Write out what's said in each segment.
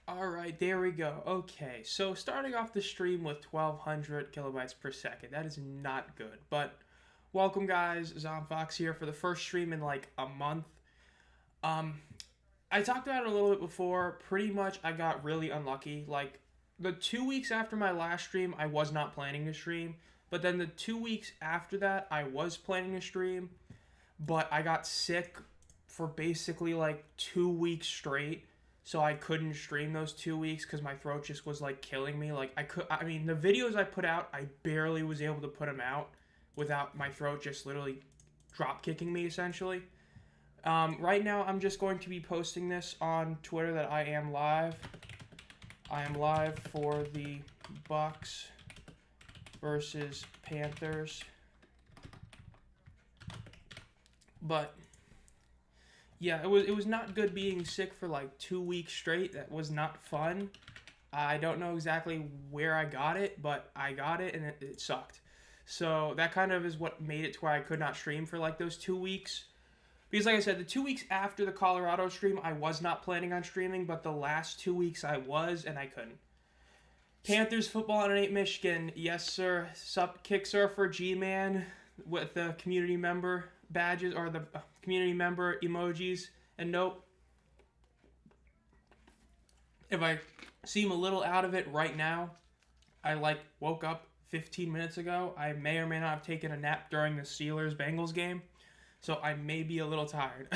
Alright, there we go. Okay, so starting off the stream with 1200 kilobytes per second. That is not good. But welcome guys, Zomb Phox here for the first stream in like a month. Um, I talked about it a little bit before. Pretty much I got really unlucky. Like the 2 weeks after my last stream, I was not planning to stream. But then the 2 weeks after that, I was planning to stream. But I got sick for basically like 2 weeks straight. So I couldn't stream those 2 weeks because my throat just was like killing me. Like I mean, the videos I put out, I barely was able to put them out without my throat just literally drop kicking me essentially. Right now, I'm just going to be posting this on Twitter that I am live. I am live for the Bucks versus Panthers. But yeah, it was not good being sick for like 2 weeks straight. That was not fun. I don't know exactly where I got it, but I got it and it sucked. So that kind of is what made it to where I could not stream for like those 2 weeks. Because like I said, the 2 weeks after the Colorado stream, I was not planning on streaming, but the last 2 weeks I was, and I couldn't. Panthers football on 8 Michigan. Yes, sir. Sup, Kick Surfer G-Man with the community member badges or the community member emojis. And nope, if I seem a little out of it right now, I like woke up 15 minutes ago. I may or may not have taken a nap during the Steelers-Bengals game, so I may be a little tired.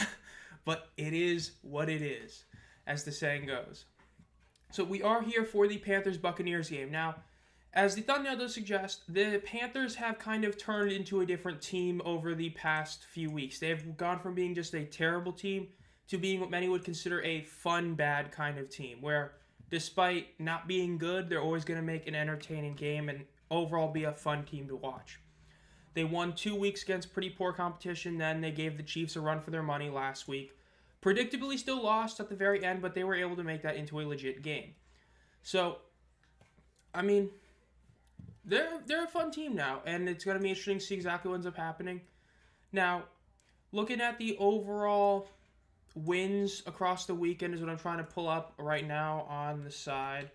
But it is what it is, as the saying goes. So we are here for the Panthers-Buccaneers game. Now, as the thumbnail does suggest, the Panthers have kind of turned into a different team over the past few weeks. They've gone from being just a terrible team to being what many would consider a fun, bad kind of team, where despite not being good, they're always going to make an entertaining game and overall be a fun team to watch. They won 2 weeks against pretty poor competition, then they gave the Chiefs a run for their money last week. Predictably still lost at the very end, but they were able to make that into a legit game. So, I mean, they're a fun team now, and it's going to be interesting to see exactly what ends up happening. Now, looking at the overall wins across the weekend is what I'm trying to pull up right now on the side.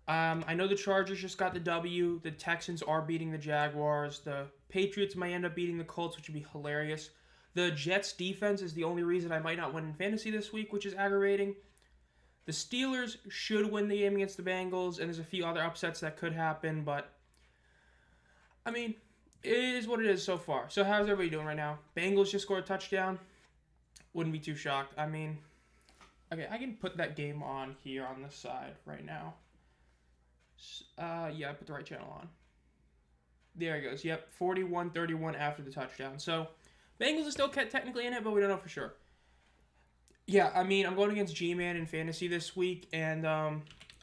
I know the Chargers just got the W. The Texans are beating the Jaguars. The Patriots might end up beating the Colts, which would be hilarious. The Jets' defense is the only reason I might not win in fantasy this week, which is aggravating. The Steelers should win the game against the Bengals, and there's a few other upsets that could happen, but I mean, it is what it is so far. So how's everybody doing right now? Bengals just scored a touchdown. Wouldn't be too shocked. I mean, okay, I can put that game on here on the side right now. Yeah, I put the right channel on. There it goes. Yep, 41-31 after the touchdown. So Bengals are still technically in it, but we don't know for sure. Yeah, I mean, I'm going against G-Man in fantasy this week, and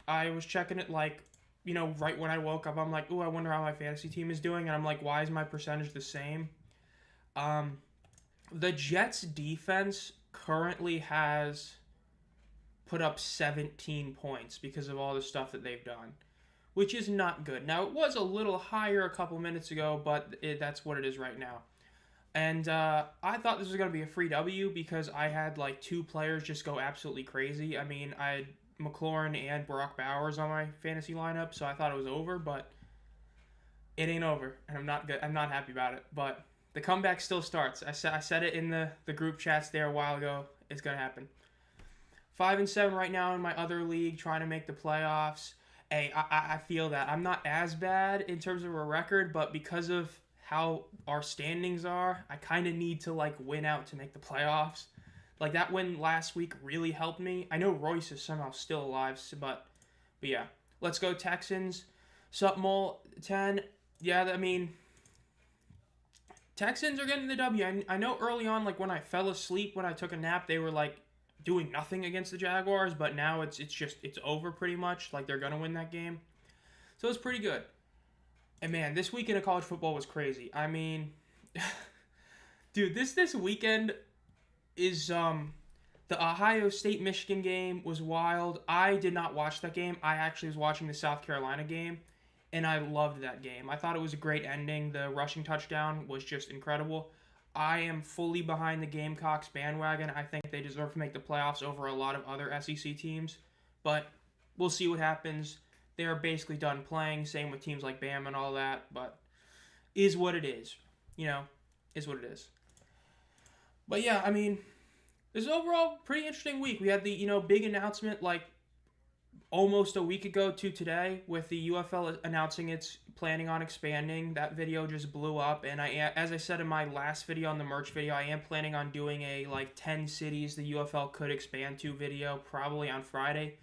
I was checking it like, you know, right when I woke up. I'm like, ooh, I wonder how my fantasy team is doing, and I'm like, why is my percentage the same? The Jets' defense currently has put up 17 points because of all the stuff that they've done, which is not good. Now, it was a little higher a couple minutes ago, but that's what it is right now. And I thought this was going to be a free W because I had like 2 players just go absolutely crazy. I mean, I had McLaurin and Brock Bowers on my fantasy lineup, so I thought it was over, but it ain't over, and I'm not happy about it. But the comeback still starts. I said it in the group chats there a while ago. It's going to happen. 5-7 right now in my other league, trying to make the playoffs. Hey, I feel that. I'm not as bad in terms of a record, but because of how our standings are, I kind of need to like win out to make the playoffs. Like that win last week really helped me. I know Royce is somehow still alive, but yeah. Let's go Texans. Sup Mole 10. Yeah, I mean, Texans are getting the W. I know early on, like when I fell asleep when I took a nap, they were like doing nothing against the Jaguars, but now it's over pretty much. Like they're gonna win that game, so it's pretty good. And man, this weekend of college football was crazy. I mean, dude, this weekend is the Ohio State-Michigan game was wild. I did not watch that game. I actually was watching the South Carolina game, and I loved that game. I thought it was a great ending. The rushing touchdown was just incredible. I am fully behind the Gamecocks bandwagon. I think they deserve to make the playoffs over a lot of other SEC teams. But we'll see what happens. They're basically done playing. Same with teams like Bam and all that. But is what it is. Is what it is. But yeah, I mean, this is overall pretty interesting week. We had the, big announcement like almost a week ago to today with the UFL announcing it's planning on expanding. That video just blew up, and as I said in my last video on the merch video, I am planning on doing a 10 cities the UFL could expand to video probably on Friday.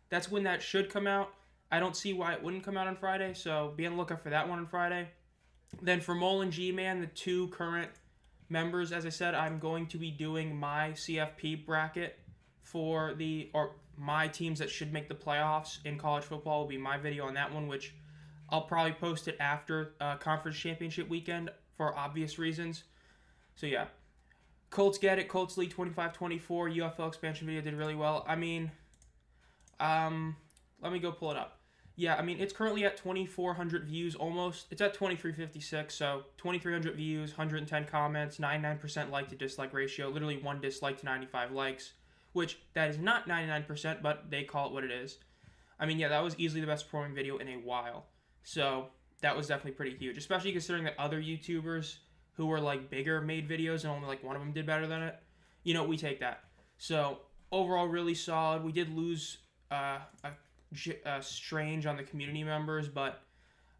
That's when that should come out. I don't see why it wouldn't come out on Friday, so be on the lookout for that one on Friday. Then for Mole and G-Man, the two current members, as I said, I'm going to be doing my CFP bracket for my teams that should make the playoffs in college football. Will be my video on that one, which I'll probably post it after conference championship weekend for obvious reasons. So yeah, Colts get it. Colts lead 25-24. UFL expansion video did really well. I mean, let me go pull it up. Yeah, I mean, it's currently at 2,400 views almost. It's at 2,356, so 2,300 views, 110 comments, 99% like to dislike ratio, literally 1 dislike to 95 likes, which that is not 99%, but they call it what it is. I mean, yeah, that was easily the best performing video in a while. So that was definitely pretty huge, especially considering that other YouTubers who were bigger made videos and only one of them did better than it. We take that. So overall, really solid. We did lose Strange on the community members, but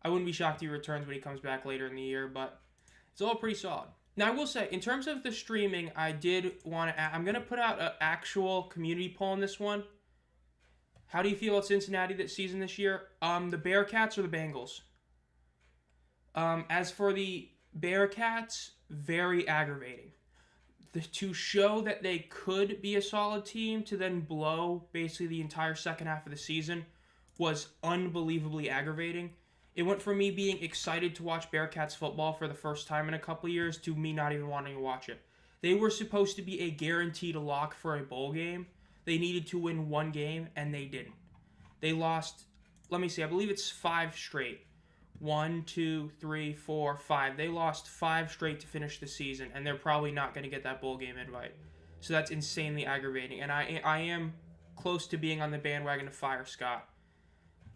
I wouldn't be shocked if he returns when he comes back later in the year, but it's all pretty solid. Now, I will say, in terms of the streaming, I did want to I'm going to put out an actual community poll on this one. How do you feel about Cincinnati this season this year? The Bearcats or the Bengals? As for the Bearcats, very aggravating. To show that they could be a solid team to then blow basically the entire second half of the season was unbelievably aggravating. It went from me being excited to watch Bearcats football for the first time in a couple of years to me not even wanting to watch it. They were supposed to be a guaranteed lock for a bowl game. They needed to win one game, and they didn't. They lost, I believe it's 5 straight. 1, 2, 3, 4, 5. They lost 5 straight to finish the season, and they're probably not going to get that bowl game invite. So that's insanely aggravating, and I am close to being on the bandwagon to fire Scott.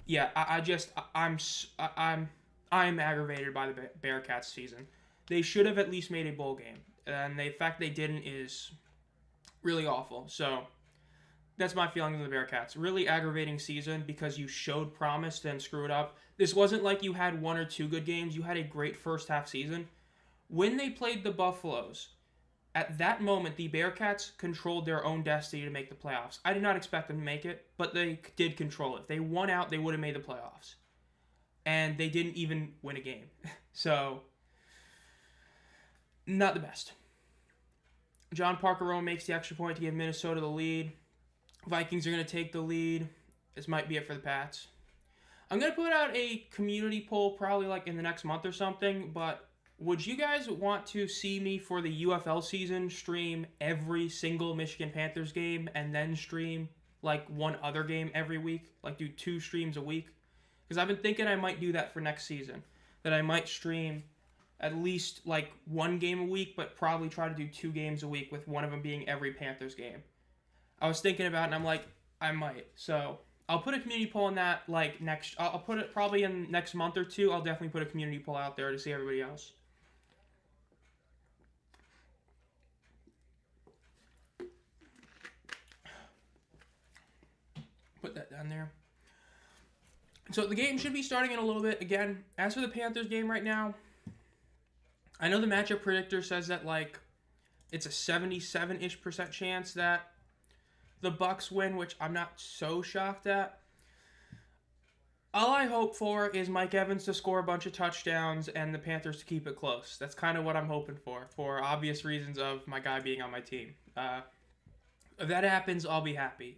Yeah, I'm aggravated by the Bearcats season. They should have at least made a bowl game, and the fact they didn't is really awful. So that's my feeling of the Bearcats. Really aggravating season because you showed promise, then screw it up. This wasn't like you had 1 or 2 good games. You had a great first half season. When they played the Buffaloes, at that moment, the Bearcats controlled their own destiny to make the playoffs. I did not expect them to make it, but they did control it. If they won out, they would have made the playoffs. And they didn't even win a game. So, not the best. John Parker-Rowan makes the extra point to give Minnesota the lead. Vikings are going to take the lead. This might be it for the Pats. I'm going to put out a community poll probably in the next month or something, but would you guys want to see me for the UFL season stream every single Michigan Panthers game and then stream one other game every week? Do 2 streams a week? Because I've been thinking I might do that for next season. That I might stream at least 1 game a week, but probably try to do 2 games a week with one of them being every Panthers game. I was thinking about it, and I'm like, I might. So I'll put a community poll on that I'll put it probably in next month or 2. I'll definitely put a community poll out there to see everybody else. Put that down there. So the game should be starting in a little bit. Again, as for the Panthers game right now, I know the matchup predictor says that it's a 77-ish% chance that the Bucs win, which I'm not so shocked at. All I hope for is Mike Evans to score a bunch of touchdowns and the Panthers to keep it close. That's kind of what I'm hoping for obvious reasons of my guy being on my team. If that happens, I'll be happy.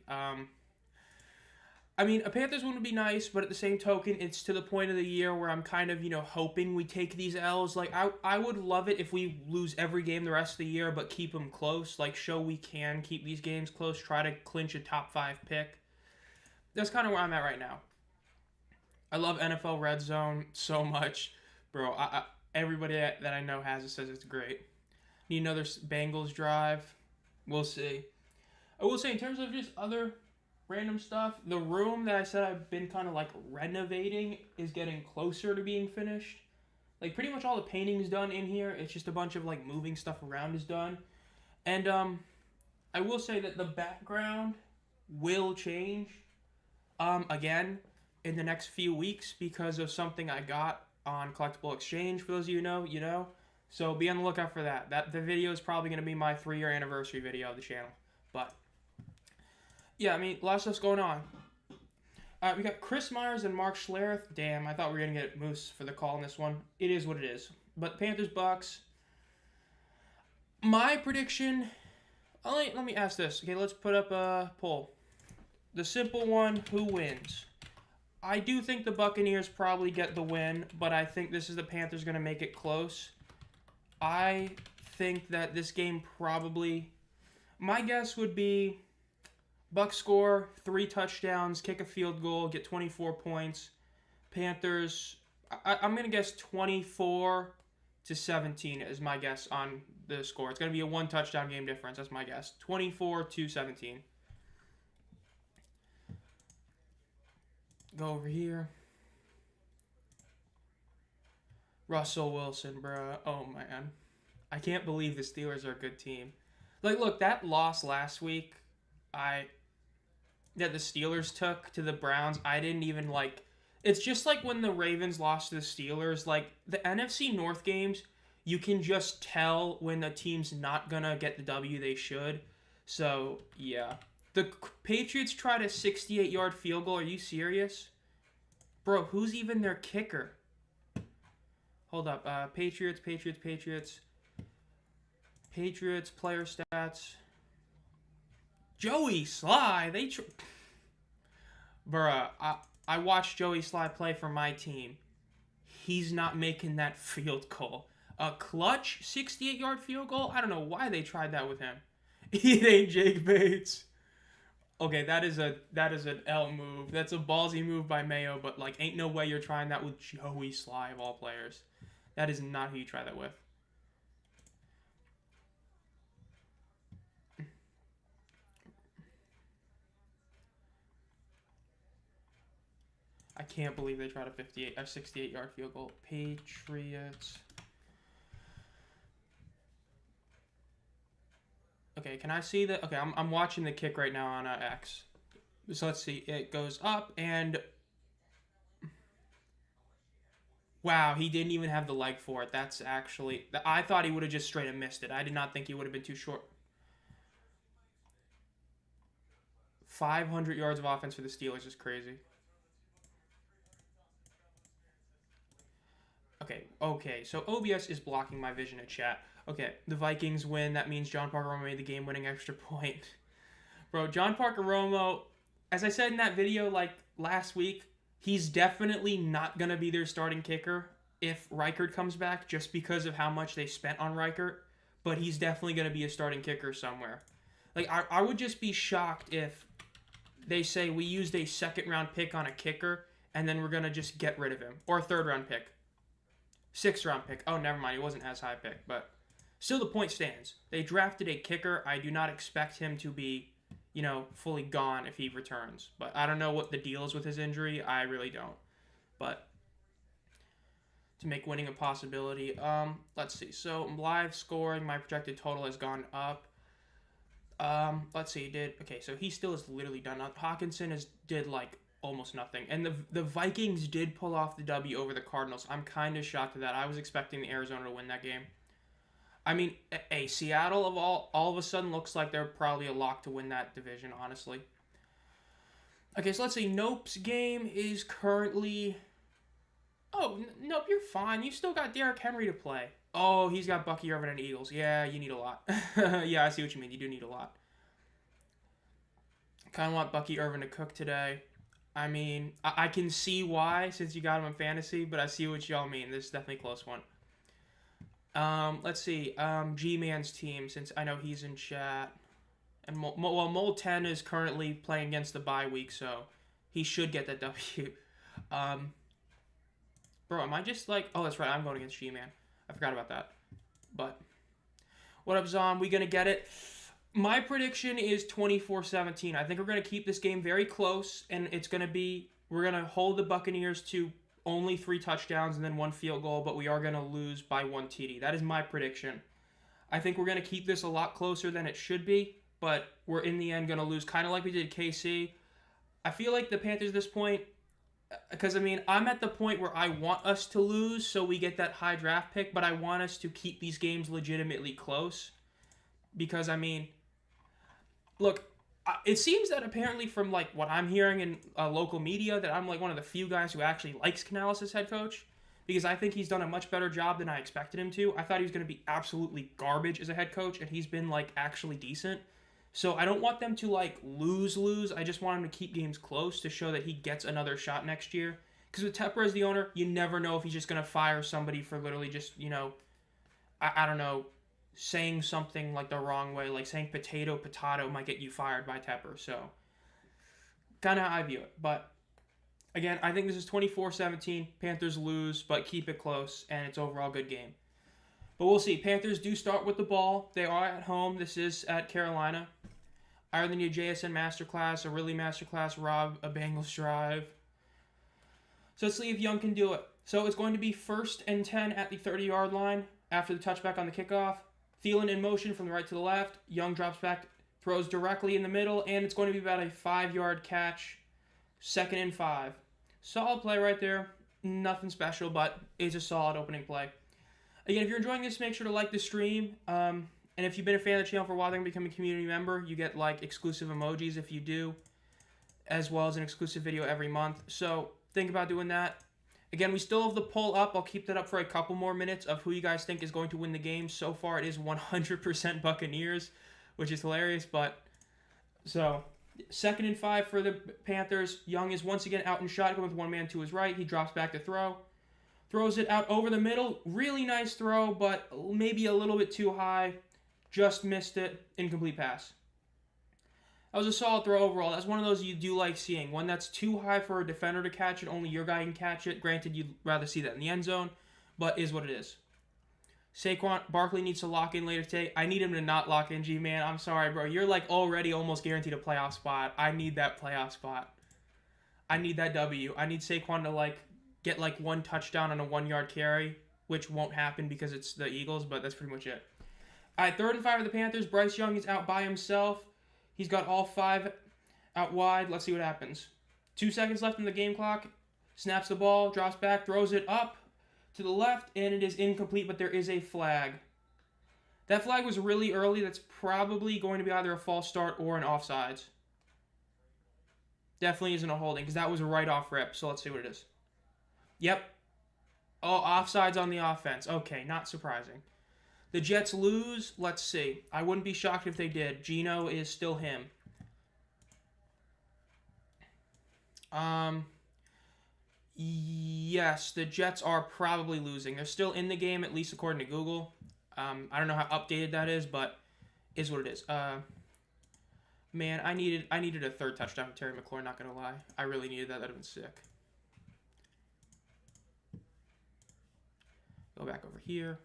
A Panthers win would be nice, but at the same token, it's to the point of the year where I'm kind of, hoping we take these L's. I would love it if we lose every game the rest of the year, but keep them close. Show we can keep these games close, try to clinch a top 5 pick. That's kind of where I'm at right now. I love NFL Red Zone so much. Bro, everybody that I know has it says it's great. Need another Bengals drive. We'll see. I will say, in terms of just other random stuff. The room that I said I've been kind of like renovating is getting closer to being finished. Like pretty much all the painting's done in here. It's just a bunch of like moving stuff around is done. And I will say that the background will change again in the next few weeks because of something I got on Collectible Exchange. For those of you who know, you know. So be on the lookout for that. The video is probably going to be my 3-year anniversary video of the channel. But yeah, I mean, a lot of stuff's going on. We got Chris Myers and Mark Schlereth. Damn, I thought we were going to get Moose for the call in this one. It is what it is. But Panthers, Bucks. My prediction... Let me ask this. Okay, let's put up a poll. The simple one, who wins? I do think the Buccaneers probably get the win, but I think this is the Panthers going to make it close. I think that this game probably... My guess would be Bucs score 3 touchdowns, kick a field goal, get 24 points. Panthers, I'm going to guess 24-17 is my guess on the score. It's going to be a 1 touchdown game difference. That's my guess. 24-17. Go over here. Russell Wilson, bro. Oh, man. I can't believe the Steelers are a good team. Like, look, that loss last week, that the Steelers took to the Browns, I didn't even, like... It's just like when the Ravens lost to the Steelers. Like, the NFC North games, you can just tell when the team's not gonna get the W they should. So, yeah. The Patriots tried a 68-yard field goal. Are you serious? Bro, who's even their kicker? Hold up. Patriots, player stats. Joey Sly. Bruh, I watched Joey Sly play for my team. He's not making that field goal. A clutch 68-yard field goal? I don't know why they tried that with him. It ain't Jake Bates. Okay, that is an L move. That's a ballsy move by Mayo, but like ain't no way you're trying that with Joey Sly of all players. That is not who you try that with. I can't believe they tried a 68-yard field goal. Patriots. Okay, can I see the... Okay, I'm watching the kick right now on X. So let's see. It goes up and... Wow, he didn't even have the leg for it. That's actually... I thought he would have just straight up missed it. I did not think he would have been too short. 500 yards of offense for the Steelers is crazy. Okay, so OBS is blocking my vision in chat. Okay, the Vikings win. That means John Parker Romo made the game-winning extra point. Bro, John Parker Romo, as I said in that video like last week, he's definitely not going to be their starting kicker if Reichert comes back just because of how much they spent on Reichert, but he's definitely going to be a starting kicker somewhere. Like, I would just be shocked if they say we used a second-round pick on a kicker and then we're going to just get rid of him. Or a third-round pick. 6th-round pick. Oh, never mind. He wasn't as high pick, but still the point stands. They drafted a kicker. I do not expect him to be, you know, fully gone if he returns. But I don't know what the deal is with his injury. I really don't. But to make winning a possibility. Let's see. So live scoring, my projected total has gone up. Let's see. Okay, so he still is literally done. Hawkinson did like almost nothing. And the Vikings did pull off the W over the Cardinals. I'm kind of shocked at that. I was expecting the Arizona to win that game. I mean, Seattle of all of a sudden looks like they're probably a lock to win that division, honestly. Okay, so let's see. Nope's game is currently... Oh, Nope, you're fine. You still got Derrick Henry to play. Oh, he's got Bucky Irvin and Eagles. Yeah, you need a lot. Yeah, I see what you mean. You do need a lot. Kind of want Bucky Irvin to cook today. I mean, I can see why, since you got him in fantasy, but I see what y'all mean. This is definitely a close one. Let's see. G-Man's team, since I know he's in chat. And Mole 10 is currently playing against the bye week, so he should get that W. Bro, am I just like... Oh, that's right. I'm going against G-Man. I forgot about that. But what up, Zom? We gonna get it? My prediction is 24-17. I think we're going to keep this game very close, and it's going to be, we're going to hold the Buccaneers to only 3 touchdowns and then 1 field goal, but we are going to lose by 1 TD. That is my prediction. I think we're going to keep this a lot closer than it should be, but we're in the end going to lose, kind of like we did KC. I feel like the Panthers at this point, because, I mean, I'm at the point where I want us to lose so we get that high draft pick, but I want us to keep these games legitimately close. Because, I mean, look, it seems that apparently from, like, what I'm hearing in local media that I'm, like, one of the few guys who actually likes Canales as head coach. Because I think he's done a much better job than I expected him to. I thought he was going to be absolutely garbage as a head coach, and he's been, like, actually decent. So I don't want them to, like, lose. I just want him to keep games close to show that he gets another shot next year. Because with Tepper as the owner, you never know if he's just going to fire somebody for literally just, you know, I don't know, saying something, like, the wrong way. Like, saying potato might get you fired by Tepper. So, kind of how I view it. But, again, I think this is 24-17. Panthers lose, but keep it close, and it's overall a good game. But we'll see. Panthers do start with the ball. They are at home. This is at Carolina. Other than your JSN Masterclass, a really Masterclass, Rob, a Bengals drive. So let's see if Young can do it. So it's going to be 1st and 10 at the 30-yard line after the touchback on the kickoff. Thielen in motion from the right to the left. Young drops back, throws directly in the middle, and it's going to be about a 5-yard catch. 2nd and 5. Solid play right there. Nothing special, but it's a solid opening play. Again, if you're enjoying this, make sure to like the stream. And if you've been a fan of the channel for a while, then become a community member. You get, like, exclusive emojis if you do, as well as an exclusive video every month. So think about doing that. Again, we still have the poll up. I'll keep that up for a couple more minutes of who you guys think is going to win the game. So far, it is 100% Buccaneers, which is hilarious. But, so, 2nd and 5 for the Panthers. Young is once again out in shotgun with one man to his right. He drops back to throw. Throws it out over the middle. Really nice throw, but maybe a little bit too high. Just missed it. Incomplete pass. That was a solid throw overall. That's one of those you do like seeing. One that's too high for a defender to catch it. Only your guy can catch it. Granted, you'd rather see that in the end zone, but is what it is. Saquon Barkley needs to lock in later today. I need him to not lock in, G-Man. I'm sorry, bro. You're, like, already almost guaranteed a playoff spot. I need that playoff spot. I need that W. I need Saquon to, like, get, like, 1 touchdown on a 1-yard carry, which won't happen because it's the Eagles, but that's pretty much it. All right, 3rd and 5 of the Panthers. Bryce Young is out by himself. He's got all 5 out wide. Let's see what happens. 2 seconds left in the game clock. Snaps the ball, drops back, throws it up to the left, and it is incomplete, but there is a flag. That flag was really early. That's probably going to be either a false start or an offsides. Definitely isn't a holding because that was a right off rip, so let's see what it is. Yep. Oh, offsides on the offense. Okay, not surprising. The Jets lose. Let's see. I wouldn't be shocked if they did. Geno is still him. Yes, the Jets are probably losing. They're still in the game, at least according to Google. I don't know how updated that is, but is what it is. Man, I needed a 3rd touchdown from Terry McLaurin, not going to lie. I really needed that. That would have been sick. Go back over here.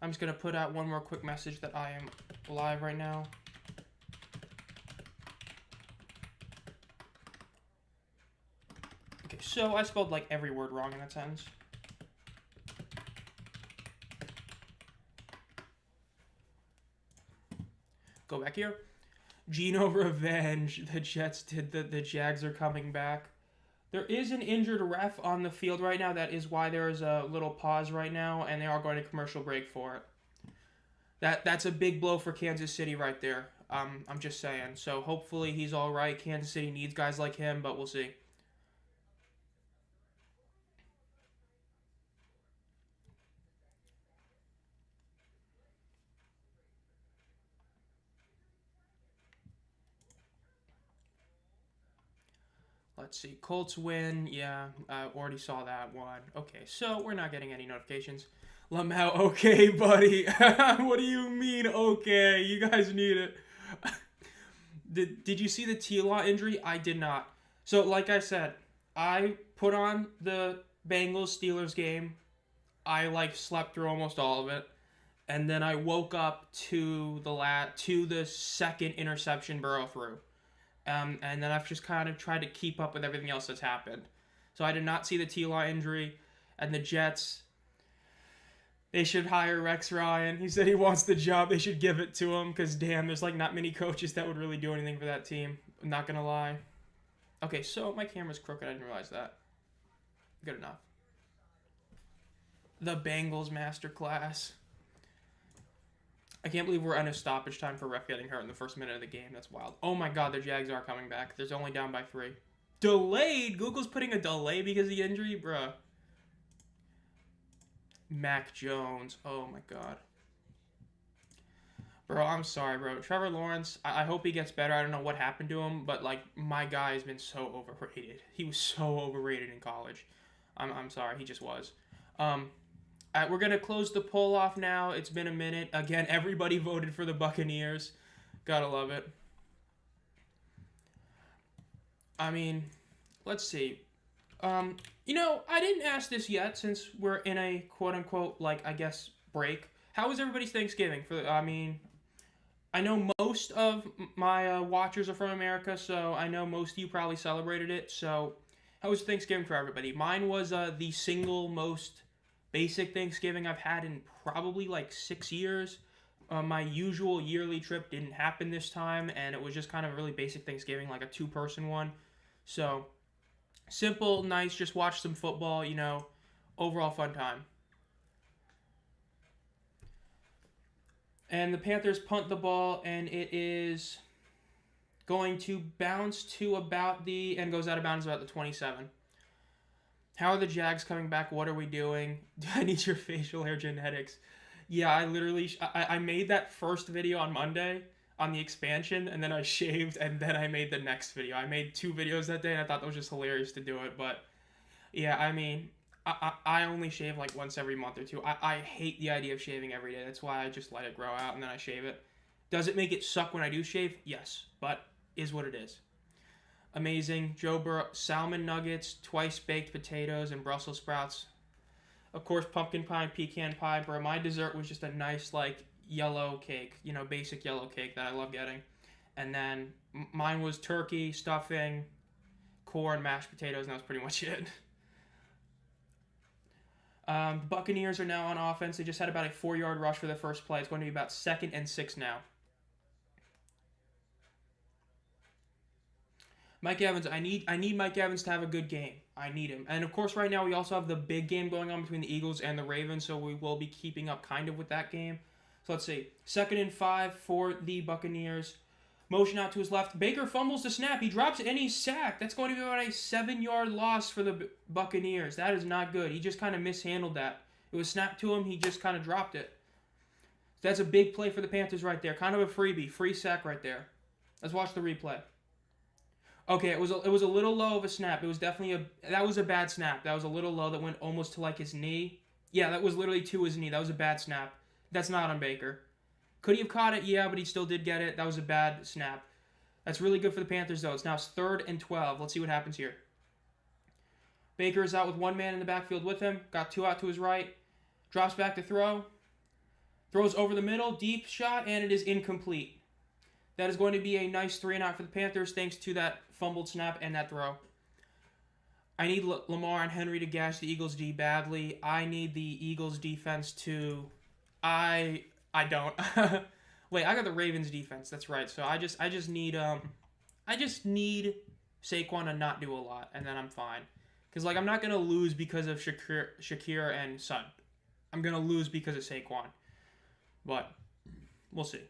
I'm just going to put out one more quick message that I am live right now. Okay, so I spelled, like, every word wrong in that sentence. Go back here. Geno revenge. The Jets did the Jags are coming back. There is an injured ref on the field right now. That is why there is a little pause right now, and they are going to commercial break for it. That's a big blow for Kansas City right there. I'm just saying. So hopefully he's all right. Kansas City needs guys like him, but we'll see. Let's see. Colts win. Yeah, I already saw that one. Okay, so we're not getting any notifications. Lamau, okay, buddy. What do you mean, okay? You guys need it. Did you see the T-Law injury? I did not. So, like I said, I put on the Bengals-Steelers game. I like slept through almost all of it. And then I woke up to the second interception Burrow threw. And then I've just kind of tried to keep up with everything else that's happened. So I did not see the T-Law injury. And the Jets, they should hire Rex Ryan. He said he wants the job. They should give it to him because, damn, there's like not many coaches that would really do anything for that team. I'm not going to lie. Okay, so my camera's crooked. I didn't realize that. Good enough. The Bengals masterclass. I can't believe we're in a stoppage time for ref getting hurt in the first minute of the game. That's wild. Oh my god, the Jags are coming back. They're only down by 3. Delayed? Google's putting a delay because of the injury? Bruh. Mac Jones. Oh my god. Bro, I'm sorry, bro. Trevor Lawrence, I hope he gets better. I don't know what happened to him, but, like, my guy has been so overrated. He was so overrated in college. I'm sorry. He just was. We're going to close the poll off now. It's been a minute. Again, everybody voted for the Buccaneers. Gotta love it. I mean, let's see. You know, I didn't ask this yet since we're in a quote-unquote, like, I guess, break. How was everybody's Thanksgiving? I know most of my watchers are from America, so I know most of you probably celebrated it. So, how was Thanksgiving for everybody? Mine was the single most basic Thanksgiving I've had in probably like 6 years. My usual yearly trip didn't happen this time, and it was just kind of a really basic Thanksgiving, like a 2-person one. So, simple, nice, just watch some football, you know, overall fun time. And the Panthers punt the ball, and it is going to bounce to about and goes out of bounds about the 27. How are the Jags coming back? What are we doing? I need your facial hair genetics. Yeah, I made that first video on Monday on the expansion, and then I shaved, and then I made the next video. I made 2 videos that day, and I thought that was just hilarious to do it. But, yeah, I mean, I only shave like once every month or 2. I hate the idea of shaving every day. That's why I just let it grow out, and then I shave it. Does it make it suck when I do shave? Yes, but is what it is. Amazing. Joe Burrow, salmon nuggets, twice baked potatoes, and Brussels sprouts. Of course, pumpkin pie and pecan pie. Bro, my dessert was just a nice, like, yellow cake. You know, basic yellow cake that I love getting. And then mine was turkey, stuffing, corn, mashed potatoes, and that was pretty much it. The Buccaneers are now on offense. They just had about a 4-yard rush for the first play. It's going to be about 2nd and 6 now. Mike Evans, I need Mike Evans to have a good game. I need him. And, of course, right now we also have the big game going on between the Eagles and the Ravens, so we will be keeping up kind of with that game. So let's see. 2nd and 5 for the Buccaneers. Motion out to his left. Baker fumbles the snap. He drops it, and he's sacked. That's going to be about a 7-yard loss for the Buccaneers. That is not good. He just kind of mishandled that. It was snapped to him. He just kind of dropped it. That's a big play for the Panthers right there. Kind of a freebie. Free sack right there. Let's watch the replay. Okay, it was a little low of a snap. It was definitely that was a bad snap. That was a little low that went almost to like his knee. Yeah, that was literally to his knee. That was a bad snap. That's not on Baker. Could he have caught it? Yeah, but he still did get it. That was a bad snap. That's really good for the Panthers, though. It's now 3rd and 12. Let's see what happens here. Baker is out with 1 man in the backfield with him. Got 2 out to his right. Drops back to throw. Throws over the middle. Deep shot, and it is incomplete. That is going to be a nice 3-and-out for the Panthers thanks to that fumbled snap and that throw. I need Lamar and Henry to gash the Eagles D badly. I need the Eagles defense to... I don't. Wait, I got the Ravens defense. That's right. So I just need Saquon to not do a lot, and then I'm fine. Because like I'm not gonna lose because of Shakir and Son. I'm gonna lose because of Saquon. But we'll see.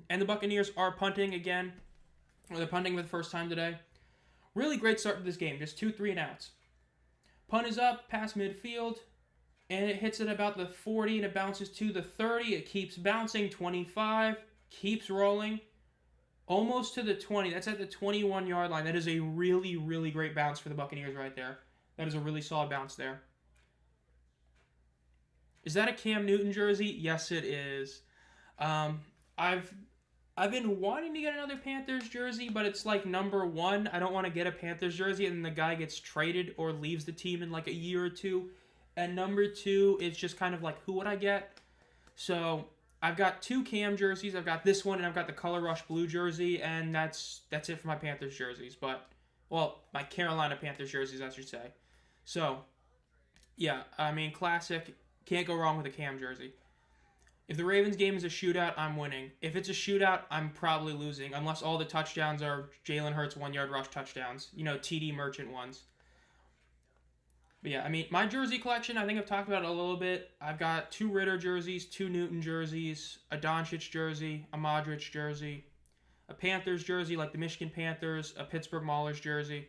And the Buccaneers are punting again. Or they're punting for the first time today. Really great start to this game. Just 2 3-and-outs. Punt is up, past midfield. And it hits at about the 40, and it bounces to the 30. It keeps bouncing, 25. Keeps rolling. Almost to the 20. That's at the 21-yard line. That is a really, really great bounce for the Buccaneers right there. That is a really solid bounce there. Is that a Cam Newton jersey? Yes, it is. I've been wanting to get another Panthers jersey, but it's like number 1. I don't want to get a Panthers jersey, and then the guy gets traded or leaves the team in like a year or 2. And number 2 is just kind of like, who would I get? So I've got 2 Cam jerseys. I've got this one, and I've got the Color Rush blue jersey, and that's it for my Panthers jerseys. But, well, my Carolina Panthers jerseys, I should say. So, yeah, I mean, classic. Can't go wrong with a Cam jersey. If the Ravens game is a shootout, I'm winning. If it's a shootout, I'm probably losing, unless all the touchdowns are Jalen Hurts 1-yard rush touchdowns. TD Merchant ones. But yeah, I mean, my jersey collection, I think I've talked about it a little bit. I've got 2 Ritter jerseys, 2 Newton jerseys, a Doncic jersey, a Modric jersey, a Panthers jersey like the Michigan Panthers, a Pittsburgh Maulers jersey,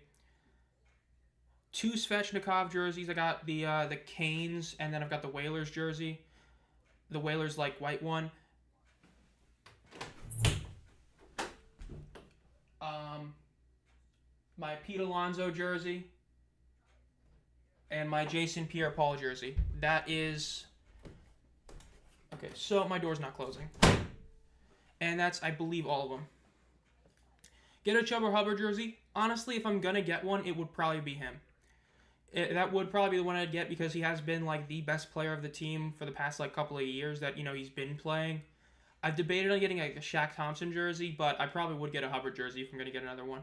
2 Svechnikov jerseys. I got the Canes, and then I've got the Whalers jersey. The Whalers like white one. My Pete Alonso jersey. And my Jason Pierre-Paul jersey. That is... Okay, so my door's not closing. And that's, I believe, all of them. Get a Chuba Hubbard jersey. Honestly, if I'm going to get one, it would probably be him. That would probably be the one I'd get because he has been, like, the best player of the team for the past, like, couple of years that, he's been playing. I've debated on getting, like, a Shaq Thompson jersey, but I probably would get a Hubbard jersey if I'm going to get another one.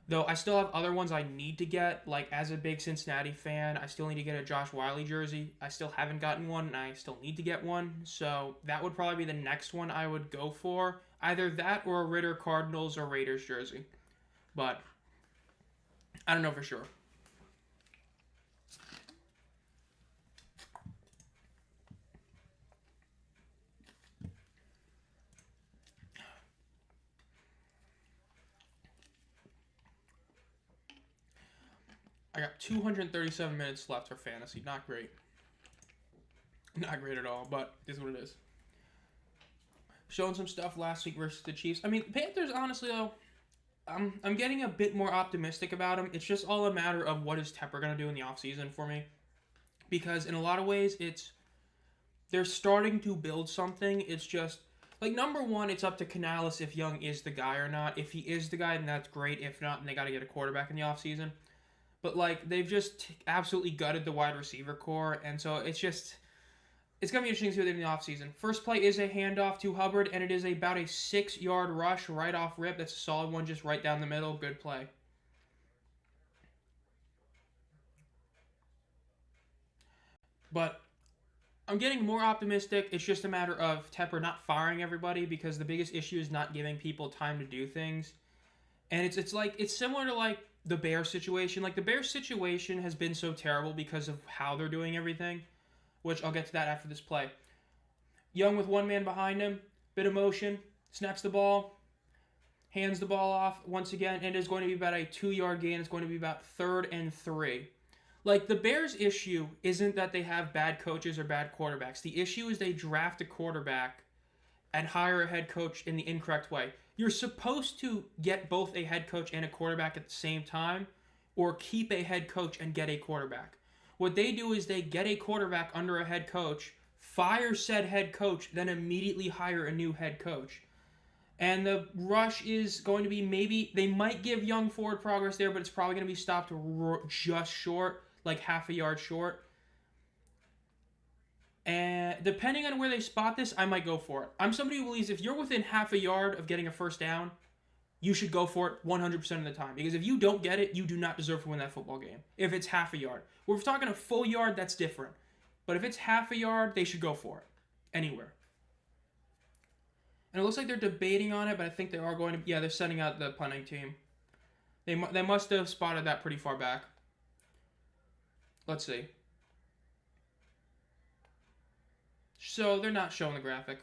Though I still have other ones I need to get, like as a big Cincinnati fan, I still need to get a Josh Wiley jersey. I still haven't gotten one, and I still need to get one. So that would probably be the next one I would go for. Either that or a Ritter Cardinals or Raiders jersey. But I don't know for sure. I got 237 minutes left for fantasy. Not great. Not great at all, but it is what it is. Showing some stuff last week versus the Chiefs. I mean, Panthers, honestly, though, I'm getting a bit more optimistic about them. It's just all a matter of what is Tepper going to do in the offseason for me. Because in a lot of ways, they're starting to build something. It's just, like, number one, it's up to Canales if Young is the guy or not. If he is the guy, then that's great. If not, then they got to get a quarterback in the offseason. But, like, they've just absolutely gutted the wide receiver core, and so it's going to be interesting to see what they do in the offseason. First play is a handoff to Hubbard, and it is about a 6-yard rush right off rip. That's a solid one, just right down the middle. Good play. But I'm getting more optimistic. It's just a matter of Tepper not firing everybody because the biggest issue is not giving people time to do things. And it's similar to, like, the Bears situation. Like, the Bears situation has been so terrible because of how they're doing everything, which I'll get to that after this play. Young with one man behind him, bit of motion, snaps the ball, hands the ball off once again, and it is going to be about a 2-yard gain. It's going to be about 3rd and 3. Like, the Bears' issue isn't that they have bad coaches or bad quarterbacks. The issue is they draft a quarterback and hire a head coach in the incorrect way. You're supposed to get both a head coach and a quarterback at the same time, or keep a head coach and get a quarterback. What they do is they get a quarterback under a head coach, fire said head coach, then immediately hire a new head coach. And the rush is going to be they might give Young forward progress there, but it's probably going to be stopped just short, like half a yard short. And depending on where they spot this, I might go for it. I'm somebody who believes if you're within half a yard of getting a first down, you should go for it 100% of the time. Because if you don't get it, you do not deserve to win that football game. If it's half a yard. If we're talking a full yard, that's different. But if it's half a yard, they should go for it. Anywhere. And it looks like they're debating on it, but I think they are going to... Yeah, they're sending out the punting team. They must have spotted that pretty far back. Let's see. So they're not showing the graphic.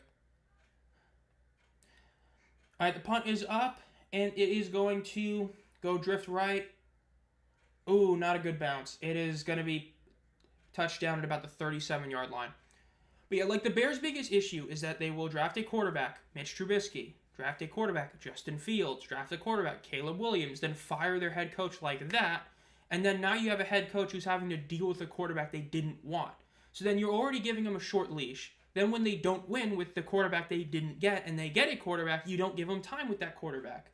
All right, the punt is up, and it is going to go drift right. Ooh, not a good bounce. It is going to be touchdown at about the 37-yard line. But yeah, like the Bears' biggest issue is that they will draft a quarterback, Mitch Trubisky, draft a quarterback, Justin Fields, draft a quarterback, Caleb Williams, then fire their head coach like that, and then now you have a head coach who's having to deal with a quarterback they didn't want. So then you're already giving them a short leash. Then when they don't win with the quarterback they didn't get and they get a quarterback, you don't give them time with that quarterback.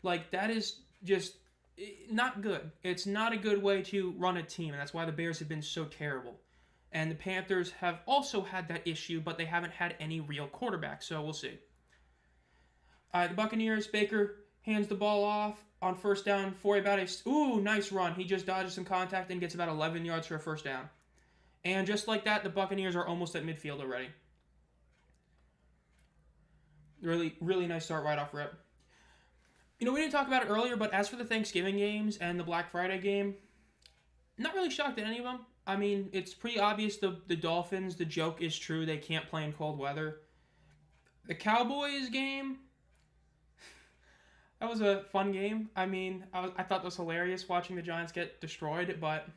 Like, that is just not good. It's not a good way to run a team, and that's why the Bears have been so terrible. And the Panthers have also had that issue, but they haven't had any real quarterback, so we'll see. The Buccaneers, Baker hands the ball off on first down for about nice run. He just dodges some contact and gets about 11 yards for a first down. And just like that, the Buccaneers are almost at midfield already. Really, really nice start right off rip. We didn't talk about it earlier, but as for the Thanksgiving games and the Black Friday game, not really shocked at any of them. I mean, it's pretty obvious the Dolphins, the joke is true. They can't play in cold weather. The Cowboys game, that was a fun game. I mean, I thought it was hilarious watching the Giants get destroyed, but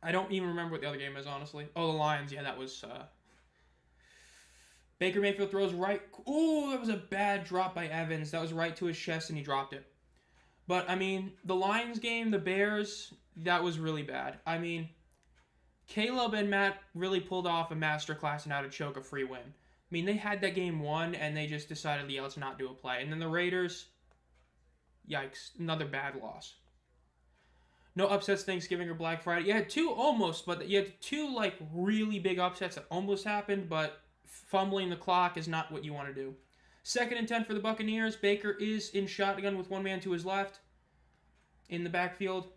I don't even remember what the other game is, honestly. Oh, the Lions. Yeah, that was... Baker Mayfield throws right. Ooh, that was a bad drop by Evans. That was right to his chest, and he dropped it. But, I mean, the Lions game, the Bears, that was really bad. I mean, Caleb and Matt really pulled off a masterclass in how to choke a free win. I mean, they had that game won, and they just decided, yeah, let's not do a play. And then the Raiders, yikes, another bad loss. No upsets Thanksgiving or Black Friday. You had two almost, but you had two, really big upsets that almost happened, but fumbling the clock is not what you want to do. 2nd and 10 for the Buccaneers. Baker is in shotgun with one man to his left in the backfield.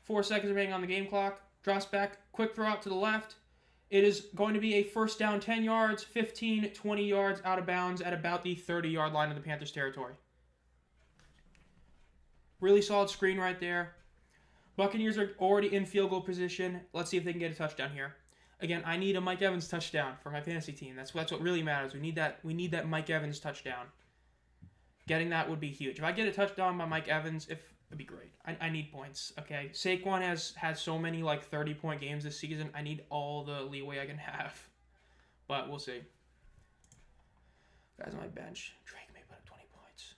4 seconds remaining on the game clock. Drops back. Quick throw out to the left. It is going to be a first down 10 yards, 15, 20 yards out of bounds at about the 30-yard line of the Panthers' territory. Really solid screen right there. Buccaneers are already in field goal position. Let's see if they can get a touchdown here. Again, I need a Mike Evans touchdown for my fantasy team. That's what really matters. We need that Mike Evans touchdown. Getting that would be huge. If I get a touchdown by Mike Evans, it'd be great. I need points, okay? Saquon has had so many 30-point games this season. I need all the leeway I can have. But we'll see. Guys on my bench. Drake may put up 20 points.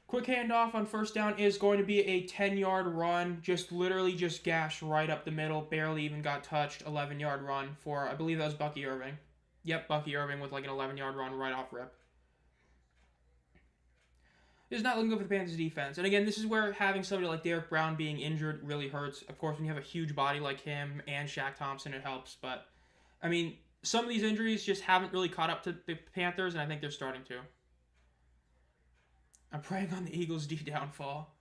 Quick handoff on first down is going to be a 10-yard run. Literally just gashed right up the middle. Barely even got touched. 11-yard run for, I believe that was Bucky Irving. Yep, Bucky Irving with an 11-yard run right off rip. This is not looking good for the Panthers defense. And again, this is where having somebody like Derek Brown being injured really hurts. Of course, when you have a huge body like him and Shaq Thompson, it helps. But, I mean, some of these injuries just haven't really caught up to the Panthers, and I think they're starting to. I'm praying on the Eagles' downfall.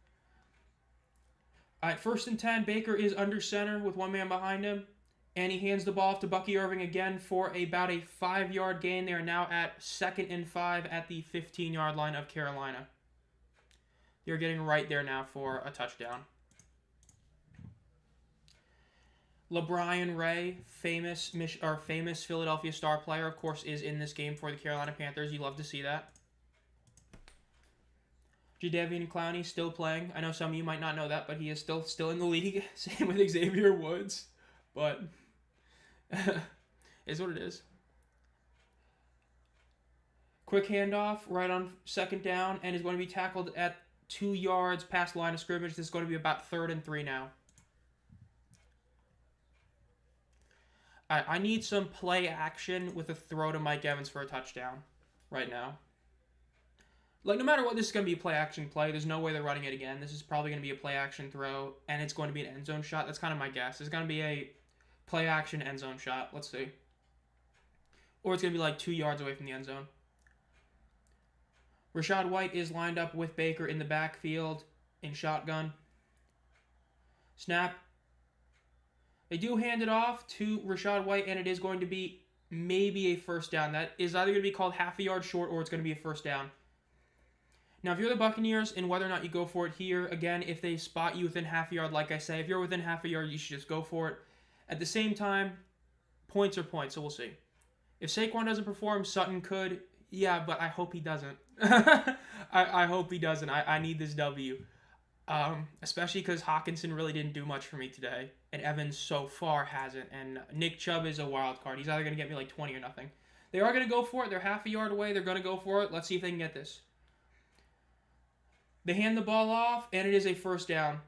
All right, 1st and 10. Baker is under center with one man behind him. And he hands the ball off to Bucky Irving again for about a 5-yard gain. They are now at 2nd and 5 at the 15-yard line of Carolina. They're getting right there now for a touchdown. LeBron Ray, famous Philadelphia star player, of course, is in this game for the Carolina Panthers. You love to see that. Jadeveon Clowney still playing. I know some of you might not know that, but he is still in the league. Same with Xavier Woods. But is what it is. Quick handoff right on 2nd down and is going to be tackled at 2 yards past the line of scrimmage. This is going to be about 3rd and 3 now. I need some play action with a throw to Mike Evans for a touchdown right now. No matter what, this is going to be a play-action play. There's no way they're running it again. This is probably going to be a play-action throw, and it's going to be an end-zone shot. That's kind of my guess. It's going to be a play-action end-zone shot. Let's see. Or it's going to be 2 yards away from the end zone. Rachaad White is lined up with Baker in the backfield in shotgun. Snap. They do hand it off to Rachaad White, and it is going to be maybe a first down. That is either going to be called half a yard short or it's going to be a first down. Now, if you're the Buccaneers and whether or not you go for it here, again, if they spot you within half a yard, like I say, if you're within half a yard, you should just go for it. At the same time, points are points, so we'll see. If Saquon doesn't perform, Sutton could. Yeah, but I hope he doesn't. I hope he doesn't. I need this W. Especially because Hawkinson really didn't do much for me today, and Evans so far hasn't, and Nick Chubb is a wild card. He's either going to get me 20 or nothing. They are going to go for it. They're half a yard away. They're going to go for it. Let's see if they can get this. They hand the ball off, and it is a first down.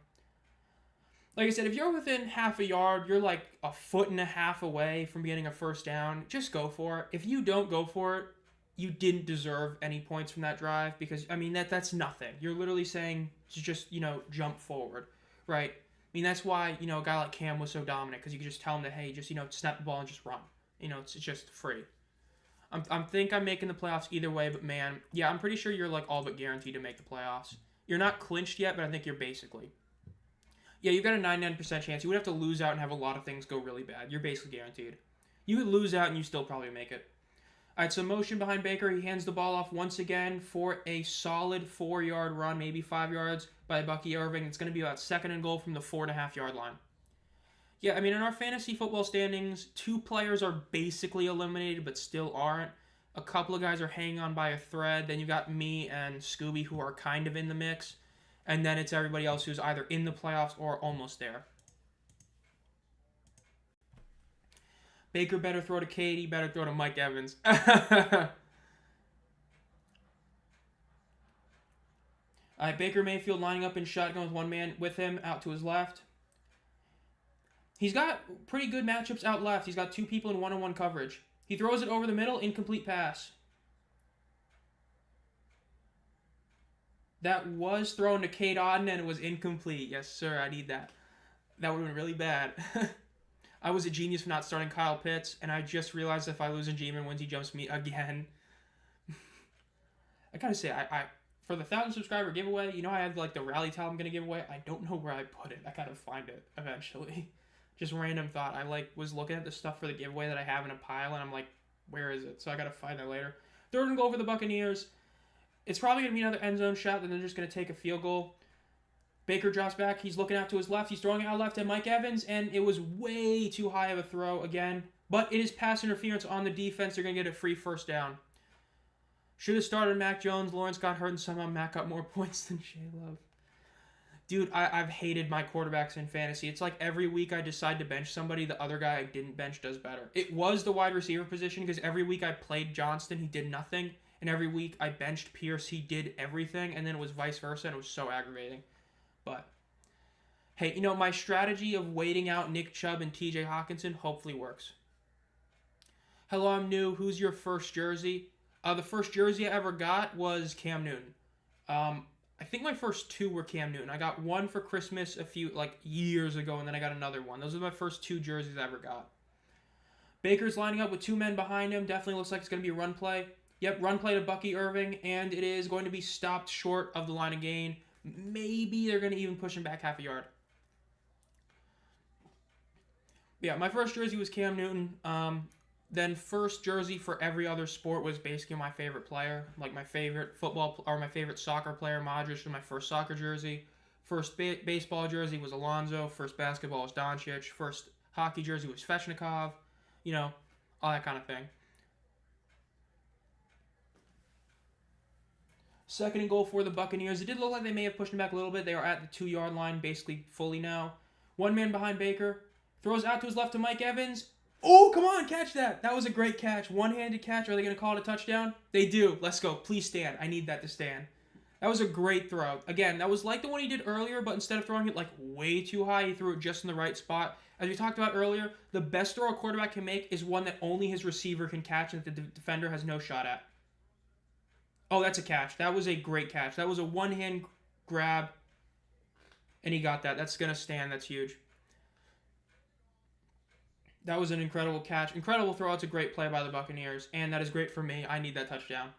Like I said, if you're within half a yard, you're a foot and a half away from getting a first down, just go for it. If you don't go for it, you didn't deserve any points from that drive because, I mean, that's nothing. You're literally saying to just, jump forward, right? I mean, that's why, a guy like Cam was so dominant because you could just tell him that, hey, just, snap the ball and just run. It's just free. I think I'm making the playoffs either way, but man, yeah, I'm pretty sure you're like all but guaranteed to make the playoffs. You're not clinched yet, but I think you're basically. Yeah, you've got a 99% chance. You would have to lose out and have a lot of things go really bad. You're basically guaranteed. You would lose out and you still probably make it. All right, so motion behind Baker. He hands the ball off once again for a solid 4-yard run, maybe 5 yards by Bucky Irving. It's going to be about 2nd and goal from the 4.5-yard line. Yeah, I mean, in our fantasy football standings, 2 players are basically eliminated but still aren't. A couple of guys are hanging on by a thread. Then you've got me and Scooby who are kind of in the mix. And then it's everybody else who's either in the playoffs or almost there. Baker better throw to Katie, better throw to Mike Evans. All right, Baker Mayfield lining up in shotgun with one man with him out to his left. He's got pretty good matchups out left. He's got 2 people in one-on-one coverage. He throws it over the middle, incomplete pass. That was thrown to Cade Otton, and it was incomplete. Yes, sir, I need that. That would have been really bad. I was a genius for not starting Kyle Pitts, and I just realized if I lose and G-Man wins, he jumps me again. I gotta say, I for the 1,000 subscriber giveaway, I had like the rally towel I'm gonna give away. I don't know where I put it. I gotta find it eventually. Just random thought. I was looking at the stuff for the giveaway that I have in a pile, and I'm like, where is it? So I gotta find that later. 3rd and goal for the Buccaneers. It's probably gonna be another end zone shot, then they're just gonna take a field goal. Baker drops back. He's looking out to his left. He's throwing it out left at Mike Evans, and it was way too high of a throw again. But it is pass interference on the defense. They're going to get a free 1st down. Should have started Mac Jones. Lawrence got hurt, and somehow Mac got more points than Shea Love. Dude, I've hated my quarterbacks in fantasy. It's like every week I decide to bench somebody, the other guy I didn't bench does better. It was the wide receiver position because every week I played Johnston, he did nothing. And every week I benched Pierce, he did everything. And then it was vice versa, and it was so aggravating. But, hey, my strategy of waiting out Nick Chubb and TJ Hawkinson hopefully works. Hello, I'm new. Who's your first jersey? The first jersey I ever got was Cam Newton. I think my first 2 were Cam Newton. I got one for Christmas a few, years ago, and then I got another one. Those are my first 2 jerseys I ever got. Baker's lining up with 2 men behind him. Definitely looks like it's going to be a run play. Yep, run play to Bucky Irving, and it is going to be stopped short of the line of gain. Maybe they're going to even push him back half a yard. Yeah, my first jersey was Cam Newton. Then first jersey for every other sport was basically my favorite player. Like my favorite football or my favorite soccer player, Modric, was my first soccer jersey. First baseball jersey was Alonso. First basketball was Doncic. First hockey jersey was Svechnikov. All that kind of thing. 2nd and goal for the Buccaneers. It did look like they may have pushed him back a little bit. They are at the 2-yard line, basically fully now. 1 man behind Baker. Throws out to his left to Mike Evans. Oh, come on, catch that. That was a great catch. One-handed catch. Are they going to call it a touchdown? They do. Let's go. Please stand. I need that to stand. That was a great throw. Again, that was like the one he did earlier, but instead of throwing it way too high, he threw it just in the right spot. As we talked about earlier, the best throw a quarterback can make is one that only his receiver can catch and that the defender has no shot at. Oh, that's a catch. That was a great catch. That was a one-hand grab, and he got that. That's going to stand. That's huge. That was an incredible catch. Incredible throw. It's a great play by the Buccaneers, and that is great for me. I need that touchdown.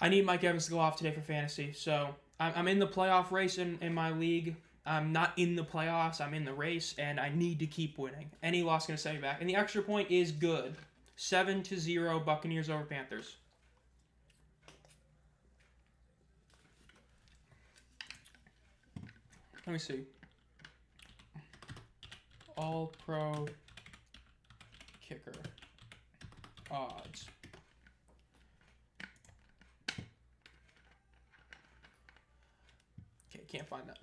I need Mike Evans to go off today for fantasy. So I'm in the playoff race in my league. I'm not in the playoffs. I'm in the race, and I need to keep winning. Any loss is going to set me back. And the extra point is good. 7-0 Buccaneers over Panthers. Let me see. All-Pro kicker odds. Okay, can't find that.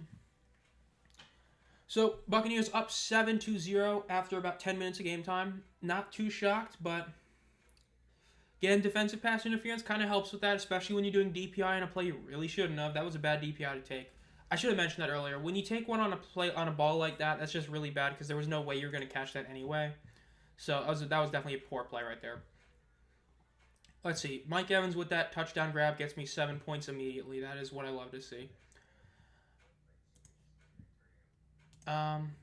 So, Buccaneers up 7-0 after about 10 minutes of game time. Not too shocked, but getting defensive pass interference kind of helps with that, especially when you're doing DPI on a play you really shouldn't have. That was a bad DPI to take. I should have mentioned that earlier. When you take one on a play on a ball like that, that's just really bad because there was no way you were going to catch that anyway. So that was definitely a poor play right there. Let's see. Mike Evans with that touchdown grab gets me 7 points immediately. That is what I love to see.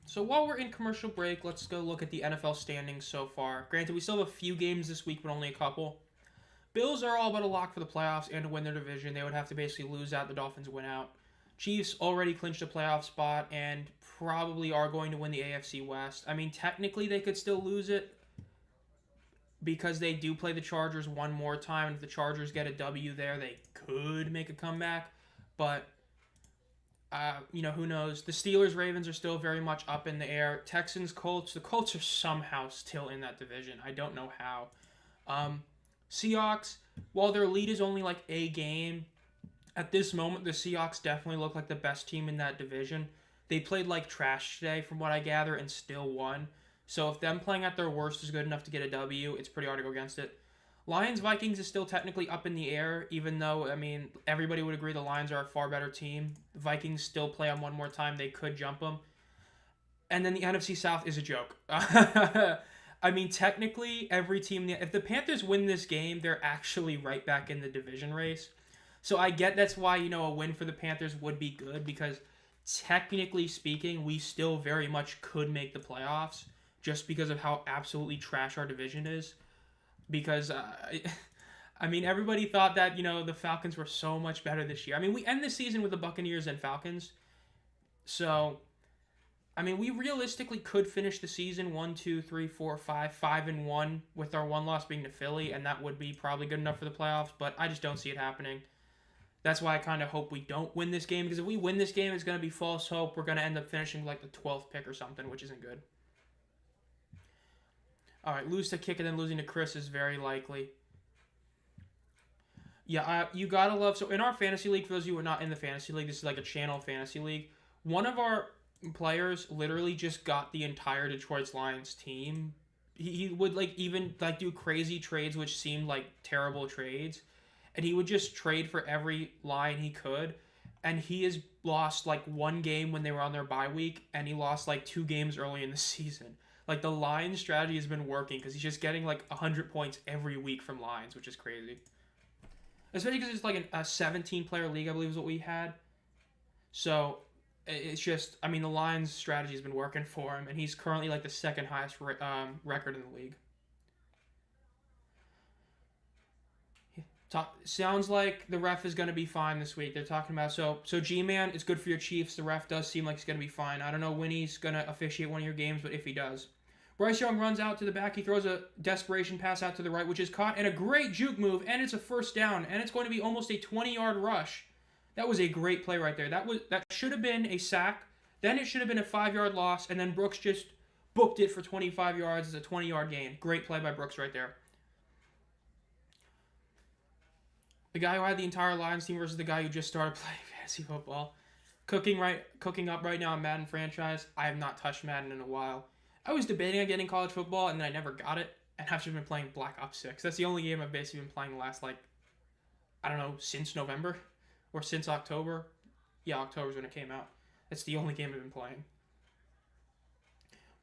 So while we're in commercial break, let's go look at the NFL standings so far. Granted, we still have a few games this week, but only a couple. Bills are all but a lock for the playoffs and to win their division. They would have to basically lose out. The Dolphins win out. Chiefs already clinched a playoff spot and probably are going to win the AFC West. I mean, technically they could still lose it because they do play the Chargers one more time. And if the Chargers get a W there, they could make a comeback. But, who knows? The Steelers, Ravens are still very much up in the air. Texans, Colts. The Colts are somehow still in that division. I don't know how. Seahawks, while their lead is only like a game, at this moment, the Seahawks definitely look like the best team in that division. They played like trash today, from what I gather, and still won. So if them playing at their worst is good enough to get a W, it's pretty hard to go against it. Lions, Vikings is still technically up in the air, even though, I mean, everybody would agree the Lions are a far better team. The Vikings still play them one more time. They could jump them. And then the NFC South is a joke. I mean, technically, every team, if the Panthers win this game, they're actually right back in the division race. So I get that's why, a win for the Panthers would be good, because technically speaking, we still very much could make the playoffs just because of how absolutely trash our division is. Because, I mean, everybody thought that, the Falcons were so much better this year. I mean, we end the season with the Buccaneers and Falcons. So, I mean, we realistically could finish the season 5-1 with our one loss being to Philly, and that would be probably good enough for the playoffs, but I just don't see it happening. That's why I kind of hope we don't win this game, because if we win this game, it's going to be false hope. We're going to end up finishing like the 12th pick or something, which isn't good. All right, lose to Kick and then losing to Chris is very likely. Yeah, you got to love... So in our fantasy league, for those of you who are not in the fantasy league, this is like a channel fantasy league. One of our players literally just got the entire Detroit Lions team. He would even do crazy trades, which seemed like terrible trades. And he would just trade for every line he could. And he has lost one game when they were on their bye week. And he lost 2 games early in the season. The Lions strategy has been working because he's just getting 100 points every week from Lions, which is crazy. Especially because it's a 17-player league, I believe is what we had. So it's just, I mean, the Lions strategy has been working for him. And he's currently the second highest record in the league. Sounds like the ref is going to be fine this week. They're talking about, so G-Man, it's good for your Chiefs. The ref does seem like he's going to be fine. I don't know when he's going to officiate one of your games, but if he does. Bryce Young runs out to the back. He throws a desperation pass out to the right, which is caught, and a great juke move, and it's a first down, and it's going to be almost a 20-yard rush. That was a great play right there. That should have been a sack. Then it should have been a 5-yard loss, and then Brooks just booked it for 25 yards as a 20-yard gain. Great play by Brooks right there. The guy who had the entire Lions team versus the guy who just started playing fantasy football. Cooking up right now on Madden franchise. I have not touched Madden in a while. I was debating on getting college football, and then I never got it. And I've just been playing Black Ops 6. That's the only game I've basically been playing the last, since November. Or since October. Yeah, October's when it came out. That's the only game I've been playing.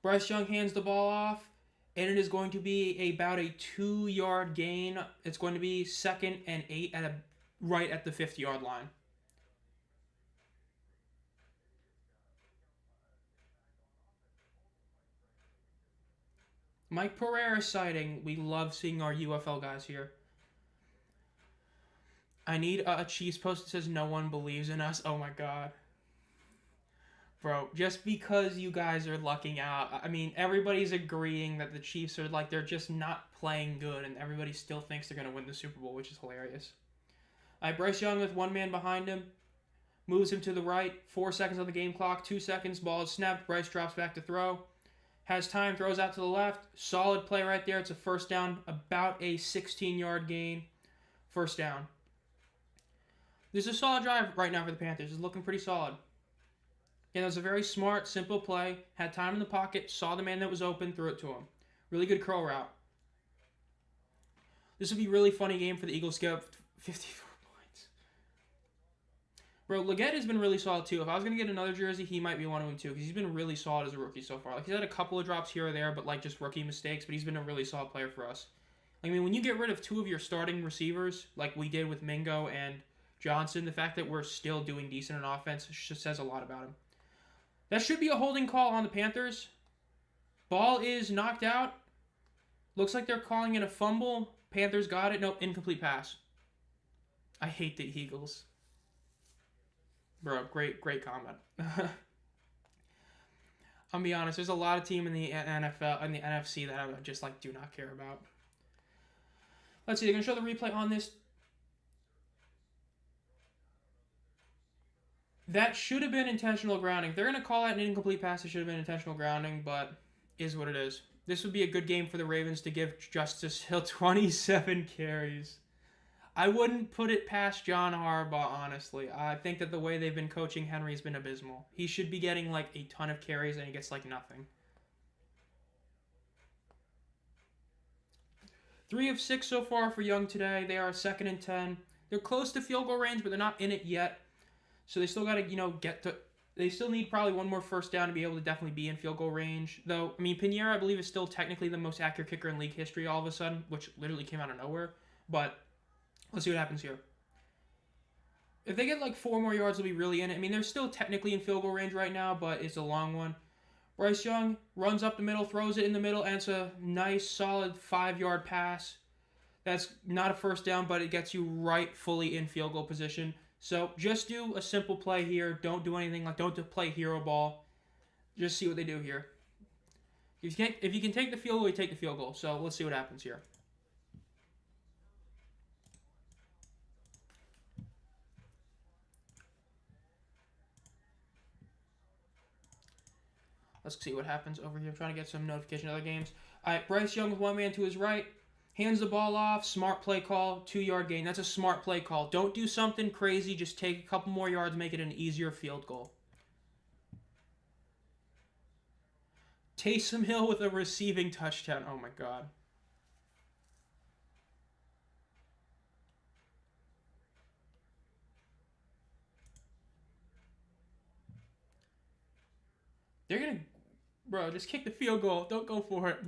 Bryce Young hands the ball off. And it is going to be about a 2-yard gain. It's going to be 2nd and 8 right at the 50-yard line. Mike Pereira sighting. We love seeing our UFL guys here. I need a Chiefs post that says no one believes in us. Oh my god. Bro, just because you guys are lucking out, I mean, everybody's agreeing that the Chiefs are they're just not playing good, and everybody still thinks they're going to win the Super Bowl, which is hilarious. All right, Bryce Young with one man behind him, moves him to the right, 4 seconds on the game clock, 2 seconds, ball is snapped, Bryce drops back to throw, has time, throws out to the left, solid play right there, it's a first down, about a 16-yard gain, first down. This is a solid drive right now for the Panthers, it's looking pretty solid. Yeah, that was a very smart, simple play. Had time in the pocket, saw the man that was open, threw it to him. Really good curl route. This would be a really funny game for the Eagles to get up 54 points. Bro, Leggett has been really solid too. If I was going to get another jersey, he might be one of them too, because he's been really solid as a rookie so far. He's had a couple of drops here or there, but just rookie mistakes, but he's been a really solid player for us. I mean, when you get rid of two of your starting receivers, like we did with Mingo and Johnson, the fact that we're still doing decent in offense just says a lot about him. That should be a holding call on the Panthers. Ball is knocked out. Looks like they're calling it a fumble. Panthers got it. Nope, incomplete pass. I hate the Eagles. Bro, great comment. I'm gonna be honest, there's a lot of team in the NFL and the NFC that I just like do not care about. Let's see, they're gonna show the replay on this. That should have been intentional grounding. If they're gonna call out an incomplete pass, it should have been intentional grounding, but is what it is. This would be a good game for the Ravens to give Justice Hill 27 carries. I wouldn't put it past John Harbaugh, honestly. I think that the way they've been coaching Henry has been abysmal. He should be getting like a ton of carries and he gets like nothing. 3 of 6 so far for Young today. They are 2nd and 10. They're close to field goal range, but they're not in it yet. So they still got to, get to... They still need probably one more first down to be able to definitely be in field goal range. Though, I mean, Pinheiro, I believe, is still technically the most accurate kicker in league history all of a sudden, which literally came out of nowhere. But let's see what happens here. If they get like 4 more yards, they'll be really in it. I mean, they're still technically in field goal range right now, but it's a long one. Bryce Young runs up the middle, throws it in the middle, and it's a nice, solid 5-yard pass. That's not a first down, but it gets you right fully in field goal position. So just do a simple play here. Don't do anything like don't play hero ball. Just see what they do here. If you can take the field goal, you take the field goal. So let's see what happens here. Let's see what happens over here. I'm trying to get some notification of other games. All right, Bryce Young with one man to his right. Hands the ball off. Smart play call. 2-yard gain. That's a smart play call. Don't do something crazy. Just take a couple more yards. Make it an easier field goal. Taysom Hill with a receiving touchdown. Oh, my God. They're going to... Bro, just kick the field goal. Don't go for it.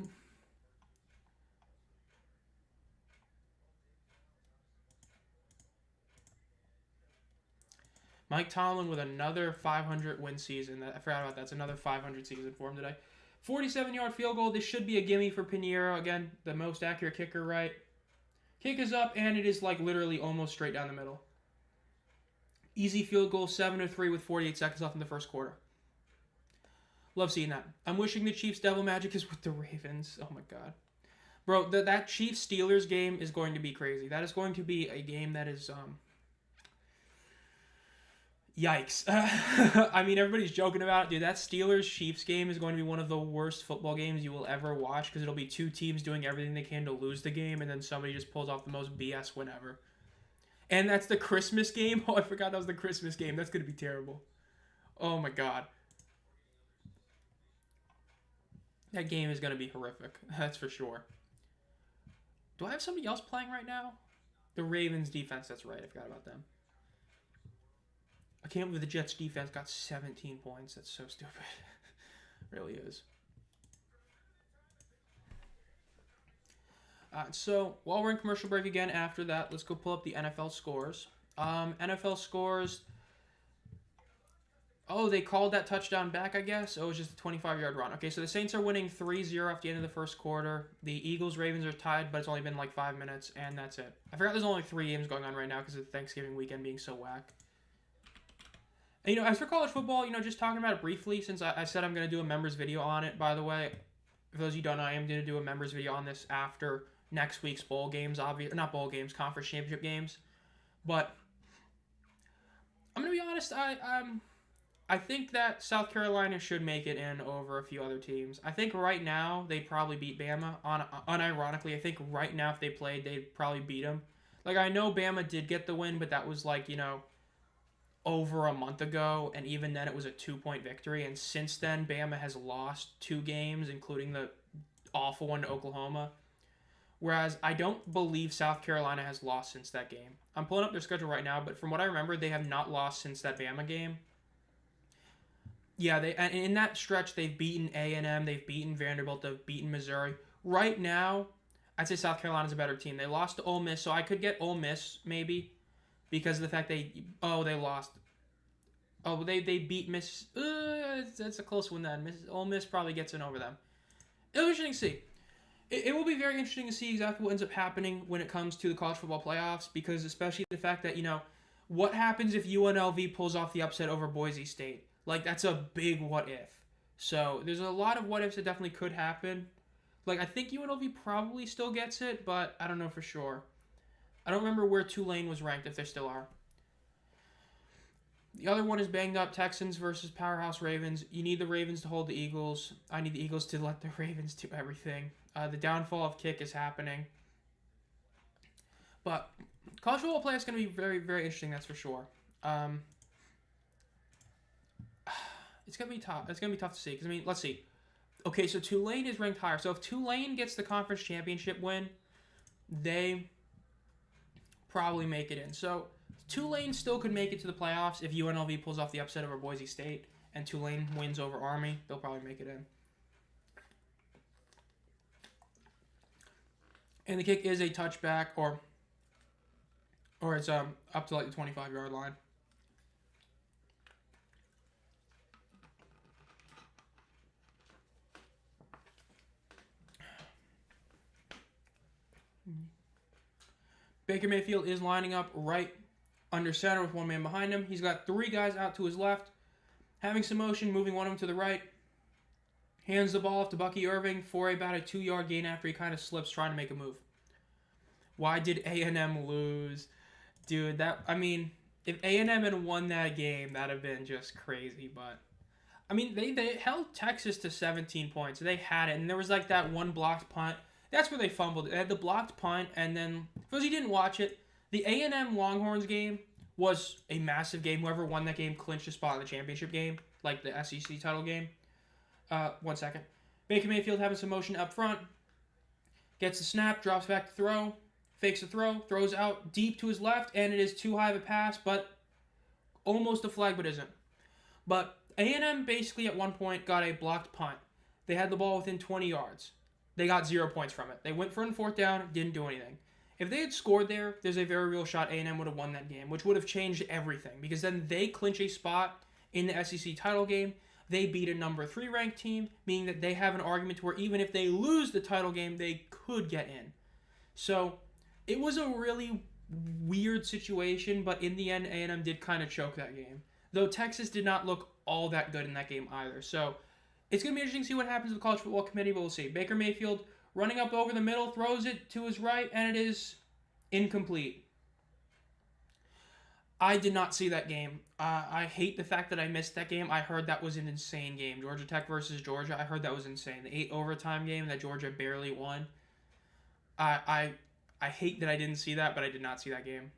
Mike Tomlin with another 500-win season. I forgot about that. That's another 500 season for him today. 47-yard field goal. This should be a gimme for Pinheiro. Again, the most accurate kicker, right? Kick is up, and it is like literally almost straight down the middle. Easy field goal, 7-3 with 48 seconds left in the first quarter. Love seeing that. I'm wishing the Chiefs' devil magic is with the Ravens. Oh, my God. Bro, that Chiefs-Steelers game is going to be crazy. That is going to be a game that is... Yikes. I mean, everybody's joking about it. Dude, that Steelers-Chiefs game is going to be one of the worst football games you will ever watch because it'll be two teams doing everything they can to lose the game, and then somebody just pulls off the most BS win ever. And that's the Christmas game? Oh, I forgot that was the Christmas game. That's going to be terrible. Oh, my God. That game is going to be horrific. That's for sure. Do I have somebody else playing right now? The Ravens defense. That's right. I forgot about them. I can't believe the Jets defense got 17 points. That's so stupid. It really is. So, while we're in commercial break again, after that, let's go pull up the NFL scores. NFL scores. Oh, they called that touchdown back, I guess? Oh, it was just a 25-yard run. Okay, so the Saints are winning 3-0 at the end of the first quarter. The Eagles-Ravens are tied, but it's only been like 5 minutes, and that's it. I forgot there's only 3 games going on right now because of Thanksgiving weekend being so whack. And, as for college football, just talking about it briefly, since I said I'm going to do a members video on it, by the way. For those of you who don't know, I am going to do a members video on this after next week's bowl games, not bowl games, conference championship games. But I'm going to be honest, I think that South Carolina should make it in over a few other teams. I think right now they'd probably beat Bama. Unironically, I think right now if they played, they'd probably beat them. Like, I know Bama did get the win, but that was like, over a month ago, and even then it was a 2-point victory, and since then Bama has lost 2 games, including the awful one to Oklahoma, whereas I don't believe South Carolina has lost since that game. I'm pulling up their schedule right now, but from what I remember, they have not lost since that Bama game. Yeah, and in that stretch, they've beaten A&M, they've beaten Vanderbilt, they've beaten Missouri. Right now, I'd say South Carolina's a better team. They lost to Ole Miss, so I could get Ole Miss maybe because of the fact they lost. Oh, they beat Miss. That's a close one then. Ole Miss probably gets in over them. It'll be interesting to see. It will be very interesting to see exactly what ends up happening when it comes to the college football playoffs, because especially the fact that, what happens if UNLV pulls off the upset over Boise State? Like, that's a big what if. So there's a lot of what ifs that definitely could happen. Like, I think UNLV probably still gets it, but I don't know for sure. I don't remember where Tulane was ranked, if they still are. The other one is banged up Texans versus Powerhouse Ravens. You need the Ravens to hold the Eagles. I need the Eagles to let the Ravens do everything. The downfall of kick is happening. But college football play is going to be very, very interesting, that's for sure. It's going to be tough. It's going to be tough to see. Because, let's see. Okay, so Tulane is ranked higher. So if Tulane gets the conference championship win, they probably make it in. So Tulane still could make it to the playoffs if UNLV pulls off the upset over Boise State and Tulane wins over Army. They'll probably make it in. And the kick is a touchback, or it's up to like the 25-yard line. Baker Mayfield is lining up right under center with one man behind him. He's got three guys out to his left, having some motion, moving one of them to the right. Hands the ball off to Bucky Irving for about a 2-yard gain after he kind of slips trying to make a move. Why did A&M lose? Dude, if A&M had won that game, that would have been just crazy. But, they held Texas to 17 points. They had it, and there was like that one blocked punt. That's where they fumbled. They had the blocked punt, and then, for those who didn't watch it, the A&M Longhorns game was a massive game. Whoever won that game clinched a spot in the championship game, like the SEC title game. 1 second. Baker Mayfield having some motion up front. Gets the snap, drops back to throw. Fakes the throw, throws out deep to his left, and it is too high of a pass, but almost a flag, but isn't. But A&M basically at one point got a blocked punt. They had the ball within 20 yards. They got 0 points from it. They went for a 4th down, didn't do anything. If they had scored there's a very real shot A&M would have won that game, which would have changed everything, because then they clinch a spot in the SEC title game. They beat a number 3 ranked team, meaning that they have an argument to where even if they lose the title game, they could get in. So it was a really weird situation, but in the end, A&M did kind of choke that game. Though Texas did not look all that good in that game either. So it's going to be interesting to see what happens with the College Football Committee, but we'll see. Baker Mayfield running up over the middle, throws it to his right, and it is incomplete. I did not see that game. I hate the fact that I missed that game. I heard that was an insane game. Georgia Tech versus Georgia. I heard that was insane. The 8 overtime game that Georgia barely won. I hate that I didn't see that, but I did not see that game.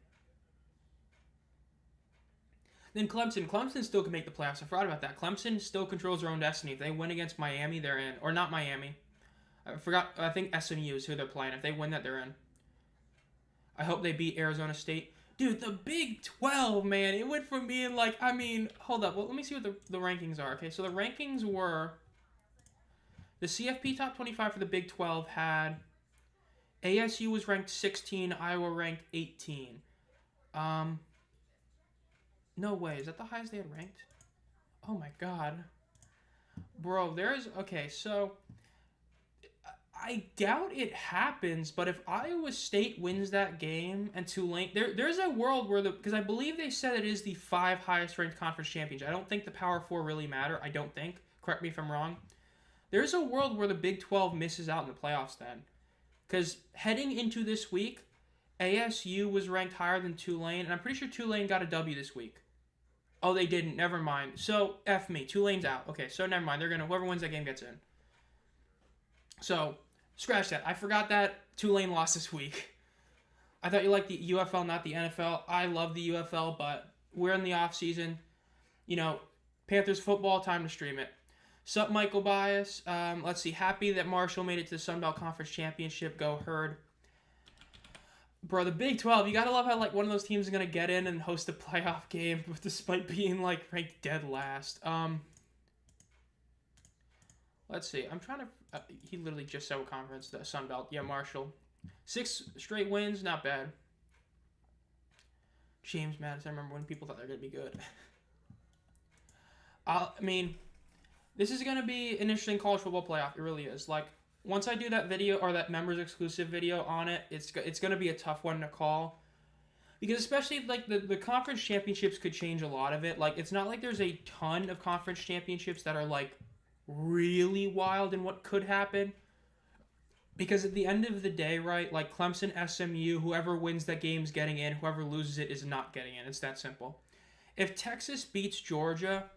Then Clemson. Clemson still can make the playoffs. I forgot about that. Clemson still controls their own destiny. If they win against Miami, they're in. Or not Miami. I think SMU is who they're playing. If they win that, they're in. I hope they beat Arizona State. Dude, the Big 12, man. It went from being like, hold up. Well, let me see what the rankings are. Okay, so the rankings were... The CFP Top 25 for the Big 12 had... ASU was ranked 16, Iowa ranked 18. No way. Is that the highest they had ranked? Oh my god. Bro, okay, so I doubt it happens, but if Iowa State wins that game and Tulane, there's a world where because I believe they said it is the 5 highest ranked conference champions. I don't think the Power 4 really matter. I don't think. Correct me if I'm wrong. There's a world where the Big 12 misses out in the playoffs then. Because heading into this week, ASU was ranked higher than Tulane, and I'm pretty sure Tulane got a W this week. Oh, they didn't. Never mind. So, F me. Tulane's out. Okay, so never mind. Whoever wins that game gets in. So, scratch that. I forgot that Tulane lost this week. I thought you liked the UFL, not the NFL. I love the UFL, but we're in the off season. Panthers football, time to stream it. Sup, Michael Bias. Let's see. Happy that Marshall made it to the Sun Belt Conference Championship. Go Herd. Bro, the Big 12, you gotta love how one of those teams is gonna get in and host a playoff game despite being ranked dead last. Let's see. I'm trying to... he literally just said what conference, the Sun Belt. Yeah, Marshall. 6 straight wins, not bad. James Madison, I remember when people thought they were going to be good. I mean, this is going to be an interesting college football playoff. It really is. Like, once I do that video or that members exclusive video on it, it's going to be a tough one to call. Because especially, like, the conference championships could change a lot of it. Like, it's not like there's a ton of conference championships that are, like, really wild in what could happen. Because at the end of the day, right, like, Clemson, SMU, whoever wins that game's getting in. Whoever loses it is not getting in. It's that simple. If Texas beats Georgia,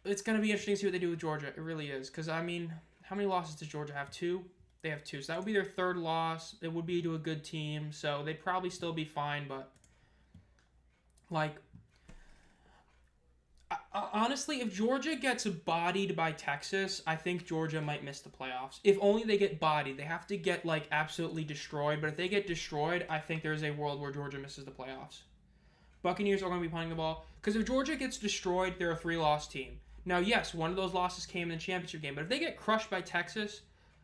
it's going to be interesting to see what they do with Georgia. It really is. Because, I mean, how many losses does Georgia have? 2? They have 2. So that would be their 3rd loss. It would be to a good team. So they'd probably still be fine. But, like, honestly, if Georgia gets bodied by Texas, I think Georgia might miss the playoffs. If only they get bodied. They have to get, like, absolutely destroyed. But if they get destroyed, I think there's a world where Georgia misses the playoffs. Buccaneers are going to be punting the ball. Because if Georgia gets destroyed, they're a 3-loss team. Now, yes, one of those losses came in the championship game. But if they get crushed by Texas,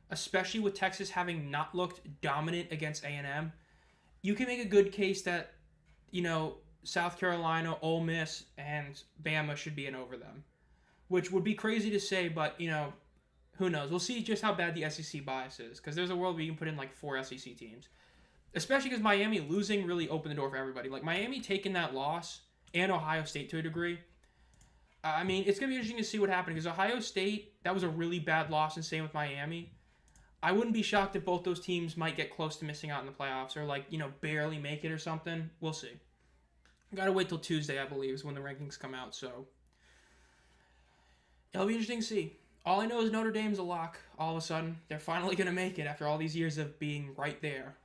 especially with Texas having not looked dominant against A&M, you can make a good case that, you know, South Carolina, Ole Miss, and Bama should be in over them. Which would be crazy to say, but, you know, who knows? We'll see just how bad the SEC bias is. Because there's a world where you can put in, like, 4 SEC teams. Especially because Miami losing really opened the door for everybody. Like, Miami taking that loss, and Ohio State to a degree. I mean, it's going to be interesting to see what happened. Because Ohio State, that was a really bad loss, and same with Miami. I wouldn't be shocked if both those teams might get close to missing out in the playoffs. Or, like, you know, barely make it or something. We'll see. Gotta wait till Tuesday, I believe, is when the rankings come out. So, it'll be interesting to see. All I know is Notre Dame's a lock. All of a sudden, they're finally going to make it after all these years of being right there.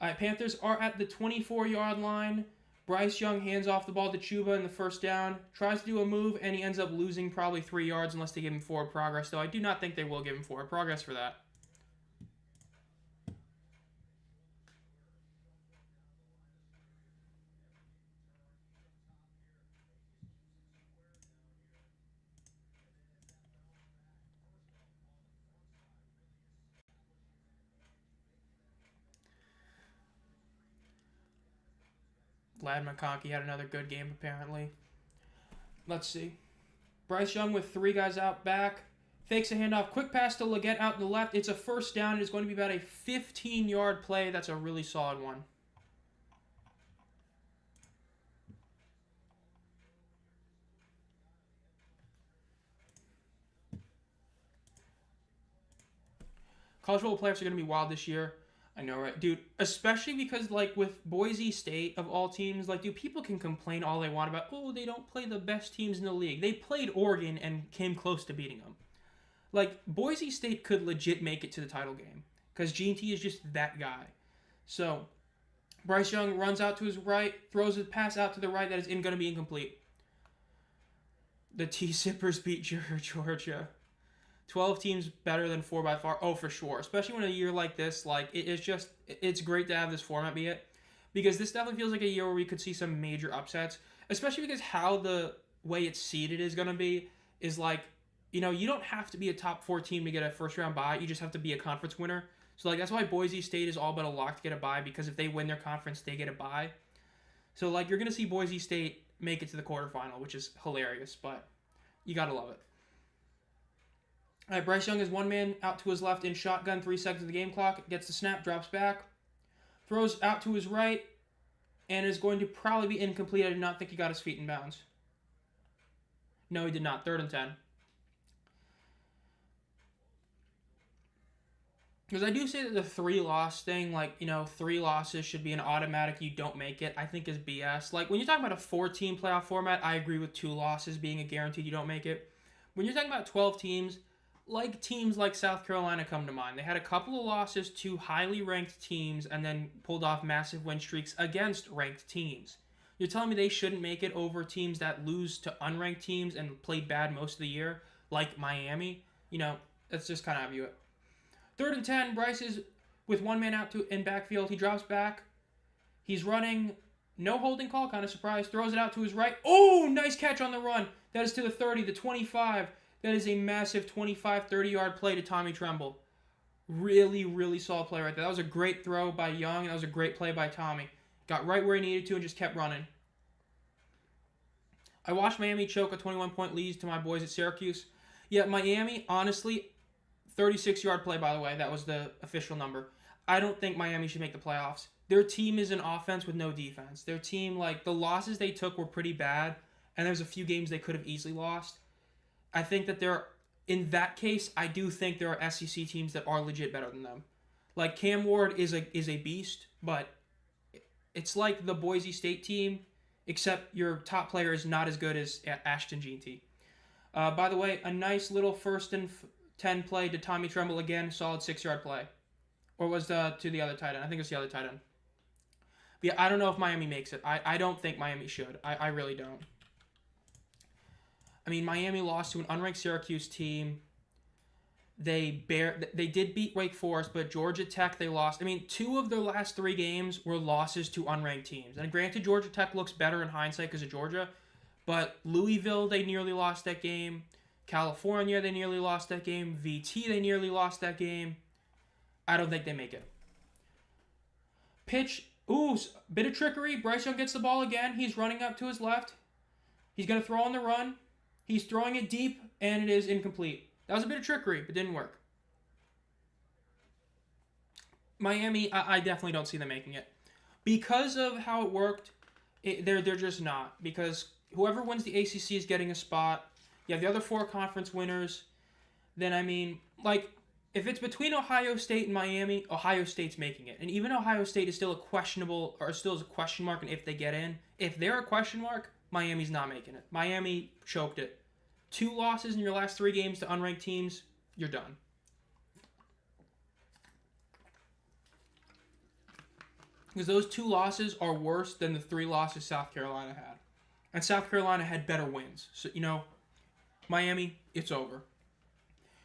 All right, Panthers are at the 24-yard line. Bryce Young hands off the ball to Chuba in the first down. Tries to do a move, and he ends up losing probably 3 yards unless they give him forward progress, though I do not think they will give him forward progress for that. Lad McConkey had another good game, apparently. Let's see. Bryce Young with 3 guys out back. Fakes a handoff. Quick pass to Leggett out to the left. It's a first down. It's going to be about a 15-yard play. That's a really solid one. College football playoffs are going to be wild this year. I know, right? Dude, especially because, like, with Boise State, of all teams, like, dude, people can complain all they want about, oh, they don't play the best teams in the league. They played Oregon and came close to beating them. Like, Boise State could legit make it to the title game because G&T is just that guy. So, Bryce Young runs out to his right, throws a pass out to the right that is going to be incomplete. The T-Sippers beat Georgia. 12 teams better than 4 by far. Oh, for sure. Especially when a year like this, like, it's great to have this format be it. Because this definitely feels like a year where we could see some major upsets. Especially because how the way it's seeded is going to be is like, you know, you don't have to be a top 4 team to get a first round bye. You just have to be a conference winner. So, like, that's why Boise State is all but a lock to get a bye. Because if they win their conference, they get a bye. So, like, you're going to see Boise State make it to the quarterfinal, which is hilarious. But you got to love it. All right, Bryce Young is 1 man out to his left in shotgun, 3 seconds of the game clock. Gets the snap, drops back. Throws out to his right, and is going to probably be incomplete. I did not think he got his feet in bounds. No, he did not. 3rd and 10. Because I do say that the 3-loss thing, like, you know, 3 losses should be an automatic you don't make it, I think is BS. Like, when you're talking about a 4-team playoff format, I agree with 2 losses being a guaranteed you don't make it. When you're talking about 12 teams, like teams like South Carolina come to mind. They had a couple of losses to highly ranked teams and then pulled off massive win streaks against ranked teams. You're telling me they shouldn't make it over teams that lose to unranked teams and played bad most of the year, like Miami? You know, that's just kind of how I view it. 3rd and 10, Bryce is with 1 man out to in backfield. He drops back. He's running. No holding call, kind of surprised. Throws it out to his right. Oh, nice catch on the run. That is to the 30, the 25. That is a massive 25, 30-yard play to Tommy Tremble. Really, really solid play right there. That was a great throw by Young, and that was a great play by Tommy. Got right where he needed to and just kept running. I watched Miami choke a 21-point lead to my boys at Syracuse. Yeah, Miami, honestly, 36-yard play, by the way. That was the official number. I don't think Miami should make the playoffs. Their team is an offense with no defense. Their team, like, the losses they took were pretty bad, and there's a few games they could have easily lost. I think that in that case, I do think there are SEC teams that are legit better than them. Like, Cam Ward is a beast, but it's like the Boise State team, except your top player is not as good as Ashton Jeanty. By the way, a nice little 1st and 10 play to Tommy Tremble again, solid 6-yard play. Or was to the other tight end? I think it's the other tight end. But yeah, I don't know if Miami makes it. I don't think Miami should. I really don't. I mean, Miami lost to an unranked Syracuse team. They did beat Wake Forest, but Georgia Tech they lost. I mean, 2 of their last 3 games were losses to unranked teams. And granted, Georgia Tech looks better in hindsight because of Georgia, but Louisville, they nearly lost that game. California, they nearly lost that game. VT, they nearly lost that game. I don't think they make it. Pitch. Ooh, bit of trickery. Bryce Young gets the ball again. He's running up to his left. He's going to throw on the run. He's throwing it deep, and it is incomplete. That was a bit of trickery, but didn't work. Miami, I definitely don't see them making it. Because of how it worked, they're just not. Because whoever wins the ACC is getting a spot. You have the other 4 conference winners. Then, I mean, like, if it's between Ohio State and Miami, Ohio State's making it. And even Ohio State is still a question mark and if they get in. If they're a question mark, Miami's not making it. Miami choked it. 2 losses in your last 3 games to unranked teams, you're done. Because those 2 losses are worse than the 3 losses South Carolina had. And South Carolina had better wins. So, Miami, it's over.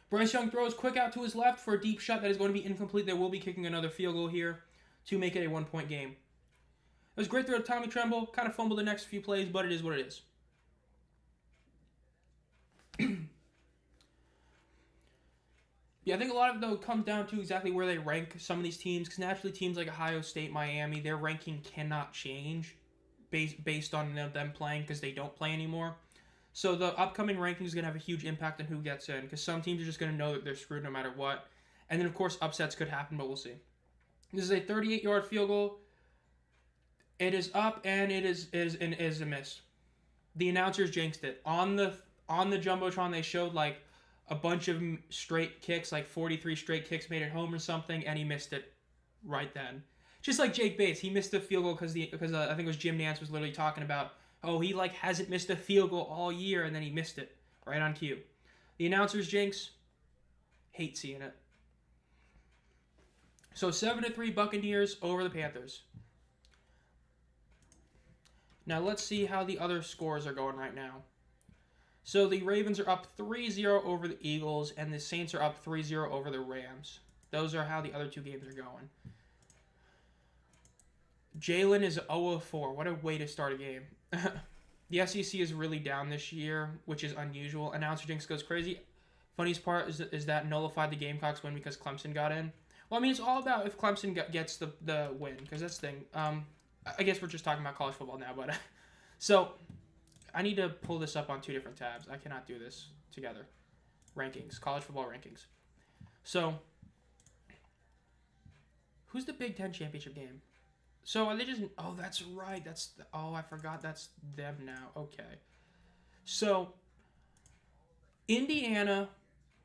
Bryce Young throws quick out to his left for a deep shot that is going to be incomplete. They will be kicking another field goal here to make it a 1-point game. It was a great throw to Tommy Tremble. Kind of fumbled the next few plays, but it is what it is. Yeah, I think a lot of it, though, comes down to exactly where they rank some of these teams. Because naturally, teams like Ohio State, Miami, their ranking cannot change based on them playing because they don't play anymore. So the upcoming ranking is going to have a huge impact on who gets in. Because some teams are just going to know that they're screwed no matter what. And then, of course, upsets could happen, but we'll see. This is a 38-yard field goal. It is up, and it is a miss. The announcers jinxed it. On the Jumbotron, they showed, like, a bunch of straight kicks, like 43 straight kicks made it home or something, and he missed it right then. Just like Jake Bates, he missed the field goal because I think it was Jim Nantz was literally talking about, oh, he like hasn't missed a field goal all year, and then he missed it right on cue. The announcers jinx, hate seeing it. So 7-3 Buccaneers over the Panthers. Now let's see how the other scores are going right now. So the Ravens are up 3-0 over the Eagles, and the Saints are up 3-0 over the Rams. Those are how the other 2 games are going. Jalen is 0-4. What a way to start a game. The SEC is really down this year, which is unusual. Announcer Jinx goes crazy. Funniest part is that nullified the Gamecocks win because Clemson got in. Well, I mean, it's all about if Clemson gets the win, because that's the thing. I guess we're just talking about college football now, but... So... I need to pull this up on 2 different tabs. I cannot do this together. Rankings. College football rankings. So, who's the Big Ten championship game? So, are they just... Oh, that's right. I forgot that's them now. Okay. So, Indiana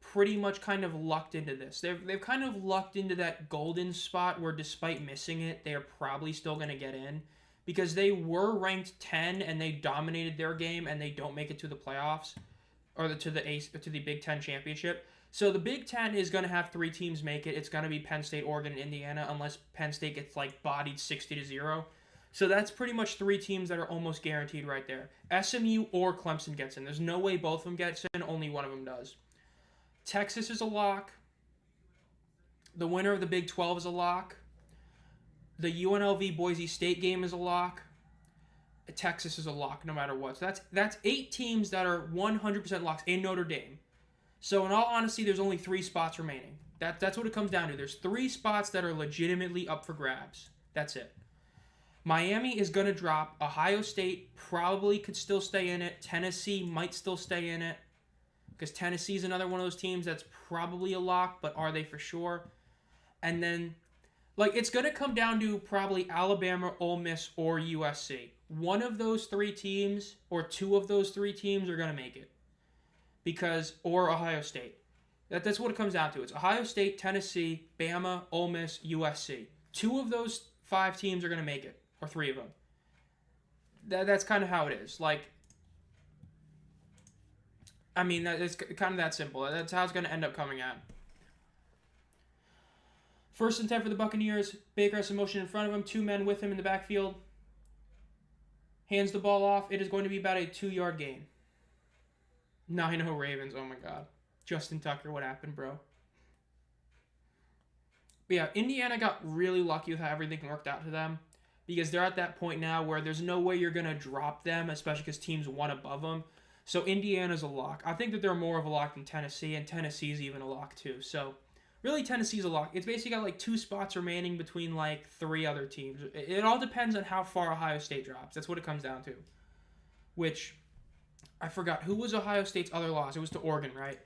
pretty much kind of lucked into this. They've kind of lucked into that golden spot where despite missing it, they are probably still going to get in. Because they were ranked 10 and they dominated their game and they don't make it to the playoffs or to the Big Ten championship. So the Big Ten is going to have 3 teams make it. It's going to be Penn State, Oregon, and Indiana unless Penn State gets like bodied 60-0. So that's pretty much 3 teams that are almost guaranteed right there. SMU or Clemson gets in. There's no way both of them gets in. Only one of them does. Texas is a lock. The winner of the Big 12 is a lock. The UNLV Boise State game is a lock. Texas is a lock no matter what. So that's 8 teams that are 100% locks in Notre Dame. So in all honesty, there's only 3 spots remaining. That's what it comes down to. There's 3 spots that are legitimately up for grabs. That's it. Miami is going to drop. Ohio State probably could still stay in it. Tennessee might still stay in it because Tennessee is another one of those teams that's probably a lock, but are they for sure? And then, like, it's going to come down to probably Alabama, Ole Miss, or USC. One of those 3 teams or 2 of those 3 teams are going to make it. Or Ohio State. That's what it comes down to. It's Ohio State, Tennessee, Bama, Ole Miss, USC. 2 of those 5 teams are going to make it. Or 3 of them. That's kind of how it is. Like, I mean, it's kind of that simple. That's how it's going to end up coming out. 1st and 10 for the Buccaneers. Baker has some motion in front of him. 2 men with him in the backfield. Hands the ball off. It is going to be about a 2-yard gain. 9-0 Ravens. Oh my God. Justin Tucker, what happened, bro? But yeah, Indiana got really lucky with how everything worked out to them. Because they're at that point now where there's no way you're going to drop them, especially because teams won above them. So Indiana's a lock. I think that they're more of a lock than Tennessee, and Tennessee's even a lock too. So really Tennessee's a lock. It's basically got like 2 spots remaining between like 3 other teams. It all depends on how far Ohio State drops. That's what it comes down to. Which, I forgot. Who was Ohio State's other loss? It was to Oregon, right?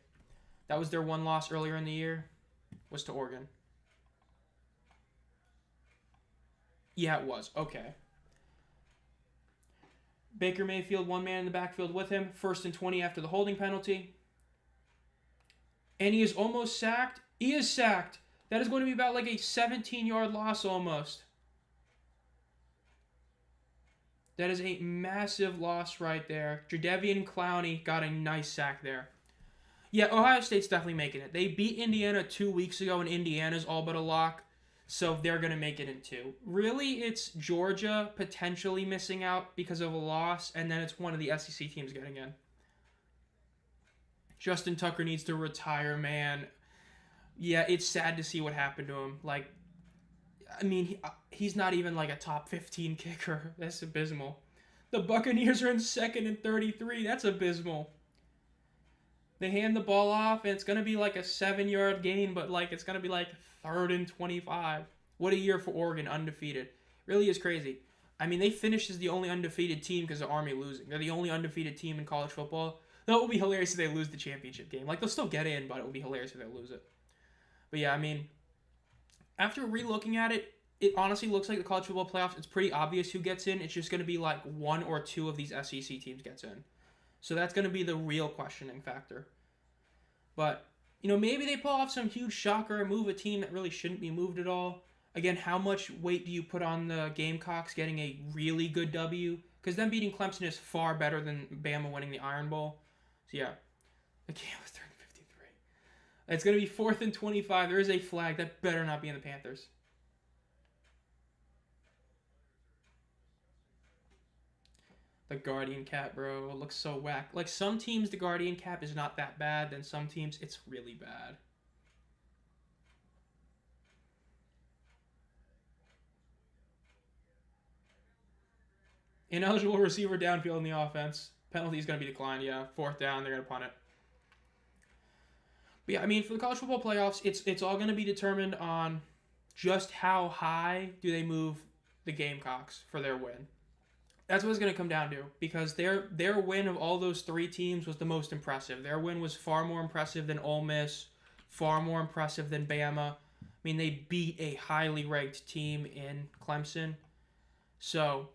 That was their one loss earlier in the year. Was to Oregon. Yeah, it was. Okay. Baker Mayfield, 1 man in the backfield with him. 1st and 20 after the holding penalty. And he is almost sacked. He is sacked. That is going to be about like a 17-yard loss almost. That is a massive loss right there. Jadeveon Clowney got a nice sack there. Yeah, Ohio State's definitely making it. They beat Indiana 2 weeks ago, and Indiana's all but a lock. So they're going to make it in 2. Really, it's Georgia potentially missing out because of a loss, and then it's one of the SEC teams getting in. Justin Tucker needs to retire, man. Yeah, it's sad to see what happened to him. Like, I mean, he's not even like a top 15 kicker. That's abysmal. The Buccaneers are in 2nd and 33. That's abysmal. They hand the ball off, and it's going to be like a 7-yard gain, but like it's going to be like 3rd and 25. What a year for Oregon, undefeated. Really is crazy. I mean, they finished as the only undefeated team because of Army losing. They're the only undefeated team in college football. That would be hilarious if they lose the championship game. Like, they'll still get in, but it would be hilarious if they lose it. But yeah, I mean, after re-looking at it, it honestly looks like the college football playoffs, it's pretty obvious who gets in. It's just going to be like 1 or 2 of these SEC teams gets in. So that's going to be the real questioning factor. But, you know, maybe they pull off some huge shocker and move a team that really shouldn't be moved at all. Again, how much weight do you put on the Gamecocks getting a really good W? Because them beating Clemson is far better than Bama winning the Iron Bowl. So, yeah. The game was 353. It's going to be 4th and 25. There is a flag. That better not be in the Panthers. The Guardian Cap, bro. It looks so whack. Like, some teams, the Guardian Cap is not that bad. Then some teams, it's really bad. Ineligible receiver downfield in the offense. Penalty is going to be declined, yeah. 4th down, they're going to punt it. But yeah, I mean, for the college football playoffs, it's all going to be determined on just how high do they move the Gamecocks for their win. That's what it's going to come down to, because their win of all those 3 teams was the most impressive. Their win was far more impressive than Ole Miss, far more impressive than Bama. I mean, they beat a highly ranked team in Clemson. So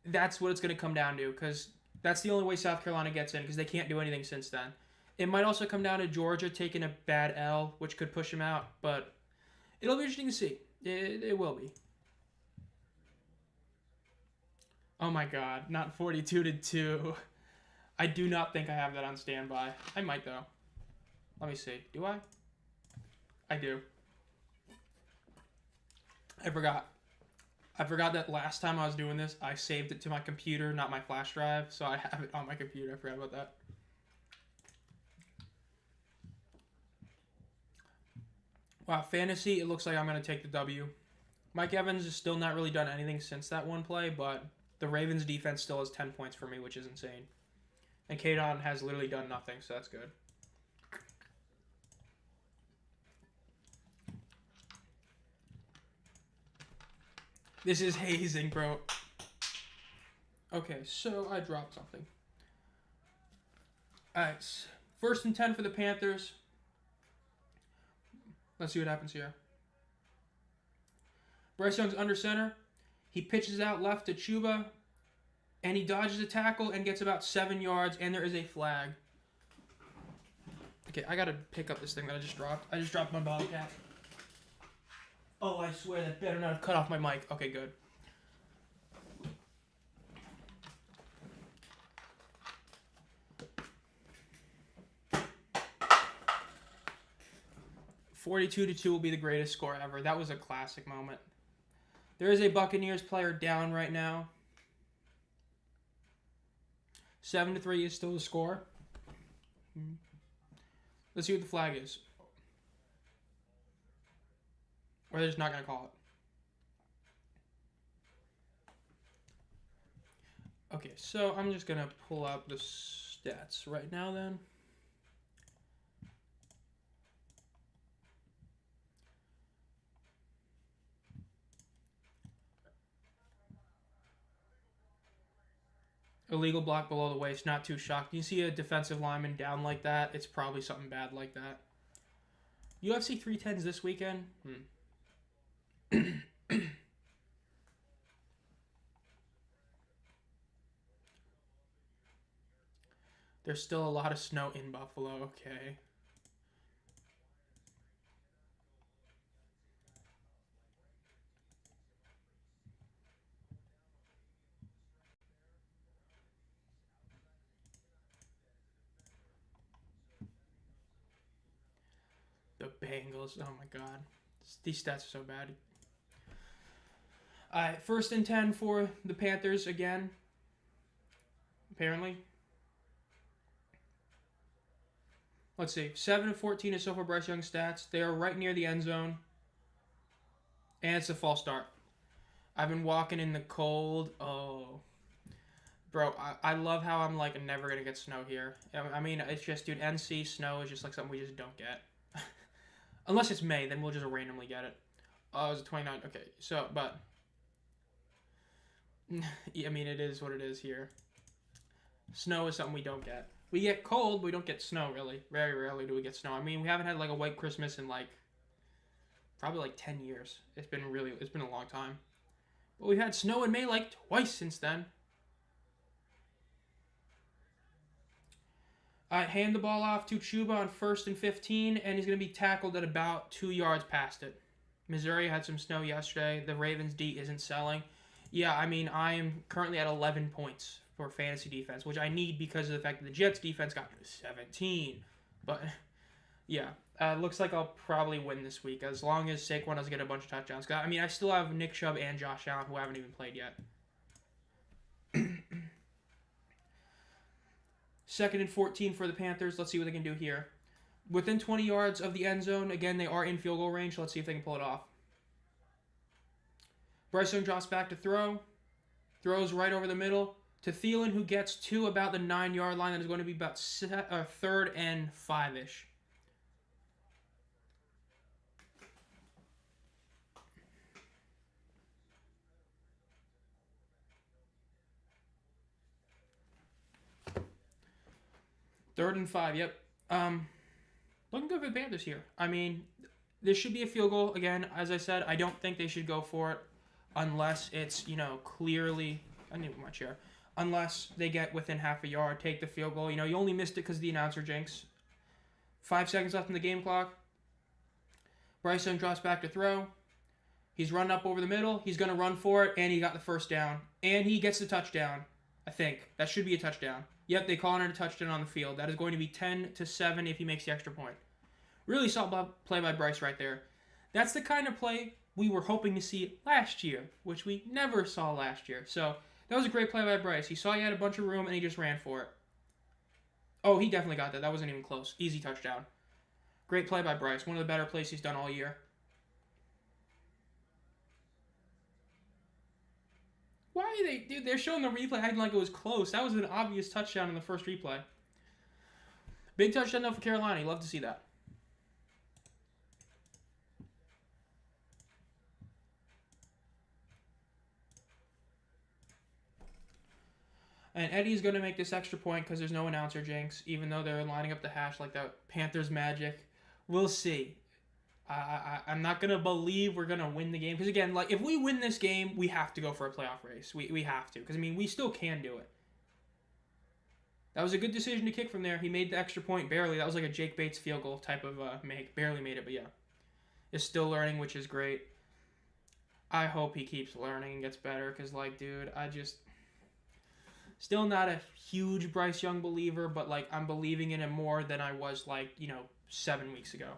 that's what it's going to come down to, because that's the only way South Carolina gets in, because they can't do anything since then. It might also come down to Georgia taking a bad L, which could push them out, but it'll be interesting to see. It will be. Oh my god, not 42-2. I do not think I have that on standby. I might, though. Let me see. Do I? I do. I forgot. I forgot that last time I was doing this, I saved it to my computer, not my flash drive, so I have it on my computer. I forgot about that. Wow, fantasy, it looks like I'm going to take the W. Mike Evans has still not really done anything since that one play, but the Ravens defense still has 10 points for me, which is insane. And Kadon has literally done nothing, so that's good. This is hazing, bro. Okay, so I dropped something. Alright, 1st and 10 for the Panthers. Let's see what happens here. Bryce Young's under center. He pitches out left to Chuba, and he dodges a tackle and gets about 7 yards, and there is a flag. Okay, I gotta pick up this thing that I just dropped. I just dropped my bottle cap. Oh, I swear that better not have cut off my mic. Okay, good. (42-2) will be the greatest score ever. That was a classic moment. There is a Buccaneers player down right now. 7-3 is still the score. Let's see what the flag is. Or they're just not going to call it. Okay, so I'm just going to pull out the stats right now then. Illegal block below the waist, not too shocked. You see a defensive lineman down like that, it's probably something bad like that. UFC 310s this weekend? There's still a lot of snow in Buffalo, okay. The Bengals, oh my god. These stats are so bad. Alright, 1st and 10 for the Panthers again. Apparently. Let's see. 7-14 is so far Bryce Young's stats. They are right near the end zone. And it's a false start. I've been walking in the cold. Oh. Bro, I love how I'm like never going to get snow here. I mean, it's just, dude, NC snow is just like something we just don't get. Unless it's May, then we'll just randomly get it. Oh, it was 29. Okay, so, but... I mean, it is what it is here. Snow is something we don't get. We get cold, but we don't get snow, really. Very rarely do we get snow. I mean, we haven't had, like, a white Christmas in, like, probably, like, 10 years. It's been a long time. But we've had snow in May, like, twice since then. Hand the ball off to Chuba on 1st and 15, and he's going to be tackled at about 2 yards past it. Missouri had some snow yesterday. The Ravens D isn't selling. Yeah, I mean, I am currently at 11 points for fantasy defense, which I need because of the fact that the Jets defense got to 17. But, yeah, looks like I'll probably win this week as long as Saquon doesn't get a bunch of touchdowns. I mean, I still have Nick Chubb and Josh Allen who haven't even played yet. 2nd and 14 for the Panthers. Let's see what they can do here. Within 20 yards of the end zone. Again, they are in field goal range. Let's see if they can pull it off. Bryce Young drops back to throw. Throws right over the middle to Thielen, who gets to about the 9-yard line. That is going to be about 3rd and 5-ish. Third and 5, yep. Looking good for the Panthers here. I mean, this should be a field goal. Again, as I said, I don't think they should go for it unless it's, clearly... I need my chair. Unless they get within half a yard, take the field goal. You only missed it because of the announcer jinx. 5 seconds left in the game clock. Bryce Young drops back to throw. He's running up over the middle. He's going to run for it, and he got the first down. And he gets the touchdown, I think. That should be a touchdown. Yep, they call it a touchdown on the field. That is going to be 10-7 if he makes the extra point. Really solid play by Bryce right there. That's the kind of play we were hoping to see last year, which we never saw last year. So that was a great play by Bryce. He saw he had a bunch of room, and he just ran for it. Oh, he definitely got that. That wasn't even close. Easy touchdown. Great play by Bryce. One of the better plays he's done all year. Why are they... Dude, they're showing the replay acting like it was close. That was an obvious touchdown in the first replay. Big touchdown, though, for Carolina. You love to see that. And Eddie's going to make this extra point because there's no announcer jinx, even though they're lining up the hash like that Panthers magic. We'll see. I'm not going to believe we're going to win the game. Because, again, like if we win this game, we have to go for a playoff race. We have to. Because, I mean, we still can do it. That was a good decision to kick from there. He made the extra point barely. That was like a Jake Bates field goal type of make. Barely made it, but yeah. Is still learning, which is great. I hope he keeps learning and gets better. Because, like, dude, I just... Still not a huge Bryce Young believer, but, like, I'm believing in him more than I was, like, 7 weeks ago.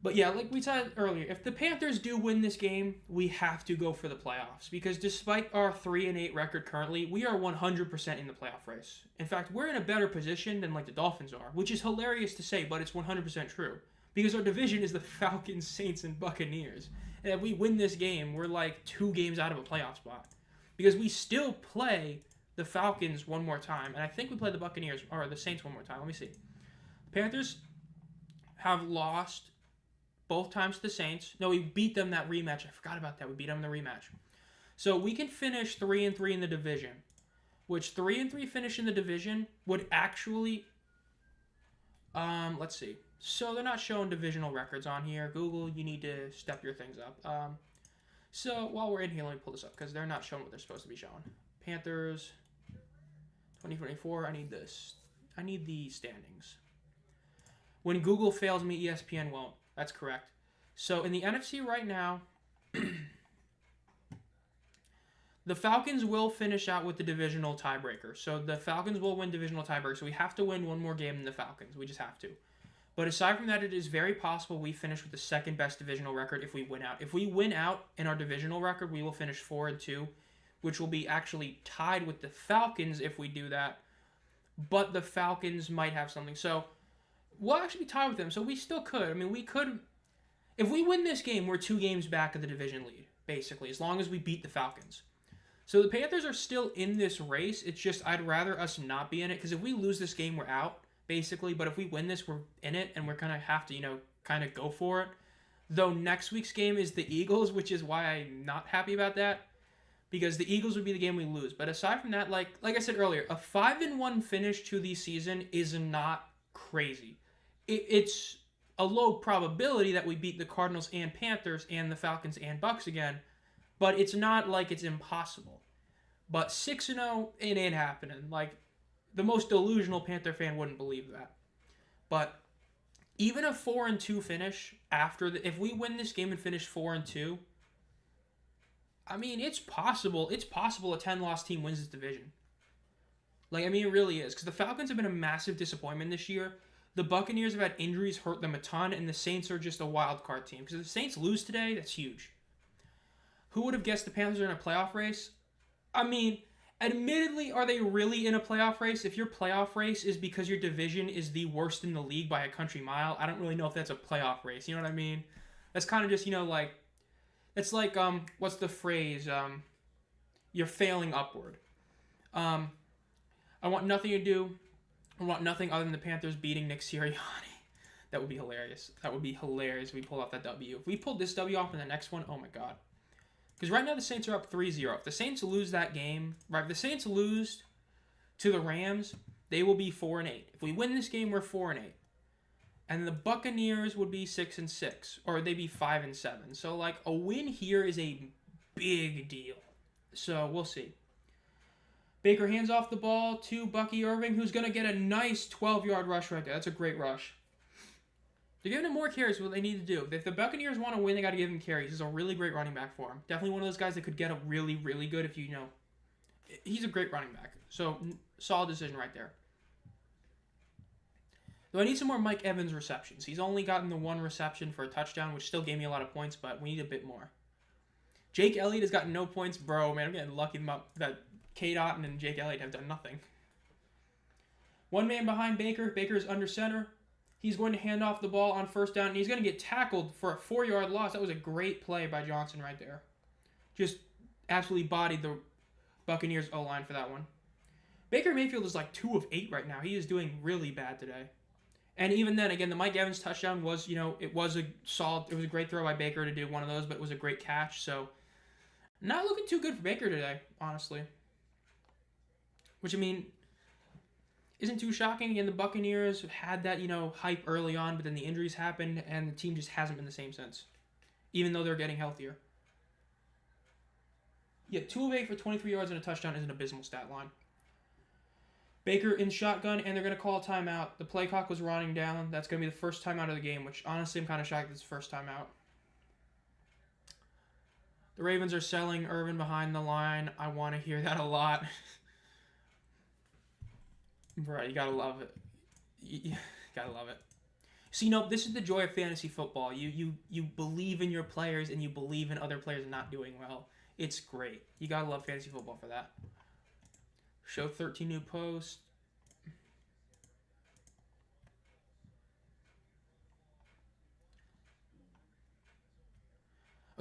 But, yeah, like we said earlier, if the Panthers do win this game, we have to go for the playoffs. Because despite our 3-8 record currently, we are 100% in the playoff race. In fact, we're in a better position than, like, the Dolphins are, which is hilarious to say, but it's 100% true. Because our division is the Falcons, Saints, and Buccaneers. And if we win this game, we're, like, 2 games out of a playoff spot. Because we still play the Falcons one more time. And I think we play the Buccaneers, or the Saints one more time. Let me see. The Panthers have lost both times to the Saints. No, we beat them that rematch. I forgot about that. We beat them in the rematch. So we can finish 3-3 in the division. Which 3-3 finish in the division would actually... let's see. So they're not showing divisional records on here. Google, you need to step your things up. So while we're in here, let me pull this up because they're not showing what they're supposed to be showing. Panthers 2024. I need this. I need the standings. When Google fails me, ESPN won't. That's correct. So in the NFC right now, the Falcons will finish out with the divisional tiebreaker. So the Falcons will win divisional tiebreaker. So we have to win one more game than the Falcons. We just have to. But aside from that, it is very possible we finish with the second best divisional record if we win out. If we win out in our divisional record, we will finish 4-2, which will be actually tied with the Falcons if we do that. But the Falcons might have something. So we'll actually be tied with them. So we still could. I mean, we could. If we win this game, we're 2 games back of the division lead, basically, as long as we beat the Falcons. So the Panthers are still in this race. It's just I'd rather us not be in it because if we lose this game, we're out. Basically, but if we win this, we're in it, and we're going to have to, kind of go for it. Though next week's game is the Eagles, which is why I'm not happy about that, because the Eagles would be the game we lose. But aside from that, like I said earlier, a 5-1 finish to the season is not crazy. It's a low probability that we beat the Cardinals and Panthers and the Falcons and Bucs again, but it's not like it's impossible. But 6-0, it ain't happening. Like, the most delusional Panther fan wouldn't believe that. But even a 4-2 finish if we win this game and finish 4-2, I mean, it's possible. It's possible a 10-loss team wins this division. Like, I mean, it really is. Because the Falcons have been a massive disappointment this year. The Buccaneers have had injuries hurt them a ton, and the Saints are just a wild card team. Because if the Saints lose today, that's huge. Who would have guessed the Panthers are in a playoff race? I mean, admittedly, are they really in a playoff race? If your playoff race is because your division is the worst in the league by a country mile, I don't really know if that's a playoff race. You know what I mean? That's kind of just, like... It's like, what's the phrase? You're failing upward. I want nothing to do. I want nothing other than the Panthers beating Nick Sirianni. That would be hilarious. That would be hilarious if we pull off that W. If we pulled this W off in the next one, oh my God. Because right now the Saints are up 3-0. If the Saints lose that game, right? If the Saints lose to the Rams, they will be 4-8. If we win this game, we're 4-8. And the Buccaneers would be 6-6, or they'd be 5-7. So, like, a win here is a big deal. So, we'll see. Baker hands off the ball to Bucky Irving, who's going to get a nice 12-yard rush right there. That's a great rush. They're giving him more carries, what they need to do. If the Buccaneers want to win, they got to give him carries. He's a really great running back for him. Definitely one of those guys that could get a really, really good if you know. He's a great running back. So, solid decision right there. Though I need some more Mike Evans receptions. He's only gotten the 1 reception for a touchdown, which still gave me a lot of points, but we need a bit more. Jake Elliott has gotten no points. Bro, man, I'm getting lucky that K-Dot and Jake Elliott have done nothing. 1 man behind Baker. Baker's under center. He's going to hand off the ball on first down, and he's going to get tackled for a 4-yard loss. That was a great play by Johnson right there. Just absolutely bodied the Buccaneers O-line for that one. Baker Mayfield is like 2 of 8 right now. He is doing really bad today. And even then, again, the Mike Evans touchdown was, it was a great throw by Baker to do one of those, but it was a great catch. So, not looking too good for Baker today, honestly. which, I mean, isn't too shocking. And the Buccaneers had that, hype early on, but then the injuries happened, and the team just hasn't been the same since, even though they're getting healthier. Yeah, 2 of 8 for 23 yards and a touchdown is an abysmal stat line. Baker in shotgun, and they're going to call a timeout. The play clock was running down. That's going to be the first timeout of the game, which honestly I'm kind of shocked it's the first timeout. The Ravens are selling Irvin behind the line. I want to hear that a lot. Right, you got to love it. You got to love it. So, this is the joy of fantasy football. You believe in your players, and you believe in other players not doing well. It's great. You got to love fantasy football for that. Show 13 new posts.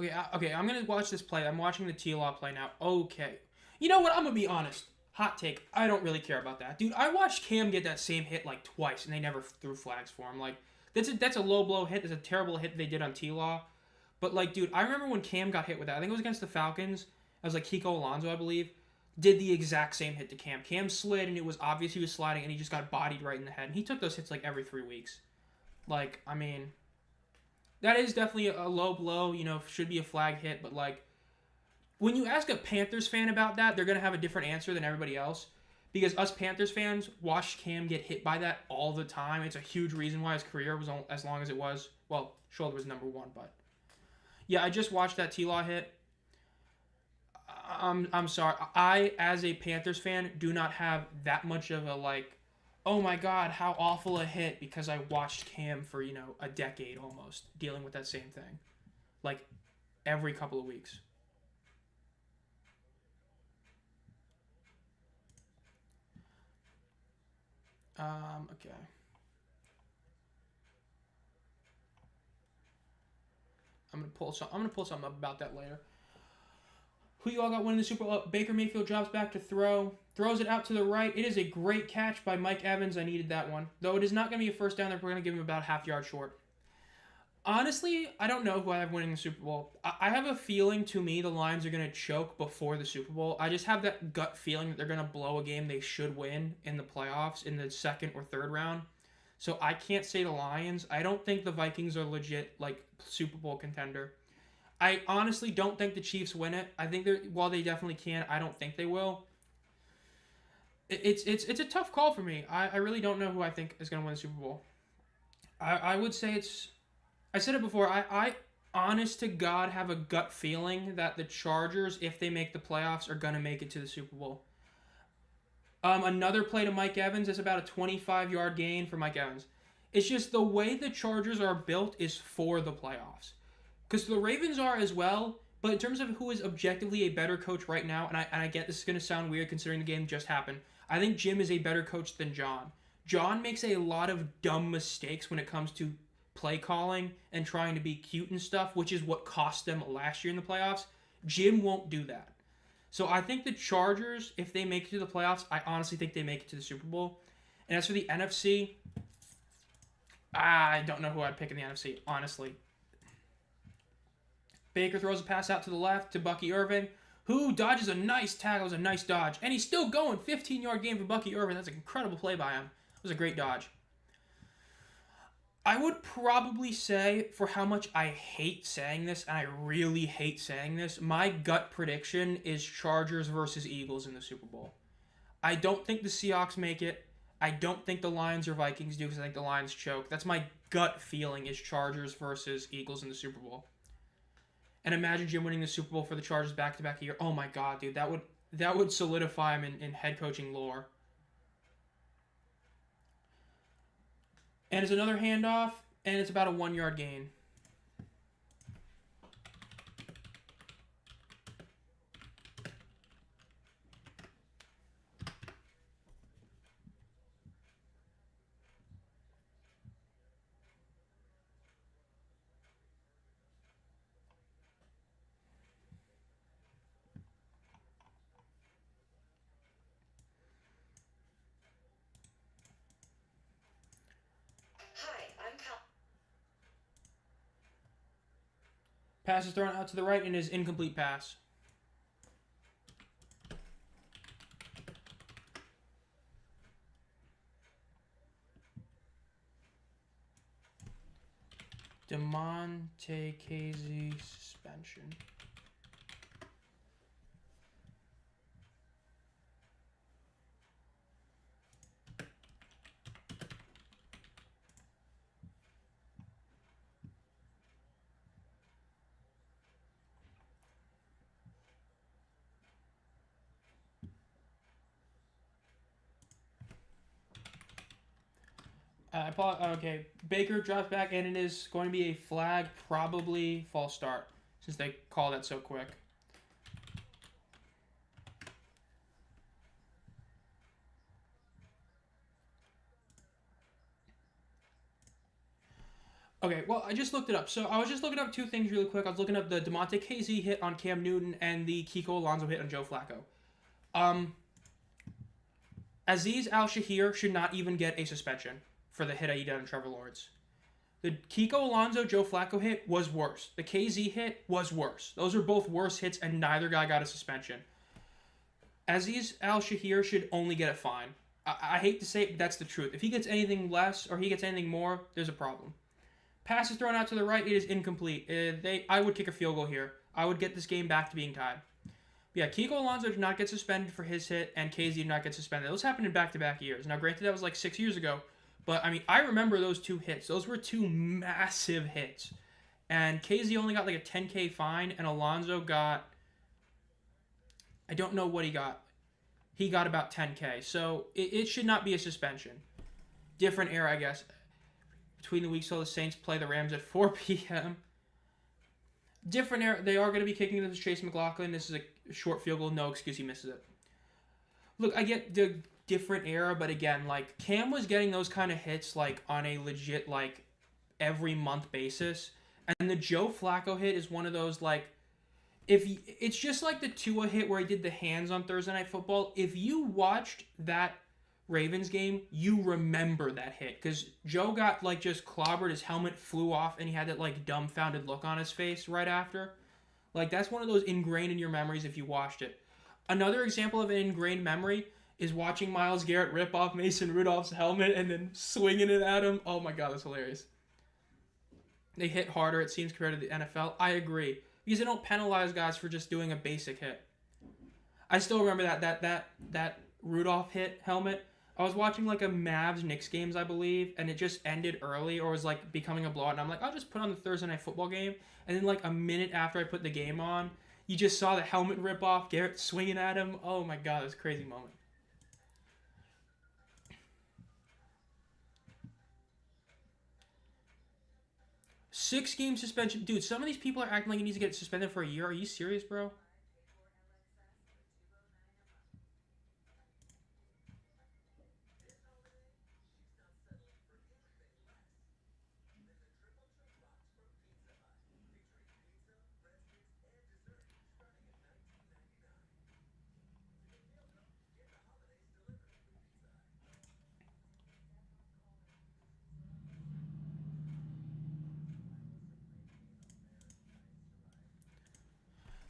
Okay, I'm going to watch this play. I'm watching the T-Law play now. Okay. You know what? I'm going to be honest. Hot take. I don't really care about that. Dude, I watched Cam get that same hit like twice, and they never threw flags for him. Like, that's a low blow hit. That's a terrible hit they did on T-Law. But, like, dude, I remember when Cam got hit with that. I think it was against the Falcons. It was like Kiko Alonso, I believe. Did the exact same hit to Cam. Cam slid, and it was obvious he was sliding, and he just got bodied right in the head. And he took those hits like every 3 weeks. Like, I mean, that is definitely a low blow. Should be a flag hit. But, like, when you ask a Panthers fan about that, they're going to have a different answer than everybody else. Because us Panthers fans watched Cam get hit by that all the time. It's a huge reason why his career was as long as it was. Well, shoulder was number 1, but yeah, I just watched that T-Law hit. I'm sorry. I, as a Panthers fan, do not have that much of a, like, oh my God, how awful a hit, because I watched Cam for, a decade almost dealing with that same thing. Like, every couple of weeks. Okay. I'm gonna pull something up about that later. Who you all got winning the Super Bowl? Baker Mayfield drops back to throw. Throws it out to the right. It is a great catch by Mike Evans. I needed that one. Though it is not going to be a first down. They're going to give him about half yard short. Honestly, I don't know who I have winning the Super Bowl. I have a feeling, to me, the Lions are going to choke before the Super Bowl. I just have that gut feeling that they're going to blow a game they should win in the playoffs in the second or third round. So I can't say the Lions. I don't think the Vikings are legit, like, Super Bowl contender. I honestly don't think the Chiefs win it. I think while they definitely can, I don't think they will. It's a tough call for me. I really don't know who I think is going to win the Super Bowl. I would say it's... I said it before. I honest to God have a gut feeling that the Chargers, if they make the playoffs, are going to make it to the Super Bowl. Another play to Mike Evans is about a 25-yard gain for Mike Evans. It's just the way the Chargers are built is for the playoffs. Because the Ravens are as well, but in terms of who is objectively a better coach right now, and I get this is going to sound weird considering the game just happened, I think Jim is a better coach than John. John makes a lot of dumb mistakes when it comes to play calling and trying to be cute and stuff, which is what cost them last year in the playoffs. Jim won't do that. So I think the Chargers, if they make it to the playoffs, I honestly think they make it to the Super Bowl. And as for the NFC, I don't know who I'd pick in the NFC, honestly. Baker throws a pass out to the left to Bucky Irving, who dodges a nice tackle. It was a nice dodge. And he's still going. 15-yard game for Bucky Irving. That's an incredible play by him. It was a great dodge. I would probably say, for how much I hate saying this, and I really hate saying this, my gut prediction is Chargers versus Eagles in the Super Bowl. I don't think the Seahawks make it. I don't think the Lions or Vikings do, because I think the Lions choke. That's my gut feeling, is Chargers versus Eagles in the Super Bowl. And imagine Jim winning the Super Bowl for the Chargers back-to-back year. Oh my God, dude. That would solidify him in head coaching lore. And it's another handoff, and it's about a 1-yard gain. Pass is thrown out to the right and is incomplete pass. DeMonte Casey suspension. Okay, Baker drops back, and it is going to be a flag, probably false start, since they call that so quick. Okay, well, I just looked it up. So I was just looking up two things really quick. I was looking up the DeMonte Casey hit on Cam Newton and the Kiko Alonso hit on Joe Flacco. Azeez Al-Shaair should not even get a suspension for the hit he did on Trevor Lawrence. The Kiko Alonso Joe Flacco hit was worse. The KZ hit was worse. Those are both worse hits, and neither guy got a suspension. Azeez Al-Shaair should only get a fine. I hate to say it, but that's the truth. If he gets anything less or he gets anything more, there's a problem. Pass is thrown out to the right. It is incomplete. I would kick a field goal here. I would get this game back to being tied. But yeah, Kiko Alonso did not get suspended for his hit, and KZ did not get suspended. Those happened in back-to-back years. Now, granted, that was like 6 years ago. But, I mean, I remember those two hits. Those were two massive hits. And KZ only got like a $10K fine, and Alonso got... I don't know what he got. He got about $10K. So, it should not be a suspension. Different era, I guess. Between the weeks, so the Saints play the Rams at 4 p.m. Different era. They are going to be kicking it to Chase McLaughlin. This is a short field goal. No excuse, he misses it. Look, I get the different era, but again, like, Cam was getting those kind of hits, like, on a legit, like, every month basis. And the Joe Flacco hit is one of those, like, it's just like the Tua hit where he did the hands on Thursday Night Football. If you watched that Ravens game, you remember that hit, because Joe got like just clobbered, his helmet flew off, and he had that like dumbfounded look on his face right after. Like, that's one of those ingrained in your memories if you watched it. Another example of an ingrained memory is watching Myles Garrett rip off Mason Rudolph's helmet and then swinging it at him. Oh my god, that's hilarious. They hit harder, it seems, compared to the NFL. I agree, because they don't penalize guys for just doing a basic hit. I still remember that Rudolph hit helmet. I was watching like a Mavs-Knicks games, I believe, and it just ended early or was like becoming a blowout. And I'm like, I'll just put on the Thursday Night Football game. And then like a minute after I put the game on, you just saw the helmet rip off, Garrett swinging at him. Oh my god, it was a crazy moment. Six-game suspension. Dude, some of these people are acting like he needs to get suspended for a year. Are you serious, bro?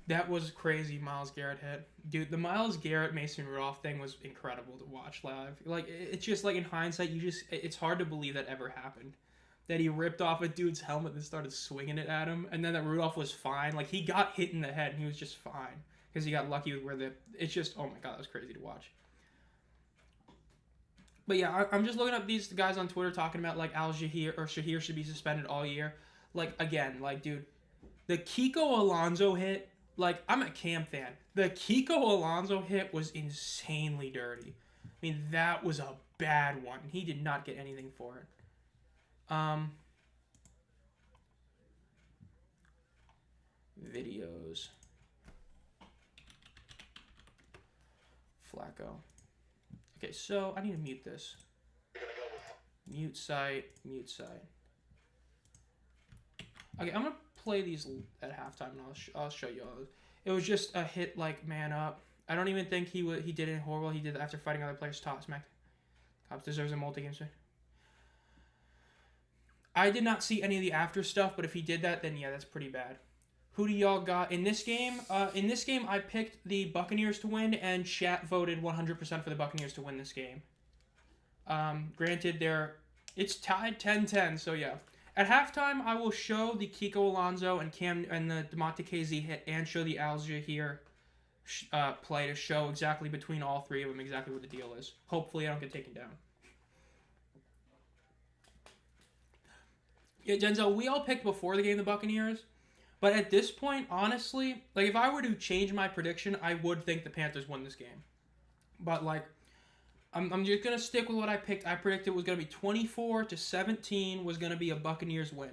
That was crazy, Myles Garrett hit. Dude, the Myles Garrett Mason Rudolph thing was incredible to watch live. Like, it's just like in hindsight, it's hard to believe that ever happened. That he ripped off a dude's helmet and started swinging it at him, and then that Rudolph was fine. Like, he got hit in the head and he was just fine because he got lucky with where it's just, oh my god, that was crazy to watch. But yeah, I'm just looking up these guys on Twitter talking about like Shahir should be suspended all year. Like, again, like, dude, the Kiko Alonso hit. Like, I'm a Cam fan. The Kiko Alonso hit was insanely dirty. I mean, that was a bad one. He did not get anything for it. Videos. Flacco. Okay, so I need to mute this. Mute site. Okay, I'm gonna play these at halftime, and I'll show you all. It was just a hit like man up. I don't even think he did it horrible. He did it after fighting other players. Top smack. Cops deserves a multi-game swing. I did not see any of the after stuff, but if he did that, then yeah, that's pretty bad. Who do y'all got in this game? In this game, I picked the Buccaneers to win, and chat voted 100% for the Buccaneers to win this game. Granted, it's tied 10-10, so yeah. At halftime, I will show the Kiko Alonso and Cam and the DeMonte KZ hit and show the Algier here play to show exactly between all three of them exactly what the deal is. Hopefully I don't get taken down. Yeah, Denzel, we all picked before the game the Buccaneers. But at this point, honestly, like if I were to change my prediction, I would think the Panthers win this game. But like, I'm just gonna stick with what I picked. I predicted it was gonna be 24-17 was gonna be a Buccaneers win.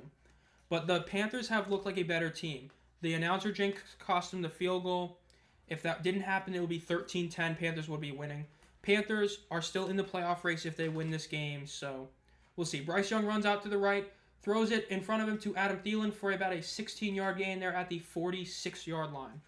But the Panthers have looked like a better team. The announcer jinx cost them the field goal. If that didn't happen, it would be 13-10. Panthers would be winning. Panthers are still in the playoff race if they win this game, so we'll see. Bryce Young runs out to the right, throws it in front of him to Adam Thielen for about a 16-yard gain there at the 46-yard line.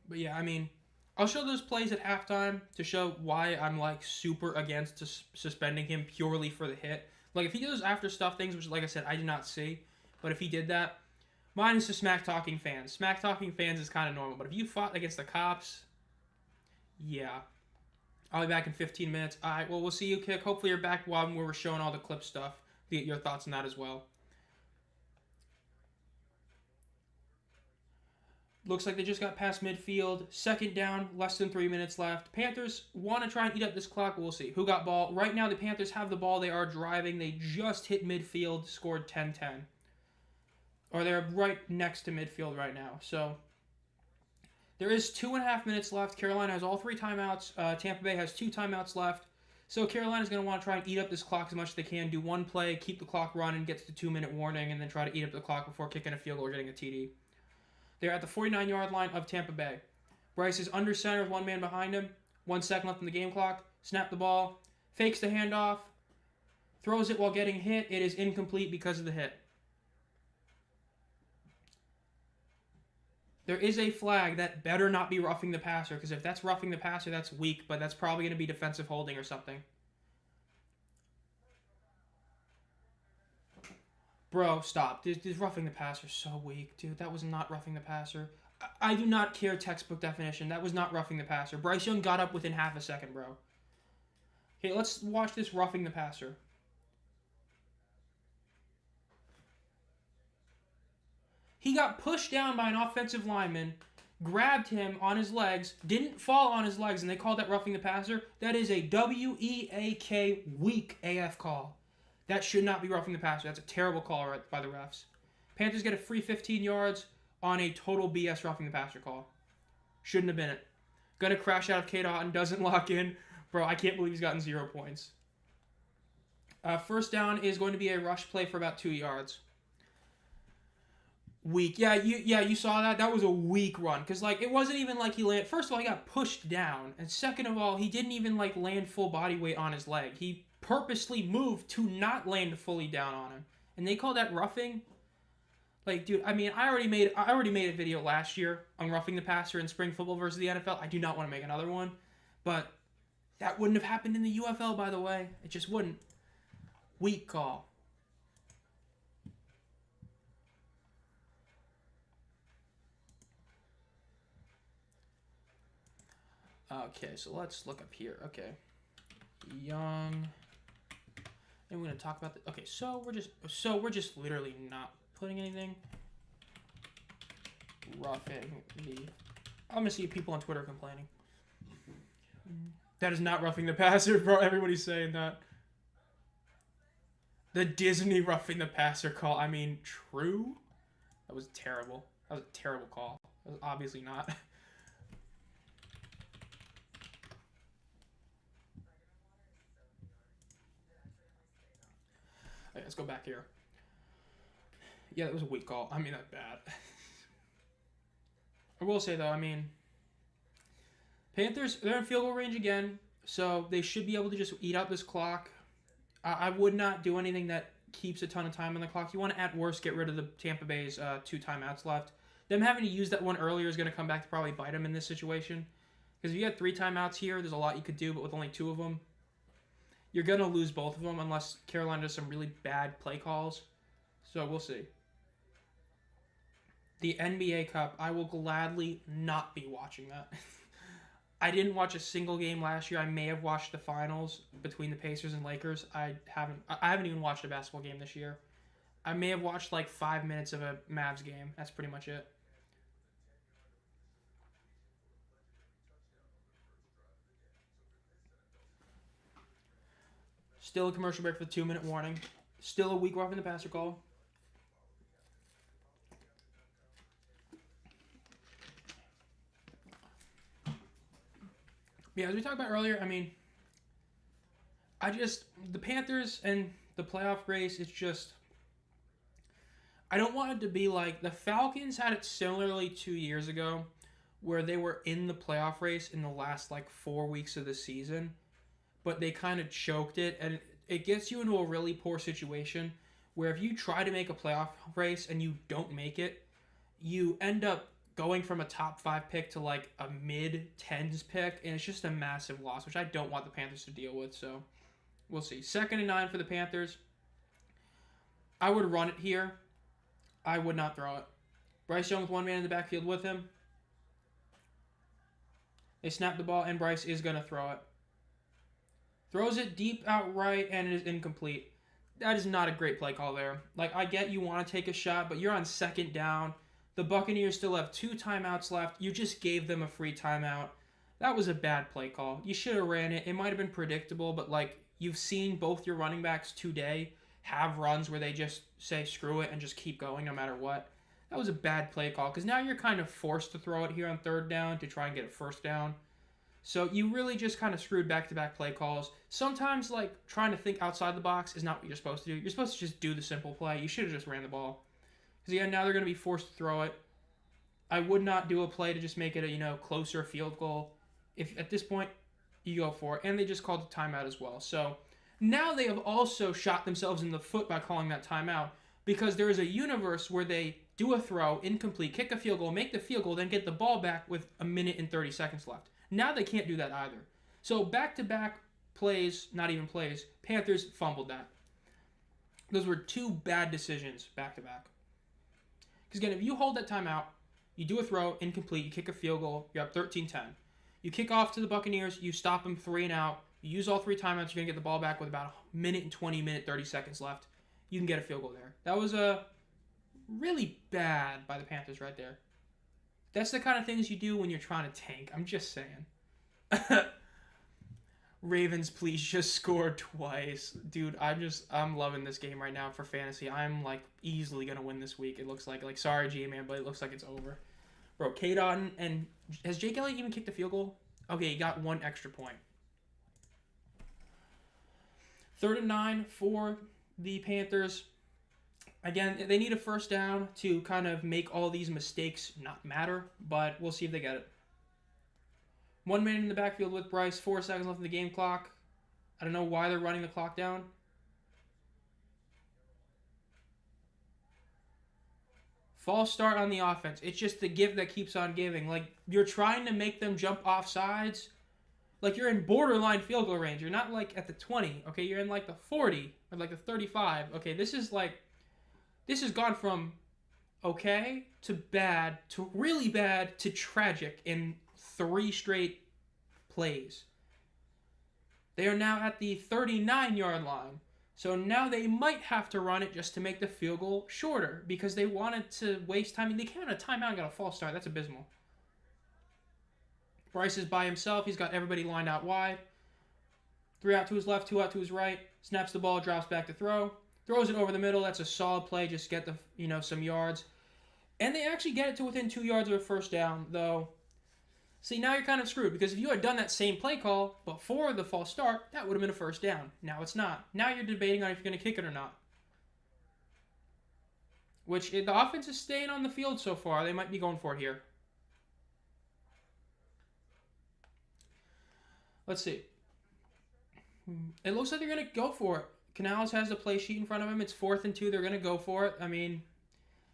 But yeah, I mean, I'll show those plays at halftime to show why I'm like super against suspending him purely for the hit. Like if he does after stuff things, which like I said, I did not see, but if he did that, minus the smack talking fans. Smack talking fans is kind of normal, but if you fought against the cops, yeah. I'll be back in 15 minutes. All right, well, we'll see you, Kick. Hopefully you're back while we're showing all the clip stuff. Get your thoughts on that as well. Looks like they just got past midfield. Second down, less than 3 minutes left. Panthers want to try and eat up this clock. We'll see. Who got ball? Right now, the Panthers have the ball. They are driving. They just hit midfield, scored 10-10. Or they're right next to midfield right now. So there is 2.5 minutes left. Carolina has all 3 timeouts. Tampa Bay has 2 timeouts left. So Carolina's going to want to try and eat up this clock as much as they can. Do one play, keep the clock running, get to the 2-minute warning, and then try to eat up the clock before kicking a field goal or getting a TD. They're at the 49-yard line of Tampa Bay. Bryce is under center with one man behind him. 1 second left in the game clock. Snap the ball. Fakes the handoff. Throws it while getting hit. It is incomplete because of the hit. There is a flag that better not be roughing the passer, because if that's roughing the passer, that's weak, but that's probably going to be defensive holding or something. Bro, stop. This roughing the passer is so weak, dude. That was not roughing the passer. I do not care textbook definition. That was not roughing the passer. Bryce Young got up within half a second, bro. Okay, let's watch this roughing the passer. He got pushed down by an offensive lineman, grabbed him on his legs, didn't fall on his legs, and they called that roughing the passer. That is a W-E-A-K weak AF call. That should not be roughing the passer. That's a terrible call right by the refs. Panthers get a free 15 yards on a total BS roughing the passer call. Shouldn't have been it. Gonna crash out of Kate Otten. Doesn't lock in. Bro, I can't believe he's gotten 0 points. First down is going to be a rush play for about 2 yards. Weak. Yeah, you saw that. That was a weak run. Because, like, it wasn't even like he landed... First of all, he got pushed down. And second of all, he didn't even, like, land full body weight on his leg. He purposely moved to not land fully down on him. And they call that roughing? Like, dude, I mean, I already made a video last year on roughing the passer in spring football versus the NFL. I do not want to make another one. But that wouldn't have happened in the UFL, by the way. It just wouldn't. Weak call. Okay, so let's look up here. Okay. Young. And we're going to talk about the... Okay, so we're just literally not putting anything. Roughing the... I'm going to see people on Twitter complaining. That is not roughing the passer, bro. Everybody's saying that. The Disney roughing the passer call. I mean, true? That was terrible. That was a terrible call. That was obviously not. Okay, let's go back here. Yeah, that was a weak call. I mean, that's bad. I will say, though, I mean, Panthers, they're in field goal range again, so they should be able to just eat out this clock. I would not do anything that keeps a ton of time on the clock. You want to, at worst, get rid of the Tampa Bay's 2 timeouts left. Them having to use that one earlier is going to come back to probably bite them in this situation. Because if you had 3 timeouts here, there's a lot you could do, but with only 2 of them, you're going to lose both of them unless Carolina does some really bad play calls. So we'll see. The NBA Cup, I will gladly not be watching that. I didn't watch a single game last year. I may have watched the finals between the Pacers and Lakers. I haven't even watched a basketball game this year. I may have watched like 5 minutes of a Mavs game. That's pretty much it. Still a commercial break for the 2-minute warning. Still a week off in the passer call. Yeah, as we talked about earlier, I mean, the Panthers and the playoff race, it's just, I don't want it to be like the Falcons had it similarly 2 years ago where they were in the playoff race in the last like 4 weeks of the season, but they kind of choked it, and it gets you into a really poor situation where if you try to make a playoff race and you don't make it, you end up going from a top 5 pick to like a mid-10s pick, and it's just a massive loss, which I don't want the Panthers to deal with, so we'll see. 2nd and 9 for the Panthers. I would run it here. I would not throw it. Bryce Young with one man in the backfield with him. They snap the ball, and Bryce is going to throw it. Throws it deep outright, and it is incomplete. That is not a great play call there. Like, I get you want to take a shot, but you're on 2nd down. The Buccaneers still have 2 timeouts left. You just gave them a free timeout. That was a bad play call. You should have ran it. It might have been predictable, but like you've seen both your running backs today have runs where they just say screw it and just keep going no matter what. That was a bad play call because now you're kind of forced to throw it here on 3rd down to try and get a 1st down. So you really just kind of screwed back-to-back play calls. Sometimes like trying to think outside the box is not what you're supposed to do. You're supposed to just do the simple play. You should have just ran the ball. Because again, now they're going to be forced to throw it. I would not do a play to just make it a closer field goal. If at this point you go for it, and they just called a timeout as well. So now they have also shot themselves in the foot by calling that timeout because there is a universe where they do a throw, incomplete, kick a field goal, make the field goal, then get the ball back with a minute and 30 seconds left. Now they can't do that either. So back-to-back plays, not even plays, Panthers fumbled that. Those were 2 bad decisions back-to-back. Because again, if you hold that timeout, you do a throw, incomplete, you kick a field goal, you're up 13-10. You kick off to the Buccaneers, you stop them 3 and out, you use all 3 timeouts, you're going to get the ball back with about a minute and 20, 30 seconds left. You can get a field goal there. That was really bad by the Panthers right there. That's the kind of things you do when you're trying to tank. I'm just saying. Ravens, please just score twice. Dude, I'm loving this game right now for fantasy. I'm like easily going to win this week. It looks like sorry G-Man, but it looks like it's over. Bro, K-Dot and has Jake Elliott even kicked a field goal? Okay, he got 1 extra point. 3rd and 9 for the Panthers. Again, they need a 1st down to kind of make all these mistakes not matter, but we'll see if they get it. 1 minute in the backfield with Bryce, 4 seconds left in the game clock. I don't know why they're running the clock down. False start on the offense. It's just the give that keeps on giving. Like, you're trying to make them jump off sides. Like, you're in borderline field goal range. You're not, like, at the 20. Okay, you're in, like, the 40 or, like, the 35. Okay, this has gone from okay to bad to really bad to tragic in 3 straight plays. They are now at the 39-yard line. So now they might have to run it just to make the field goal shorter because they wanted to waste time. I mean, they came on a timeout and got a false start. That's abysmal. Bryce is by himself. He's got everybody lined out wide. 3 out to his left, 2 out to his right. Snaps the ball, drops back to throw. Throws it over the middle. That's a solid play. Just get the some yards. And they actually get it to within 2 yards of a 1st down, though. See, now you're kind of screwed because if you had done that same play call before the false start, that would have been a 1st down. Now it's not. Now you're debating on if you're going to kick it or not. Which, the offense is staying on the field so far. They might be going for it here. Let's see. It looks like they're going to go for it. Canales has the play sheet in front of him. It's 4th and 2. They're going to go for it. I mean,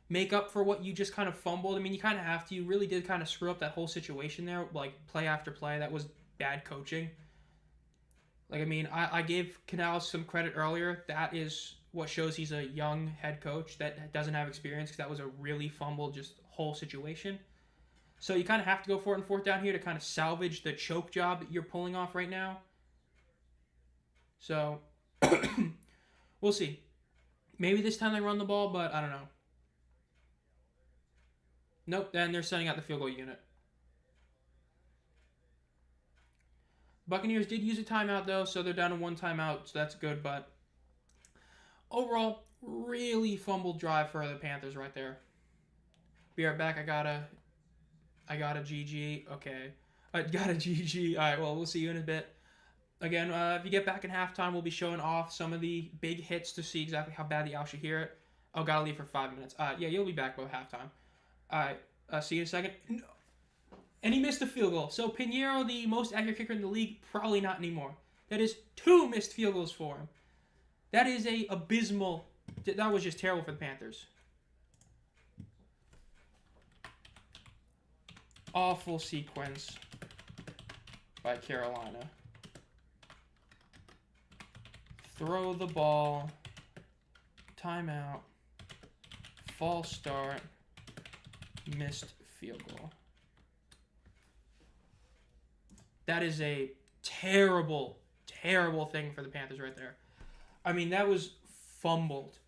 make up for what you just kind of fumbled. I mean, you kind of have to. You really did kind of screw up that whole situation there, like play after play. That was bad coaching. Like, I mean, I gave Canales some credit earlier. That is what shows he's a young head coach that doesn't have experience because that was a really fumbled just whole situation. So you kind of have to go for it in fourth down here to kind of salvage the choke job that you're pulling off right now. So we'll see. Maybe this time they run the ball, but I don't know. Nope, then they're setting out the field goal unit. Buccaneers did use a timeout, though, so they're down to one timeout, so that's good. But overall, really fumbled drive for the Panthers right there. Be right back. I got a GG. Okay. I got a GG. All right, well, we'll see you in a bit. Again, if you get back in halftime, we'll be showing off some of the big hits to see exactly how bad the Owl should hear it. Oh, gotta leave for 5 minutes. Yeah, you'll be back by halftime. All right, see you in a second. No. And he missed a field goal. So Pinheiro, the most accurate kicker in the league, probably not anymore. That is 2 missed field goals for him. That is a abysmal. That was just terrible for the Panthers. Awful sequence by Carolina. Throw the ball. Timeout. False start. Missed field goal. That is a terrible, terrible thing for the Panthers right there. I mean, that was fumbled.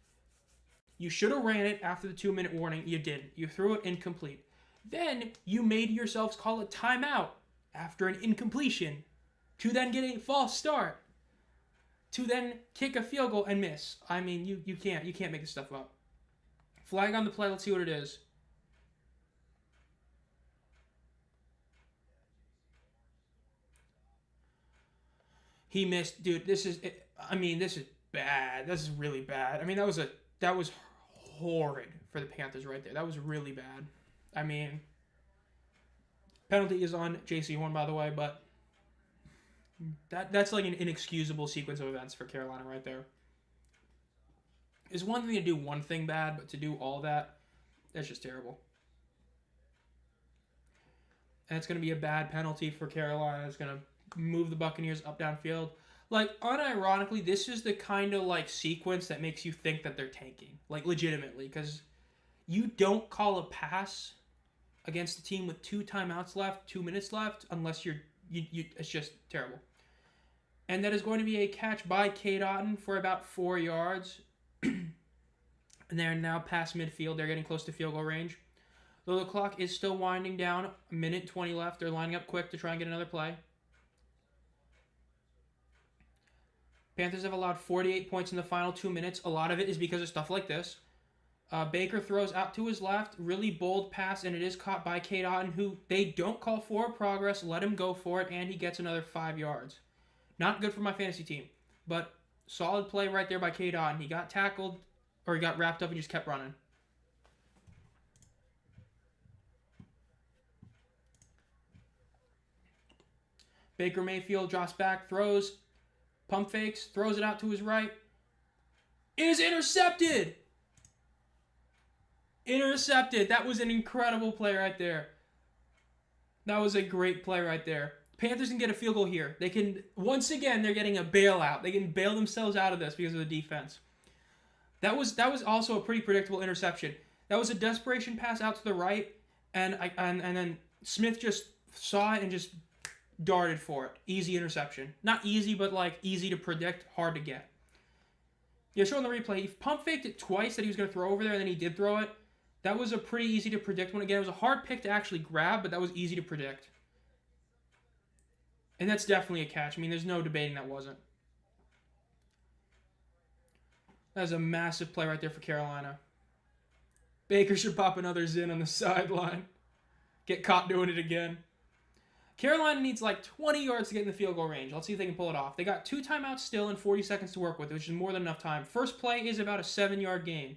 You should have ran it after the 2-minute warning. You didn't. You threw it incomplete. Then you made yourselves call a timeout after an incompletion to then get a false start, to then kick a field goal and miss. I mean, you can't make this stuff up. Flag on the play. Let's see what it is. He missed, dude. This is bad. This is really bad. I mean, that was horrid for the Panthers right there. That was really bad. I mean, penalty is on JC Horn, by the way, but that's like an inexcusable sequence of events for Carolina right there. It's one thing to do one thing bad, but to do all that, that's just terrible. And it's going to be a bad penalty for Carolina. It's going to move the Buccaneers up downfield. Like, unironically, this is the kind of, like, sequence that makes you think that they're tanking. Like, legitimately. Because you don't call a pass against a team with 2 timeouts left, 2 minutes left, unless you it's just terrible. And that is going to be a catch by Cade Otton for about 4 yards. And they're now past midfield. They're getting close to field goal range. Though the clock is still winding down, 1:20 left. They're lining up quick to try and get another play. Panthers have allowed 48 points in the final 2 minutes. A lot of it is because of stuff like this. Baker throws out to his left. Really bold pass, and it is caught by Cade Otton, who they don't call forward progress. Let him go for it, and he gets another 5 yards. Not good for my fantasy team, but solid play right there by Cade Otton. He got tackled, or he got wrapped up and just kept running. Baker Mayfield drops back, throws, pump fakes, throws it out to his right. It is intercepted! Intercepted. That was an incredible play right there. That was a great play right there. Panthers can get a field goal here. They can, once again, they're getting a bailout. They can bail themselves out of this because of the defense. That was also a pretty predictable interception. That was a desperation pass out to the right, and then Smith just saw it and just darted for it. Easy interception. Not easy, but like easy to predict, hard to get. Yeah, showing the replay, he pump faked it twice that he was going to throw over there, and then he did throw it. That was a pretty easy to predict one. Again, it was a hard pick to actually grab, but that was easy to predict. And that's definitely a catch. I mean, there's no debating that wasn't. That was a massive play right there for Carolina. Baker should pop another zin on the sideline. Get caught doing it again. Carolina needs like 20 yards to get in the field goal range. Let's see if they can pull it off. They got 2 timeouts still and 40 seconds to work with, which is more than enough time. First play is about a 7-yard gain.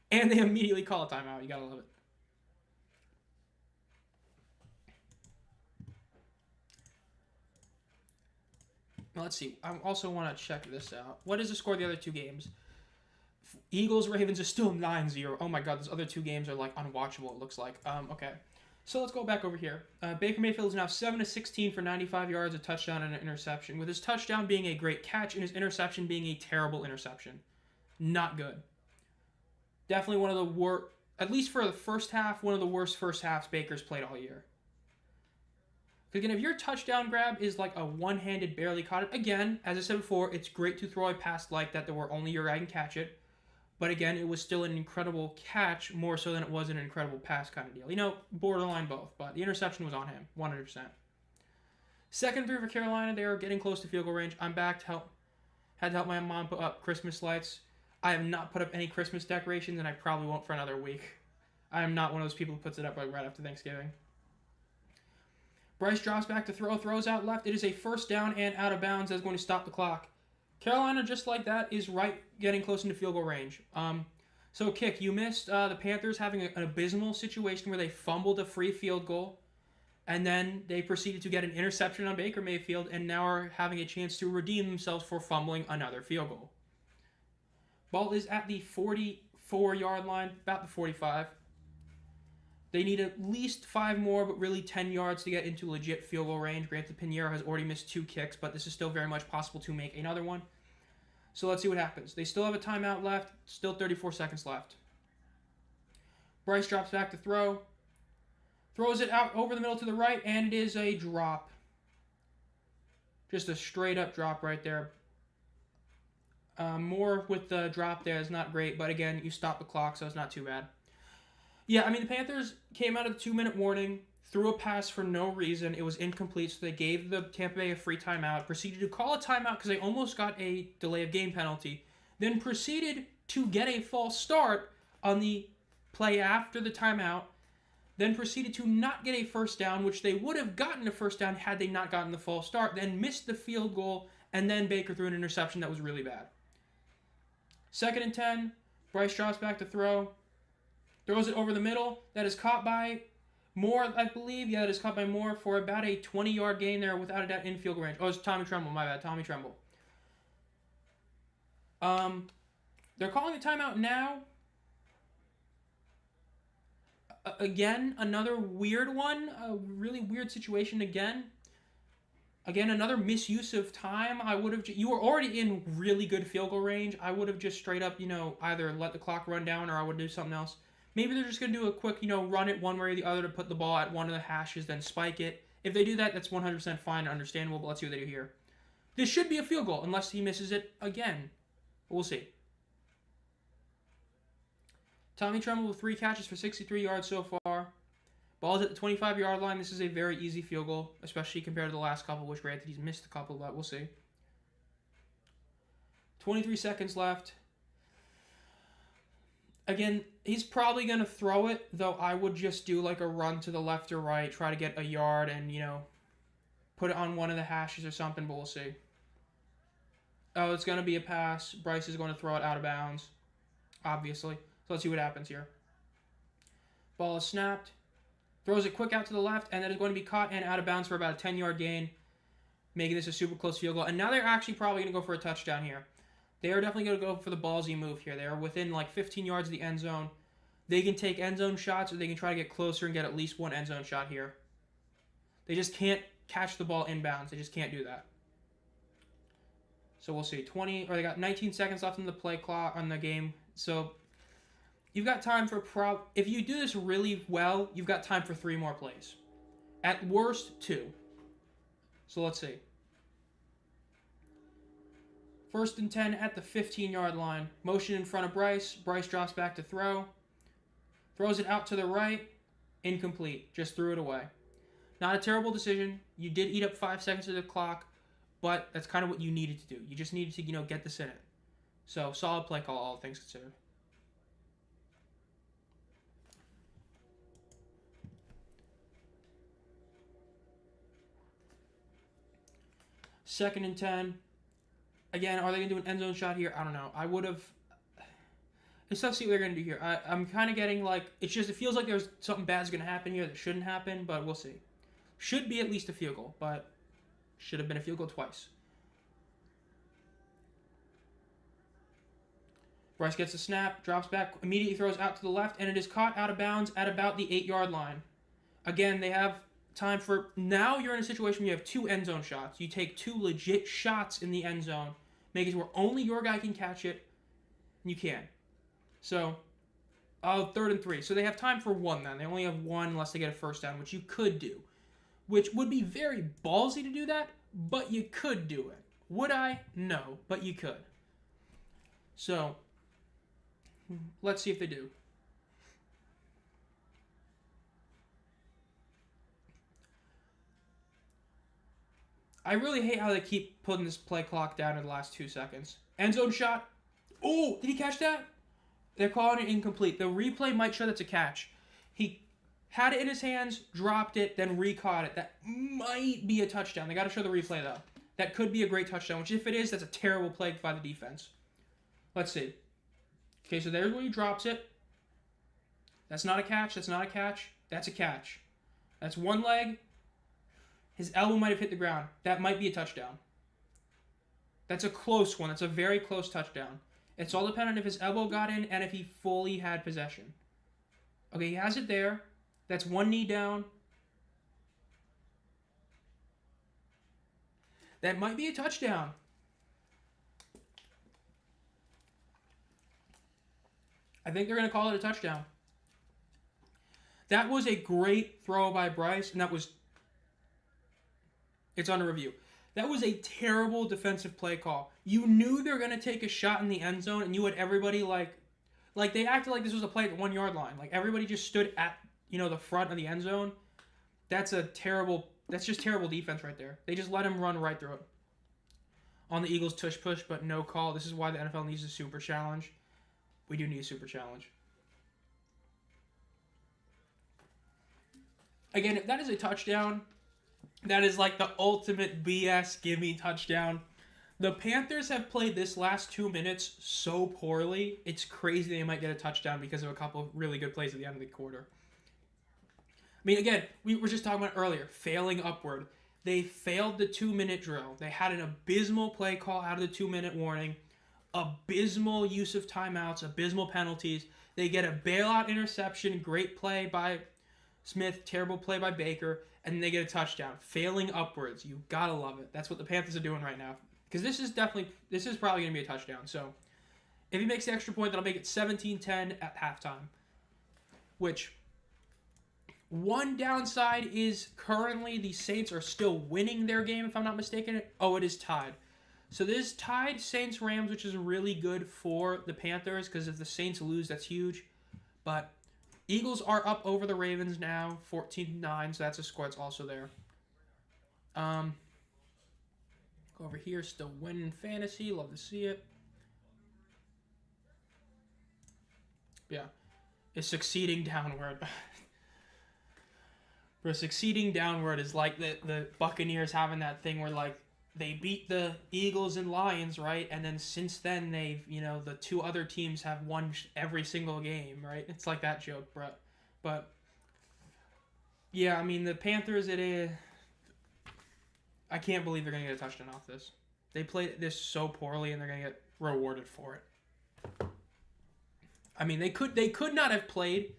And they immediately call a timeout. You gotta love it. Now let's see. I also want to check this out. What is the score of the other 2 games? Eagles-Ravens is still 9-0. Oh my god, those other 2 games are like unwatchable, it looks like. Okay. So let's go back over here. Baker Mayfield is now 7-16 for 95 yards, a touchdown, and an interception. With his touchdown being a great catch and his interception being a terrible interception. Not good. Definitely one of the worst. at least for the first half, one of the worst first halves Baker's played all year. Again, if your touchdown grab is like a one-handed barely caught it, again, as I said before, it's great to throw a pass like that where only your guy can catch it. But again, it was still an incredible catch, more so than it was an incredible pass kind of deal. You know, borderline both, but the interception was on him, 100%. Second 3 for Carolina, they are getting close to field goal range. I'm back to help. Had to help my mom put up Christmas lights. I have not put up any Christmas decorations, and I probably won't for another week. I am not one of those people who puts it up like right after Thanksgiving. Bryce drops back to throw, throws out left. It is a first down and out of bounds. That's going to stop the clock. Carolina, just like that, is right getting close into field goal range. So, Kick, you missed the Panthers having an abysmal situation where they fumbled a free field goal, and then they proceeded to get an interception on Baker Mayfield, and now are having a chance to redeem themselves for fumbling another field goal. Ball is at the 44-yard line, about the 45. They need at least 5 more, but really 10 yards to get into legit field goal range. Granted, Pinheiro has already missed 2 kicks, but this is still very much possible to make another one. So let's see what happens. They still have a timeout left. Still 34 seconds left. Bryce drops back to throw. Throws it out over the middle to the right, and it is a drop. Just a straight-up drop right there. More with the drop there is not great, but again, you stop the clock, so it's not too bad. Yeah, I mean, the Panthers came out of the 2-minute warning, threw a pass for no reason. It was incomplete, so they gave the Tampa Bay a free timeout, proceeded to call a timeout because they almost got a delay of game penalty, then proceeded to get a false start on the play after the timeout, then proceeded to not get a first down, which they would have gotten a first down had they not gotten the false start, then missed the field goal, and then Baker threw an interception that was really bad. 2nd and 10, Bryce drops back to throw. Throws it over the middle. That is caught by Moore, I believe. Yeah, that is caught by Moore for about a 20-yard gain there without a doubt in field goal range. Oh, it's Tommy Tremble. My bad. Tommy Tremble. They're calling the timeout now. Again, another weird one. A really weird situation again. Again, another misuse of time. You were already in really good field goal range. I would have just straight up, either let the clock run down or I would do something else. Maybe they're just going to do a quick, run it one way or the other to put the ball at one of the hashes, then spike it. If they do that, that's 100% fine and understandable, but let's see what they do here. This should be a field goal, unless he misses it again. We'll see. Tommy Tremble with 3 catches for 63 yards so far. Ball's at the 25-yard line. This is a very easy field goal, especially compared to the last couple, which granted he's missed a couple, but we'll see. 23 seconds left. Again, he's probably going to throw it, though I would just do like a run to the left or right, try to get a yard and, put it on one of the hashes or something, but we'll see. Oh, it's going to be a pass. Bryce is going to throw it out of bounds, obviously. So let's see what happens here. Ball is snapped. Throws it quick out to the left, and then it's going to be caught and out of bounds for about a 10-yard gain, making this a super close field goal. And now they're actually probably going to go for a touchdown here. They are definitely going to go for the ballsy move here. They are within like 15 yards of the end zone. They can take end zone shots, or they can try to get closer and get at least one end zone shot here. They just can't catch the ball inbounds. They just can't do that. So we'll see. They got 19 seconds left in the play clock on the game. So you've got time for if you do this really well, you've got time for 3 more plays. At worst, 2. So let's see. 1st and 10 at the 15-yard line. Motion in front of Bryce. Bryce drops back to throw. Throws it out to the right. Incomplete. Just threw it away. Not a terrible decision. You did eat up 5 seconds of the clock, but that's kind of what you needed to do. You just needed to, get this in it. So, solid play call, all things considered. Second and 10. Again, are they going to do an end zone shot here? I don't know. I would have... It's tough to see what they're going to do here. I'm kind of getting it feels like there's something bad's going to happen here that shouldn't happen, but we'll see. Should be at least a field goal, but should have been a field goal twice. Bryce gets a snap, drops back, immediately throws out to the left, and it is caught out of bounds at about the 8-yard line. Again, they have time for... Now you're in a situation where you have 2 end zone shots. You take 2 legit shots in the end zone, make it where only your guy can catch it, and you can. So, Oh, 3rd and 3. So they have time for one then. They only have one unless they get a first down, which you could do. Which would be very ballsy to do that, but you could do it. Would I? No, but you could. So, let's see if they do. I really hate how they keep putting this play clock down in the last 2 seconds. End zone shot. Oh, did he catch that? They're calling it incomplete. The replay might show that's a catch. He had it in his hands, dropped it, then recaught it. That might be a touchdown. They got to show the replay, though. That could be a great touchdown, which if it is, that's a terrible play by the defense. Let's see. Okay, so there's where he drops it. That's not a catch. That's not a catch. That's a catch. That's one leg. His elbow might have hit the ground. That might be a touchdown. That's a close one. That's a very close touchdown. It's all dependent if his elbow got in and if he fully had possession. Okay, he has it there. That's one knee down. That might be a touchdown. I think they're going to call it a touchdown. That was a great throw by Bryce, and that was... It's under review. That was a terrible defensive play call. You knew they were going to take a shot in the end zone, and you had everybody like they acted like this was a play at the 1 yard line. Like everybody just stood at, the front of the end zone. That's just terrible defense right there. They just let him run right through it. On the Eagles tush push, but no call. This is why the NFL needs a super challenge. We do need a super challenge. Again, if that is a touchdown, that is like the ultimate BS gimme touchdown. The Panthers have played this last 2 minutes so poorly, it's crazy they might get a touchdown because of a couple of really good plays at the end of the quarter. I mean, again, we were just talking about earlier, failing upward. They failed the 2-minute drill. They had an abysmal play call out of the 2-minute warning, abysmal use of timeouts, abysmal penalties. They get a bailout interception, great play by Smith, terrible play by Baker, and they get a touchdown. Failing upwards. You gotta love it. That's what the Panthers are doing right now. Because this is probably going to be a touchdown. So, if he makes the extra point, that'll make it 17-10 at halftime. Which, one downside is currently the Saints are still winning their game, if I'm not mistaken. Oh, it is tied. So, this is tied Saints-Rams, which is really good for the Panthers. Because if the Saints lose, that's huge. But Eagles are up over the Ravens now, 14-9. So, that's a score that's also there. Over here, still winning fantasy. Love to see it. Yeah. It's succeeding downward. Bro, succeeding downward is like the Buccaneers having that thing where, like, they beat the Eagles and Lions, right? And then since then, they've, the two other teams have won every single game, right? It's like that joke, bro. But, yeah, I mean, the Panthers, it is... I can't believe they're going to get a touchdown off this. They played this so poorly, and they're going to get rewarded for it. I mean, they could not have played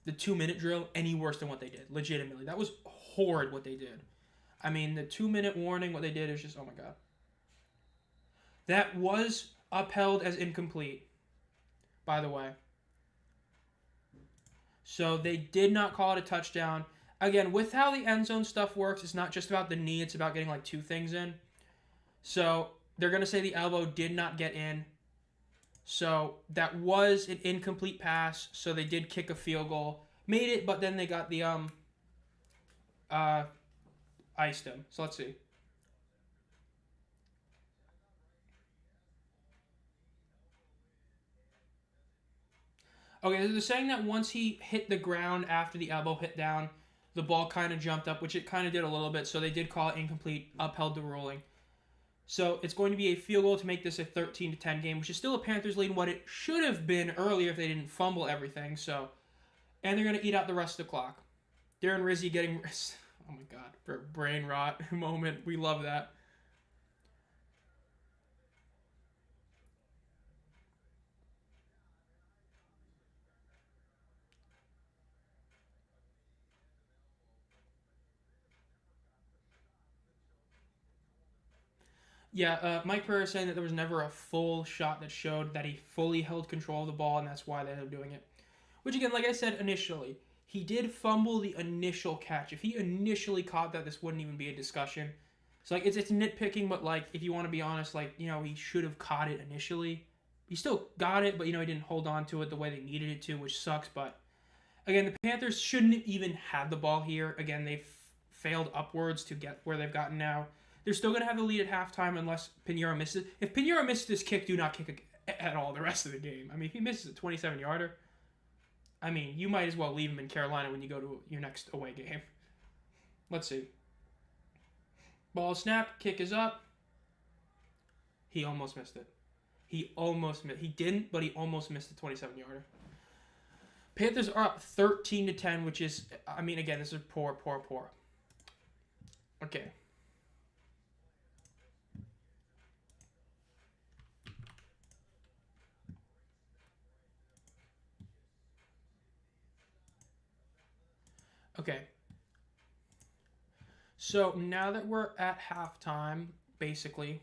the 2-minute drill any worse than what they did. Legitimately. That was horrid what they did. I mean, the 2-minute warning, what they did is just, oh my God. That was upheld as incomplete, by the way. So they did not call it a touchdown. Again, with how the end zone stuff works, it's not just about the knee, it's about getting like 2 things in. So they're going to say the elbow did not get in. So that was an incomplete pass, so they did kick a field goal. Made it, but then they got the iced him. So let's see. Okay, they're saying that once he hit the ground after the elbow hit down, the ball kind of jumped up, which it kind of did a little bit, so they did call it incomplete, upheld the ruling. So it's going to be a field goal to make this a 13-10 game, which is still a Panthers lead, what it should have been earlier if they didn't fumble everything. So, and they're going to eat out the rest of the clock. Darren Rizzi getting, oh my God, brain rot moment. We love that. Yeah, Mike Pereira saying that there was never a full shot that showed that he fully held control of the ball, and that's why they ended up doing it. Which again, like I said initially, he did fumble the initial catch. If he initially caught that, this wouldn't even be a discussion. So like it's nitpicking, but like if you want to be honest, like he should have caught it initially. He still got it, but he didn't hold on to it the way they needed it to, which sucks. But again, the Panthers shouldn't have even had the ball here. Again, they've failed upwards to get where they've gotten now. They're still going to have the lead at halftime unless Pinheiro misses. If Pinheiro misses this kick, do not kick at all the rest of the game. I mean, if he misses a 27-yarder, I mean, you might as well leave him in Carolina when you go to your next away game. Let's see. Ball snap, kick is up. He almost missed it. He didn't, but he almost missed the 27-yarder. Panthers are up 13-10, which is, I mean, again, this is poor. Okay. Okay. So now that we're at halftime, basically,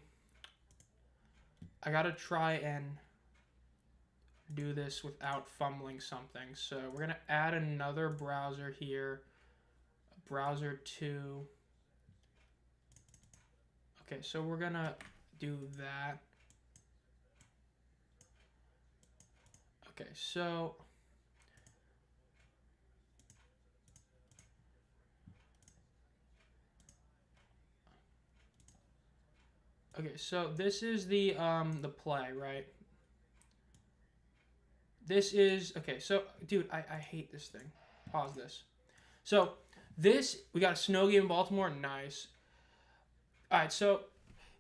I gotta try and do this without fumbling something. So we're gonna add another browser here, browser 2. Okay, so we're gonna do that. Okay, so this is the play, right? This is okay. So, dude, I hate this thing. Pause this. So, we got a snow game in Baltimore. Nice. All right, so,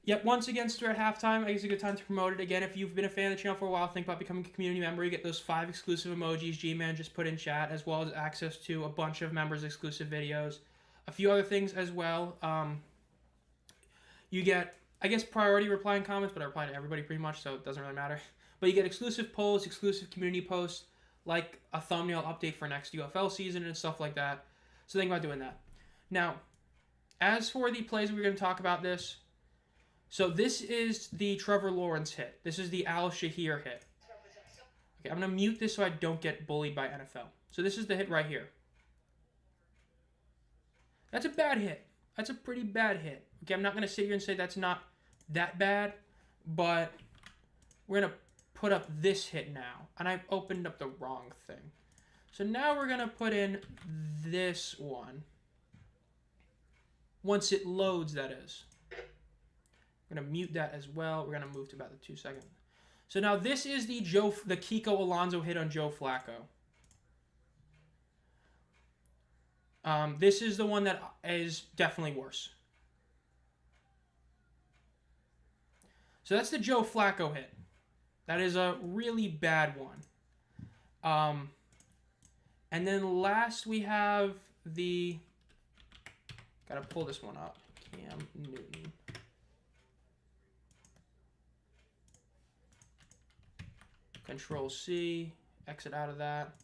yep, once again, we're at halftime. I guess it's a good time to promote it. Again, if you've been a fan of the channel for a while, think about becoming a community member. You get those 5 exclusive emojis G-Man just put in chat, as well as access to a bunch of members' exclusive videos. A few other things as well. You get, I guess, priority replying comments, but I reply to everybody pretty much, so it doesn't really matter. But you get exclusive polls, exclusive community posts, like a thumbnail update for next UFL season and stuff like that. So think about doing that. Now, as for the plays, we're going to talk about this. So this is the Trevor Lawrence hit. This is the Al Shahir hit. Okay, I'm going to mute this so I don't get bullied by NFL. So this is the hit right here. That's a bad hit. That's a pretty bad hit. Okay, I'm not going to sit here and say that's not that bad, but we're going to put up this hit now. And I've opened up the wrong thing. So now we're going to put in this one. Once it loads, that is. We're going to mute that as well. We're going to move to about the 2 second. So now this is the Kiko Alonso hit on Joe Flacco. This is the one that is definitely worse. So that's the Joe Flacco hit. That is a really bad one. And then last we have the... Gotta pull this one up. Cam Newton. Control C. Exit out of that.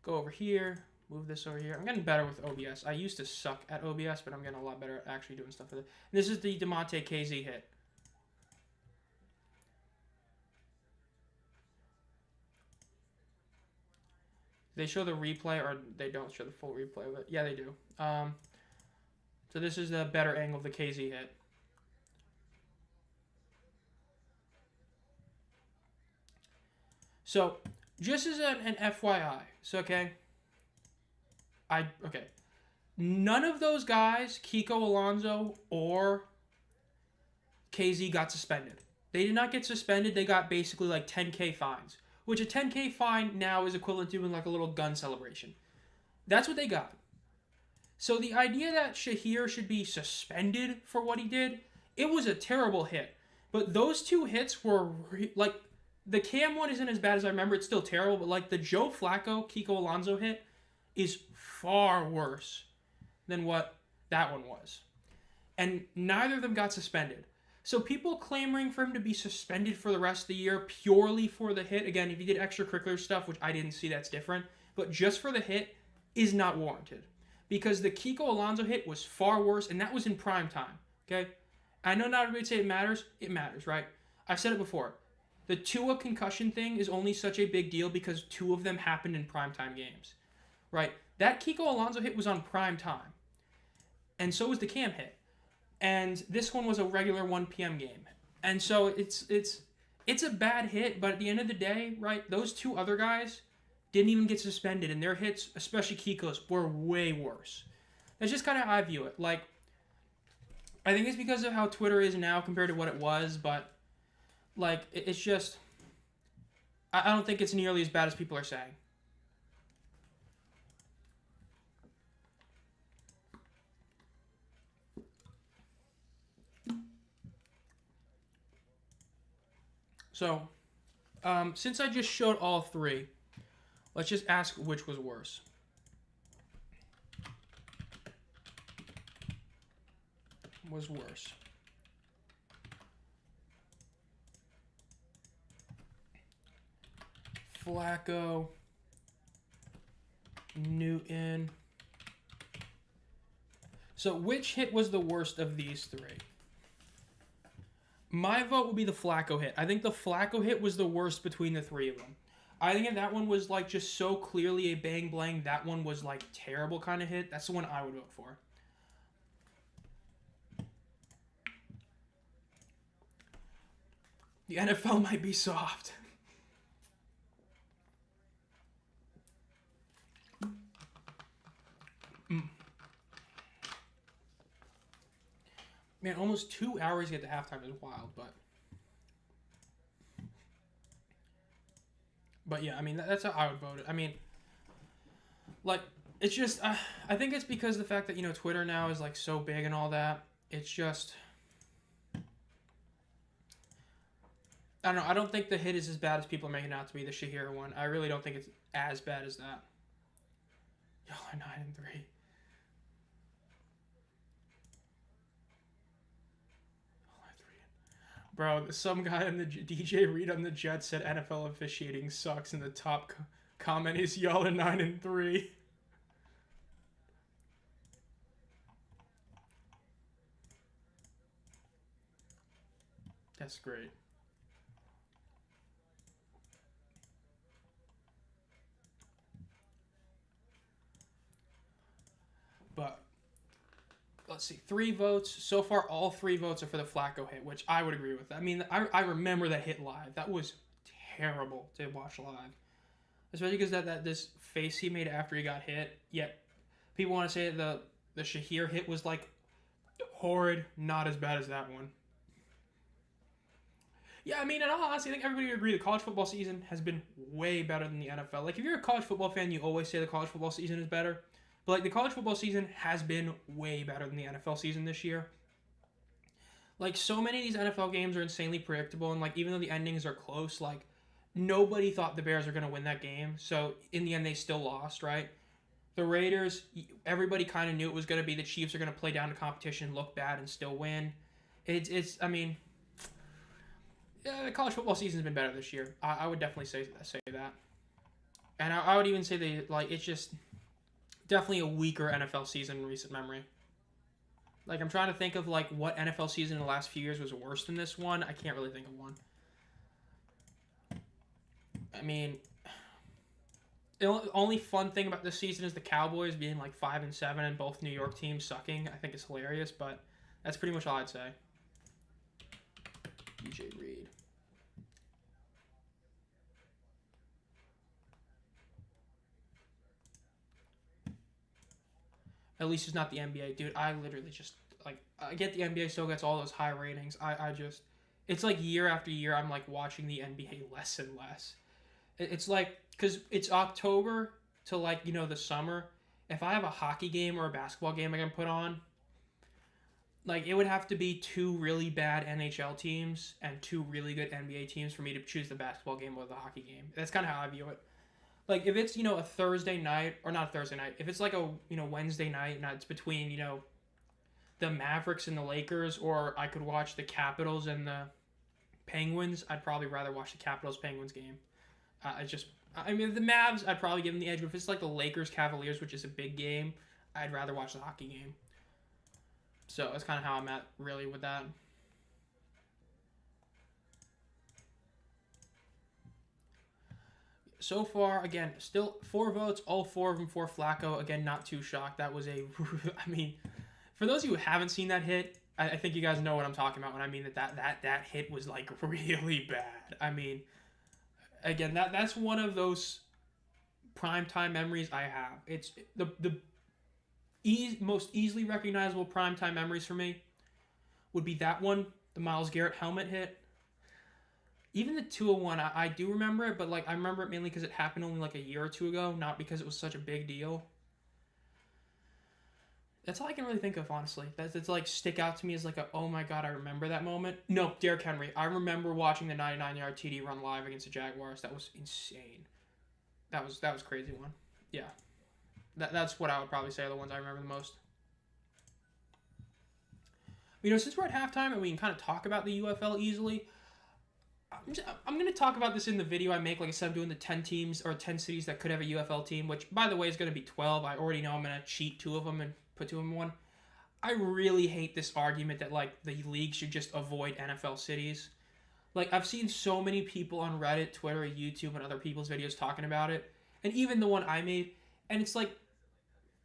Go over here. Move this over here. I'm getting better with OBS. I used to suck at OBS, but I'm getting a lot better at actually doing stuff with it. And this is the DeMonte KZ hit. They show the replay, or they don't show the full replay of it. Yeah, they do. So this is the better angle of the KZ hit. So, just as an FYI, so okay, none of those guys, Kiko Alonso or KZ, got suspended. They did not get suspended. They got basically like 10K fines, which a 10K fine now is equivalent to doing like a little gun celebration. That's what they got. So the idea that Shahir should be suspended for what he did, it was a terrible hit. But those two hits were, like, the Cam one isn't as bad as I remember. It's still terrible. But, like, the Joe Flacco, Kiko Alonso hit is far worse than what that one was. And neither of them got suspended. So people clamoring for him to be suspended for the rest of the year purely for the hit, again, if he did extracurricular stuff, which I didn't see, that's different. But just for the hit is not warranted. Because the Kiko Alonso hit was far worse, and that was in prime time, okay? I know not everybody say it matters. It matters, right? I've said it before. The Tua concussion thing is only such a big deal because 2 of them happened in primetime games, right? That Kiko Alonso hit was on prime time, and so was the Cam hit, and this one was a regular 1 p.m. game, and so it's a bad hit. But at the end of the day, right? Those 2 other guys didn't even get suspended, and their hits, especially Kiko's, were way worse. That's just kind of how I view it. Like, I think it's because of how Twitter is now compared to what it was, but like it's just I don't think it's nearly as bad as people are saying. So, since I just showed all 3, let's just ask which was worse. Was worse. Flacco, Newton. So which hit was the worst of these 3? My vote would be the Flacco hit. I think the Flacco hit was the worst between the 3 of them. I think if that one was like just so clearly a bang blang, that one was like terrible kind of hit. That's the one I would vote for. The NFL might be soft. Man, almost 2 hours to get to halftime is wild, but yeah, I mean that's how I would vote it. I mean, like it's just I think it's because of the fact that Twitter now is like so big and all that. It's just I don't know. I don't think the hit is as bad as people are making it out to be. The Shahir one, I really don't think it's as bad as that. Y'all are 9-3. Bro, some guy in the DJ Reed on the Jets said NFL officiating sucks, and the top comment is y'all are 9-3. That's great. But let's see, 3 votes. So far, all 3 votes are for the Flacco hit, which I would agree with. I mean, I remember that hit live. That was terrible to watch live. Especially because that this face he made after he got hit. Yet, people want to say the Shahir hit was, like, horrid. Not as bad as that one. Yeah, I mean, in all honesty, I think everybody would agree the college football season has been way better than the NFL. Like, if you're a college football fan, you always say the college football season is better. But, like, the college football season has been way better than the NFL season this year. Like, so many of these NFL games are insanely predictable, and, like, even though the endings are close, like, nobody thought the Bears were going to win that game. So, in the end, they still lost, right? The Raiders, everybody kind of knew it was going to be the Chiefs are going to play down the competition, look bad, and still win. I mean, yeah, the college football season's been better this year. I would definitely say that. And I would even say it's just definitely a weaker NFL season in recent memory. Like, I'm trying to think of, like, what NFL season in the last few years was worse than this one. I can't really think of one. I mean, the only fun thing about this season is the Cowboys being, like, 5-7 and both New York teams sucking. I think it's hilarious, but that's pretty much all I'd say. DJ Reed. At least it's not the NBA. Dude, I literally just, like, I get the NBA still gets all those high ratings. I just, it's like year after year, I'm, like, watching the NBA less and less. It's like, because it's October to, like, the summer. If I have a hockey game or a basketball game I can put on, like, it would have to be 2 really bad NHL teams and 2 really good NBA teams for me to choose the basketball game or the hockey game. That's kind of how I view it. Like, if it's, a Thursday night, or not a Thursday night, if it's like a, Wednesday night, and it's between, the Mavericks and the Lakers, or I could watch the Capitals and the Penguins, I'd probably rather watch the Capitals-Penguins game. I mean, the Mavs, I'd probably give them the edge, but if it's like the Lakers-Cavaliers, which is a big game, I'd rather watch the hockey game. So, that's kind of how I'm at, really, with that. so far, again, still 4 votes, all 4 of them for Flacco. Again, not too shocked. That was I mean, for those of you who haven't seen that hit, I think you guys know what I'm talking about when I mean that hit was like really bad. I mean, again, that's one of those primetime memories I have. It's the most easily recognizable primetime memories for me would be that one, the Myles Garrett helmet hit. Even the 201, I do remember it, but like I remember it mainly because it happened only like a year or two ago, not because it was such a big deal. That's all I can really think of, honestly. That's like stick out to me as like a, oh my god, I remember that moment. No, Derrick Henry. I remember watching the 99-yard TD run live against the Jaguars. That was insane. That was a crazy one. Yeah. That's what I would probably say are the ones I remember the most. You know, since we're at halftime and we can kind of talk about the UFL easily, I'm going to talk about this in the video I make. Like I said, I'm doing the 10 teams or 10 cities that could have a UFL team, which, by the way, is going to be 12. I already know I'm going to cheat 2 of them and put 2 of them in one. I really hate this argument that, like, the league should just avoid NFL cities. Like, I've seen so many people on Reddit, Twitter, YouTube, and other people's videos talking about it, and even the one I made, and it's like,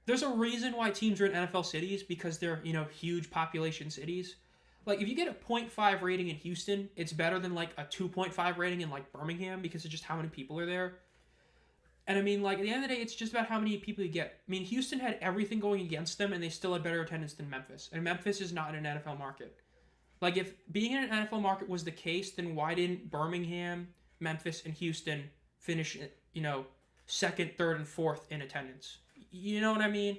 there's a reason why teams are in NFL cities, because they're, you know, huge population cities. Like, if you get a 0.5 rating in Houston, it's better than, like, a 2.5 rating in, like, Birmingham, because of just how many people are there. And, I mean, like, at the end of the day, it's just about how many people you get. I mean, Houston had everything going against them, and they still had better attendance than Memphis. And Memphis is not an NFL market. Like, if being in an NFL market was the case, then why didn't Birmingham, Memphis, and Houston finish, you know, 2nd, 3rd, and 4th in attendance? You know what I mean?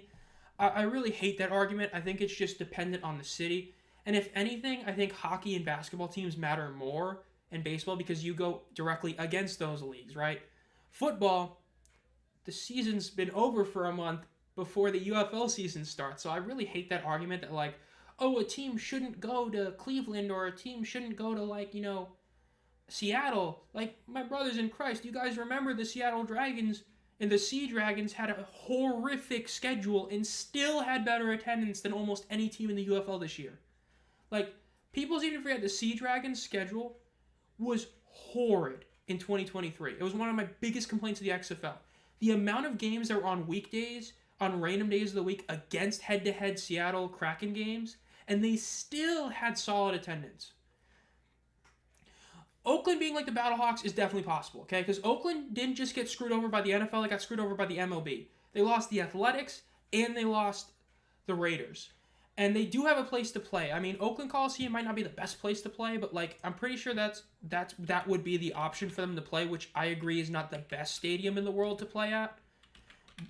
I really hate that argument. I think it's just dependent on the city. And if anything, I think hockey and basketball teams matter more in baseball because you go directly against those leagues, right? Football, the season's been over for a month before the UFL season starts. So I really hate that argument that, like, oh, a team shouldn't go to Cleveland or a team shouldn't go to, like, you know, Seattle. Like, my brothers in Christ, you guys remember the Seattle Dragons and the Sea Dragons had a horrific schedule and still had better attendance than almost any team in the UFL this year. Like, people seem to forget the Sea Dragons' schedule was horrid in 2023. It was one of my biggest complaints of the XFL. The amount of games that were on weekdays, on random days of the week, against head-to-head Seattle Kraken games, and they still had solid attendance. Oakland being like the Battlehawks is definitely possible, okay? Because Oakland didn't just get screwed over by the NFL, they got screwed over by the MLB. They lost the Athletics, and they lost the Raiders. And they do have a place to play. I mean, Oakland Coliseum might not be the best place to play, but like I'm pretty sure that would be the option for them to play, which I agree is not the best stadium in the world to play at.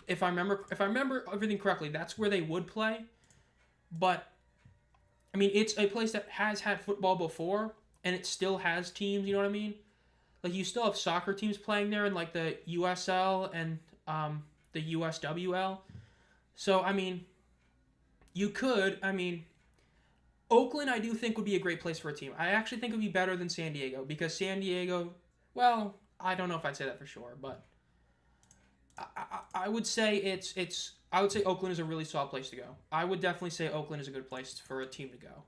If I remember everything correctly, that's where they would play. But I mean, it's a place that has had football before, and it still has teams. You know what I mean? Like you still have soccer teams playing there in like the USL and the USWL. So I mean. You could, I mean, Oakland I do think would be a great place for a team. I actually think it would be better than San Diego because San Diego, well, I don't know if I'd say that for sure, but I would say I would say Oakland is a really solid place to go. I would definitely say Oakland is a good place for a team to go.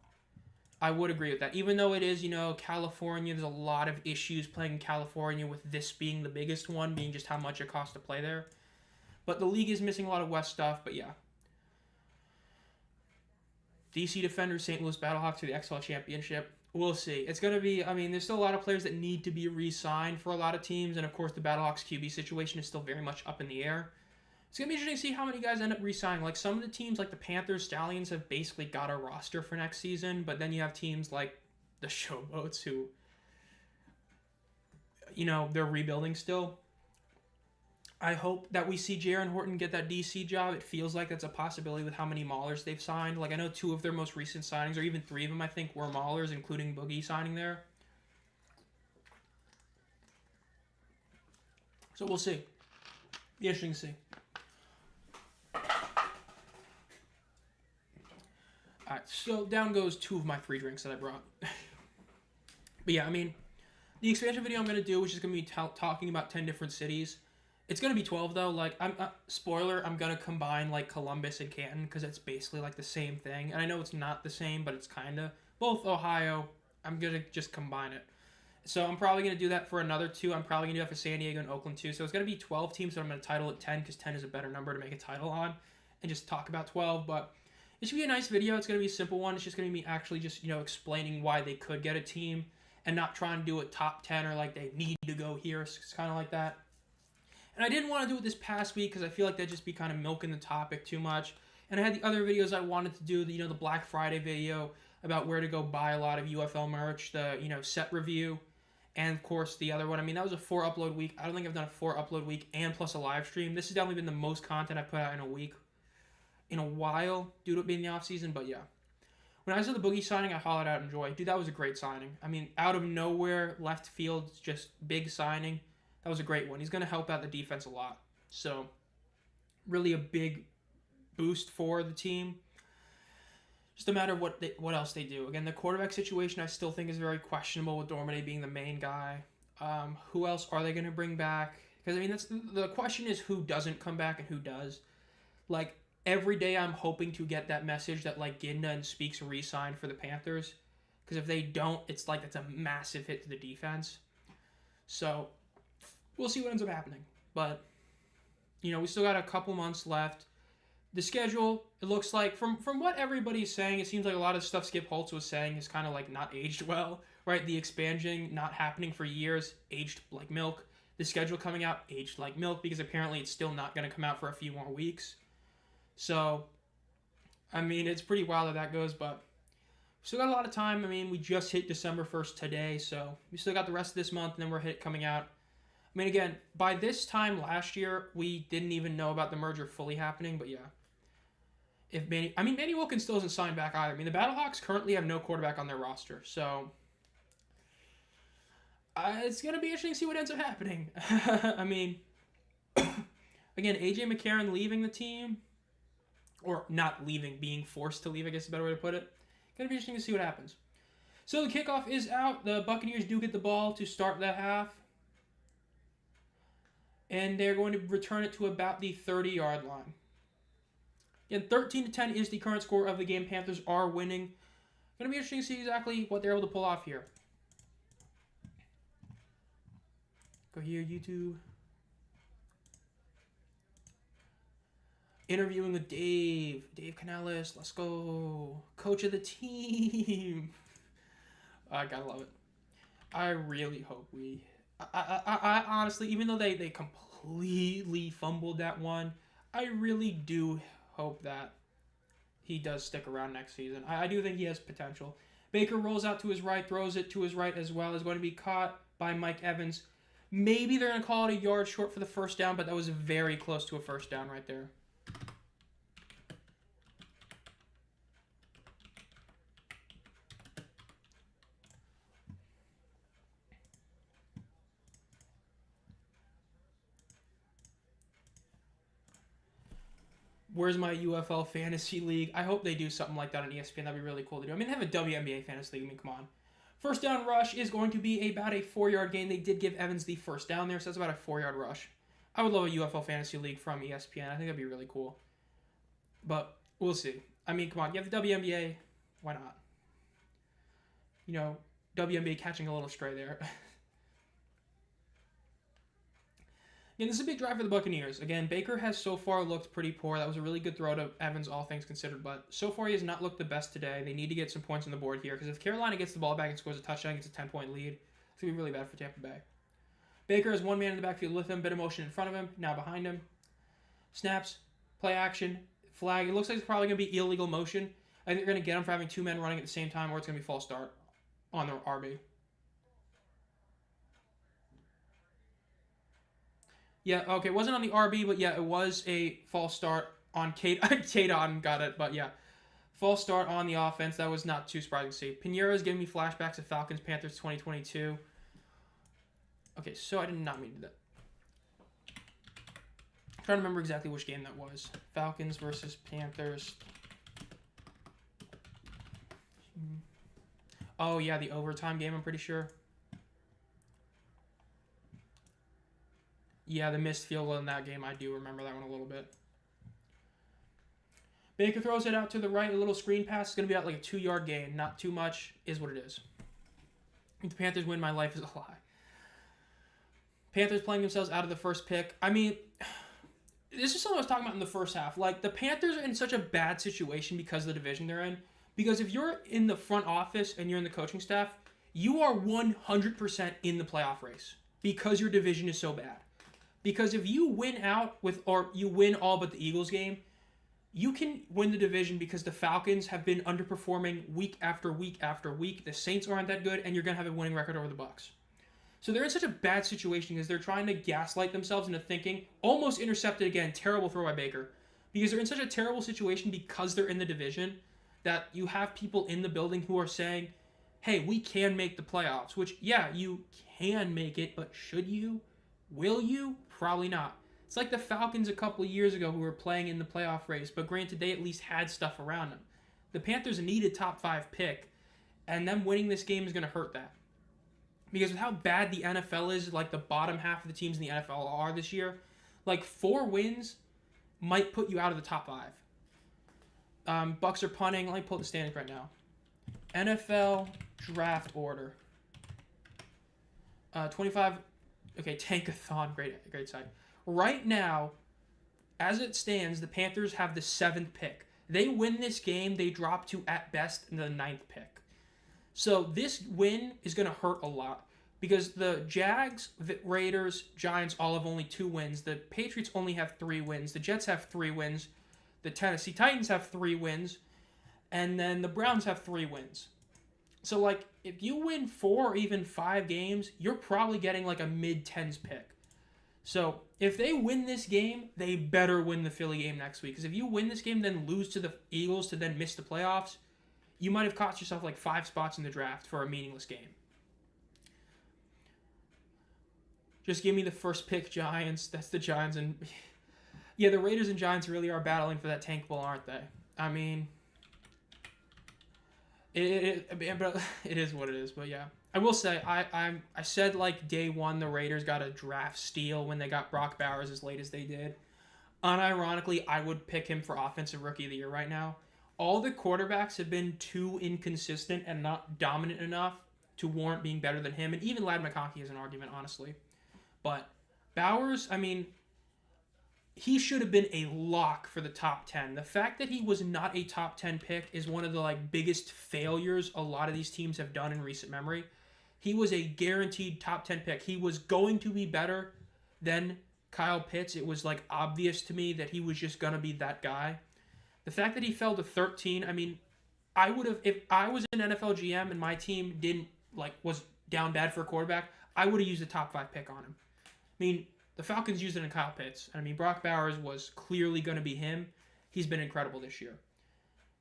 I would agree with that. Even though it is, you know, California, there's a lot of issues playing in California with this being the biggest one, being just how much it costs to play there. But the league is missing a lot of West stuff, but yeah. DC Defenders, St. Louis Battlehawks to the XFL Championship. We'll see. It's going to be, I mean, there's still a lot of players that need to be re-signed for a lot of teams, and of course the Battlehawks QB situation is still very much up in the air. It's going to be interesting to see how many guys end up re-signing. Like some of the teams, like the Panthers, Stallions, have basically got a roster for next season, but then you have teams like the Showboats who, you know, they're rebuilding still. I hope that we see Jaron Horton get that DC job. It feels like that's a possibility with how many Maulers they've signed. Like, I know 2 of their most recent signings, or even 3 of them, I think, were Maulers, including Boogie signing there. So we'll see. Be interesting to see. Alright, so down goes 2 of my 3 drinks that I brought. But yeah, I mean, the expansion video I'm going to do, which is going to be talking about 10 different cities. It's going to be 12, though. Like, spoiler, I'm going to combine, like, Columbus and Canton, because it's basically, like, the same thing. And I know it's not the same, but it's kind of. Both Ohio, I'm going to just combine it. So I'm probably going to do that for another 2. I'm probably going to do that for San Diego and Oakland too. So it's going to be 12 teams, but I'm going to title it 10 because 10 is a better number to make a title on and just talk about 12. But it should be a nice video. It's going to be a simple one. It's just going to be me actually just, explaining why they could get a team and not trying to do a top 10 or like they need to go here. It's kind of like that. And I didn't want to do it this past week because I feel like that'd just be kind of milking the topic too much. And I had the other videos I wanted to do, the Black Friday video about where to go buy a lot of UFL merch, the, set review, and of course the other one. I mean, that was a 4 upload week. I don't think I've done a 4 upload week and plus a live stream. This has definitely been the most content I've put out in a week in a while due to it being the off season. But yeah, when I saw the Boogie signing, I hollered out enjoy. Dude, that was a great signing. I mean, out of nowhere, left field, just big signing. That was a great one. He's going to help out the defense a lot. So really a big boost for the team. Just a matter of what else they do. Again, the quarterback situation I still think is very questionable with Dormady being the main guy. Who else are they going to bring back? Because, I mean, that's the question is who doesn't come back and who does. Like, every day I'm hoping to get that message that, like, Ginda and Speaks re-sign for the Panthers. Because if they don't, it's like it's a massive hit to the defense. So, we'll see what ends up happening. But, we still got a couple months left. The schedule, it looks like, from what everybody's saying, it seems like a lot of stuff Skip Holtz was saying is kind of like not aged well, right? The expansion not happening for years, aged like milk. The schedule coming out, aged like milk, because apparently it's still not going to come out for a few more weeks. So, I mean, it's pretty wild that goes, but we still got a lot of time. I mean, we just hit December 1st today, so we still got the rest of this month, and then we're coming out. I mean, again, by this time last year, we didn't even know about the merger fully happening, but yeah. Manny Wilkins still isn't signed back either. I mean, the Battlehawks currently have no quarterback on their roster, so it's going to be interesting to see what ends up happening. I mean, again, A.J. McCarron leaving the team, or not leaving, being forced to leave, I guess is a better way to put it. Going to be interesting to see what happens. So the kickoff is out. The Buccaneers do get the ball to start the half, and they're going to return it to about the 30-yard line. Again, 13-10 is the current score of the game. Panthers are winning. Going to be interesting to see exactly what they're able to pull off here. Go here, YouTube. Interviewing with Dave. Dave Canellis. Let's go. Coach of the team. I gotta love it. I really hope we... I honestly, even though they completely fumbled that one, I really do hope that he does stick around next season. I do think he has potential. Baker rolls out to his right, throws it to his right as well. Is going to be caught by Mike Evans. Maybe they're going to call it a yard short for the first down, but that was very close to a first down right there. Where's my UFL Fantasy League? I hope they do something like that on ESPN. That'd be really cool to do. I mean, they have a WNBA Fantasy League. I mean, come on. First down rush is going to be about a 4-yard gain. They did give Evans the first down there, so that's about a 4-yard rush. I would love a UFL Fantasy League from ESPN. I think that'd be really cool. But we'll see. I mean, come on. You have the WNBA. Why not? WNBA catching a little stray there. Again, this is a big drive for the Buccaneers. Again, Baker has so far looked pretty poor. That was a really good throw to Evans, all things considered. But so far, he has not looked the best today. They need to get some points on the board here. Because if Carolina gets the ball back and scores a touchdown, gets a 10-point lead, it's going to be really bad for Tampa Bay. Baker has one man in the backfield with him. Bit of motion in front of him. Now behind him. Snaps. Play action. Flag. It looks like it's probably going to be illegal motion. I think they're going to get him for having 2 men running at the same time, or it's going to be false start on the RB. Yeah, okay, it wasn't on the RB, but yeah, it was a false start on Kate. Kadon got it, but yeah. False start on the offense. That was not too surprising to see. Pinheiro is giving me flashbacks of Falcons Panthers 2022. Okay, so I did not mean to do that. I'm trying to remember exactly which game that was. Falcons versus Panthers. Oh, yeah, the overtime game, I'm pretty sure. Yeah, the missed field goal in that game, I do remember that one a little bit. Baker throws it out to the right, a little screen pass. It's going to be out like a 2-yard gain. Not too much, is what it is. If the Panthers win, my life is a lie. Panthers playing themselves out of the first pick. I mean, this is something I was talking about in the first half. Like, the Panthers are in such a bad situation because of the division they're in. Because if you're in the front office and you're in the coaching staff, you are 100% in the playoff race because your division is so bad. Because if you win out or you win all but the Eagles game, you can win the division because the Falcons have been underperforming week after week after week. The Saints aren't that good, and you're going to have a winning record over the Bucs. So they're in such a bad situation because they're trying to gaslight themselves into thinking, almost intercepted again, terrible throw by Baker, because they're in such a terrible situation because they're in the division that you have people in the building who are saying, hey, we can make the playoffs, which, yeah, you can make it, but should you? Will you? Probably not. It's like the Falcons a couple of years ago who were playing in the playoff race, but granted, they at least had stuff around them. The Panthers need a top 5 pick, and them winning this game is going to hurt that. Because with how bad the NFL is, like the bottom half of the teams in the NFL are this year, like 4 wins might put you out of the top 5. Bucks are punting. Let me pull up the standings right now. NFL draft order. 25. Okay, Tankathon. Great site. Right now, as it stands, the Panthers have the 7th pick. They win this game, they drop to, at best, the 9th pick. So this win is going to hurt a lot because the Jags, the Raiders, Giants all have only 2 wins. The Patriots only have 3 wins. The Jets have 3 wins. The Tennessee Titans have 3 wins. And then the Browns have 3 wins. So, like, if you win 4 or even 5 games, you're probably getting, like, a mid-10s pick. So, if they win this game, they better win the Philly game next week. Because if you win this game, then lose to the Eagles to then miss the playoffs, you might have cost yourself, like, 5 spots in the draft for a meaningless game. Just give me the first pick, Giants. That's the Giants. And, yeah, the Raiders and Giants really are battling for that tank ball, aren't they? I mean, it is what it is. But, yeah. I will say, I said, like, day one the Raiders got a draft steal when they got Brock Bowers as late as they did. Unironically, I would pick him for Offensive Rookie of the Year right now. All the quarterbacks have been too inconsistent and not dominant enough to warrant being better than him. And even Ladd McConkey is an argument, honestly. But Bowers, I mean, he should have been a lock for the top 10. The fact that he was not a top 10 pick is one of the, like, biggest failures a lot of these teams have done in recent memory. He was a guaranteed top 10 pick. He was going to be better than Kyle Pitts. It was, like, obvious to me that he was just going to be that guy. The fact that he fell to 13, I mean, I would have, if I was an NFL GM and my team didn't, like, was down bad for a quarterback, I would have used a top 5 pick on him. I mean, the Falcons used it in Kyle Pitts. I mean, Brock Bowers was clearly going to be him. He's been incredible this year.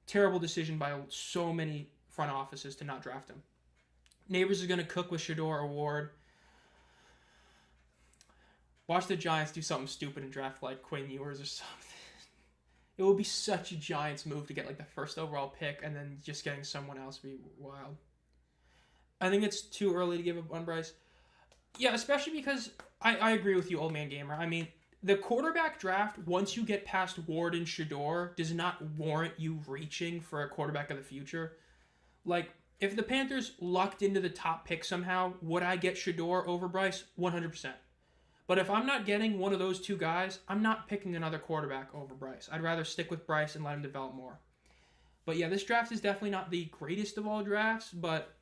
Terrible decision by so many front offices to not draft him. Neighbors is going to cook with Shedeur or Ward. Watch the Giants do something stupid and draft, like, Quinn Ewers or something. It would be such a Giants move to get, like, the first overall pick and then just getting someone else would be wild. I think it's too early to give up on Bryce. Yeah, especially because I agree with you, Old Man Gamer. I mean, the quarterback draft, once you get past Ward and Shedeur, does not warrant you reaching for a quarterback of the future. Like, if the Panthers lucked into the top pick somehow, would I get Shedeur over Bryce? 100%. But if I'm not getting one of those 2 guys, I'm not picking another quarterback over Bryce. I'd rather stick with Bryce and let him develop more. But yeah, this draft is definitely not the greatest of all drafts, but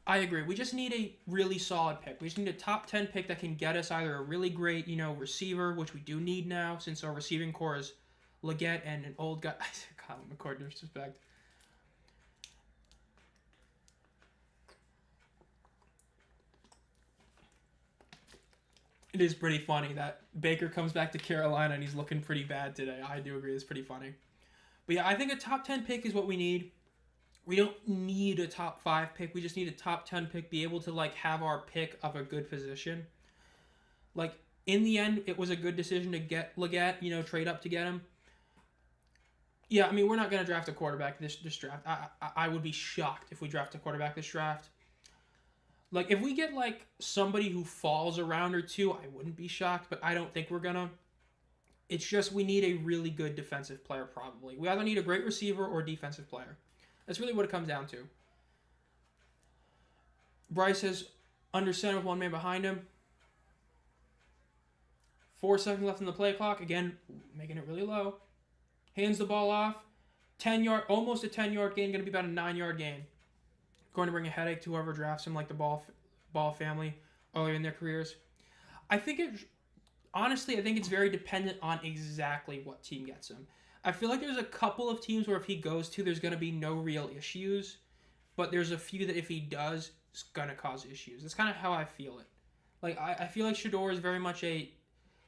I agree. We just need a really solid pick. We just need a top 10 pick that can get us either a really great, receiver, which we do need now since our receiving core is Leggett and an old guy. Colin McCord, disrespect. It is pretty funny that Baker comes back to Carolina and he's looking pretty bad today. I do agree. It's pretty funny. But yeah, I think a top 10 pick is what we need. We don't need a top 5 pick. We just need a top 10 pick, be able to, like, have our pick of a good position. Like, in the end, it was a good decision to get Leggett, trade up to get him. Yeah, I mean, we're not going to draft a quarterback this draft. I would be shocked if we draft a quarterback this draft. Like, if we get, like, somebody who falls a round or 2, I wouldn't be shocked, but I don't think we're going to. It's just we need a really good defensive player, probably. We either need a great receiver or a defensive player. That's really what it comes down to. Bryce has under center with one man behind him. 4 seconds left in the play clock. Again, making it really low. Hands the ball off. 10-yard, almost a 10-yard gain. Going to be about a 9-yard gain. Going to bring a headache to whoever drafts him, like the ball family earlier in their careers. I think it's very dependent on exactly what team gets him. I feel like there's a couple of teams where if he goes to, there's going to be no real issues. But there's a few that if he does, it's going to cause issues. That's kind of how I feel it. Like, I feel like Shedeur is very much a...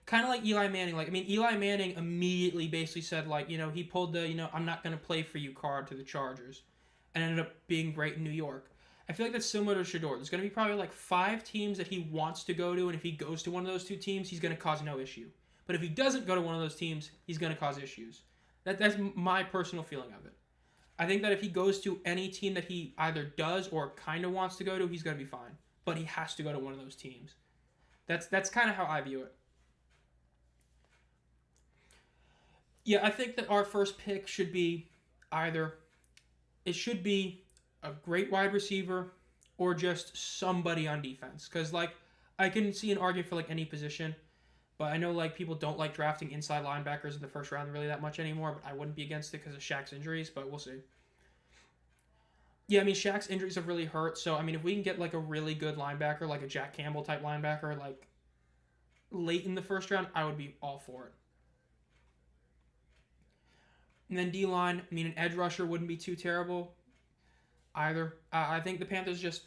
Kind of like Eli Manning. Like, I mean, Eli Manning immediately basically said, like, he pulled the, I'm not going to play for you card to the Chargers. And ended up being great in New York. I feel like that's similar to Shedeur. There's going to be probably like 5 teams that he wants to go to, and if he goes to one of those 2 teams, he's going to cause no issue. But if he doesn't go to one of those teams, he's going to cause issues. That's my personal feeling of it. I think that if he goes to any team that he either does or kind of wants to go to, he's going to be fine. But he has to go to one of those teams. That's kind of how I view it. Yeah, I think that our first pick should be either... It should be a great wide receiver or just somebody on defense. Because, like, I can see an argument for, like, any position. But I know, like, people don't like drafting inside linebackers in the first round really that much anymore. But I wouldn't be against it because of Shaq's injuries. But we'll see. Yeah, I mean, Shaq's injuries have really hurt. So, I mean, if we can get, like, a really good linebacker, like a Jack Campbell type linebacker, like, late in the first round, I would be all for it. And then D-line, I mean, an edge rusher wouldn't be too terrible either. I think the Panthers just...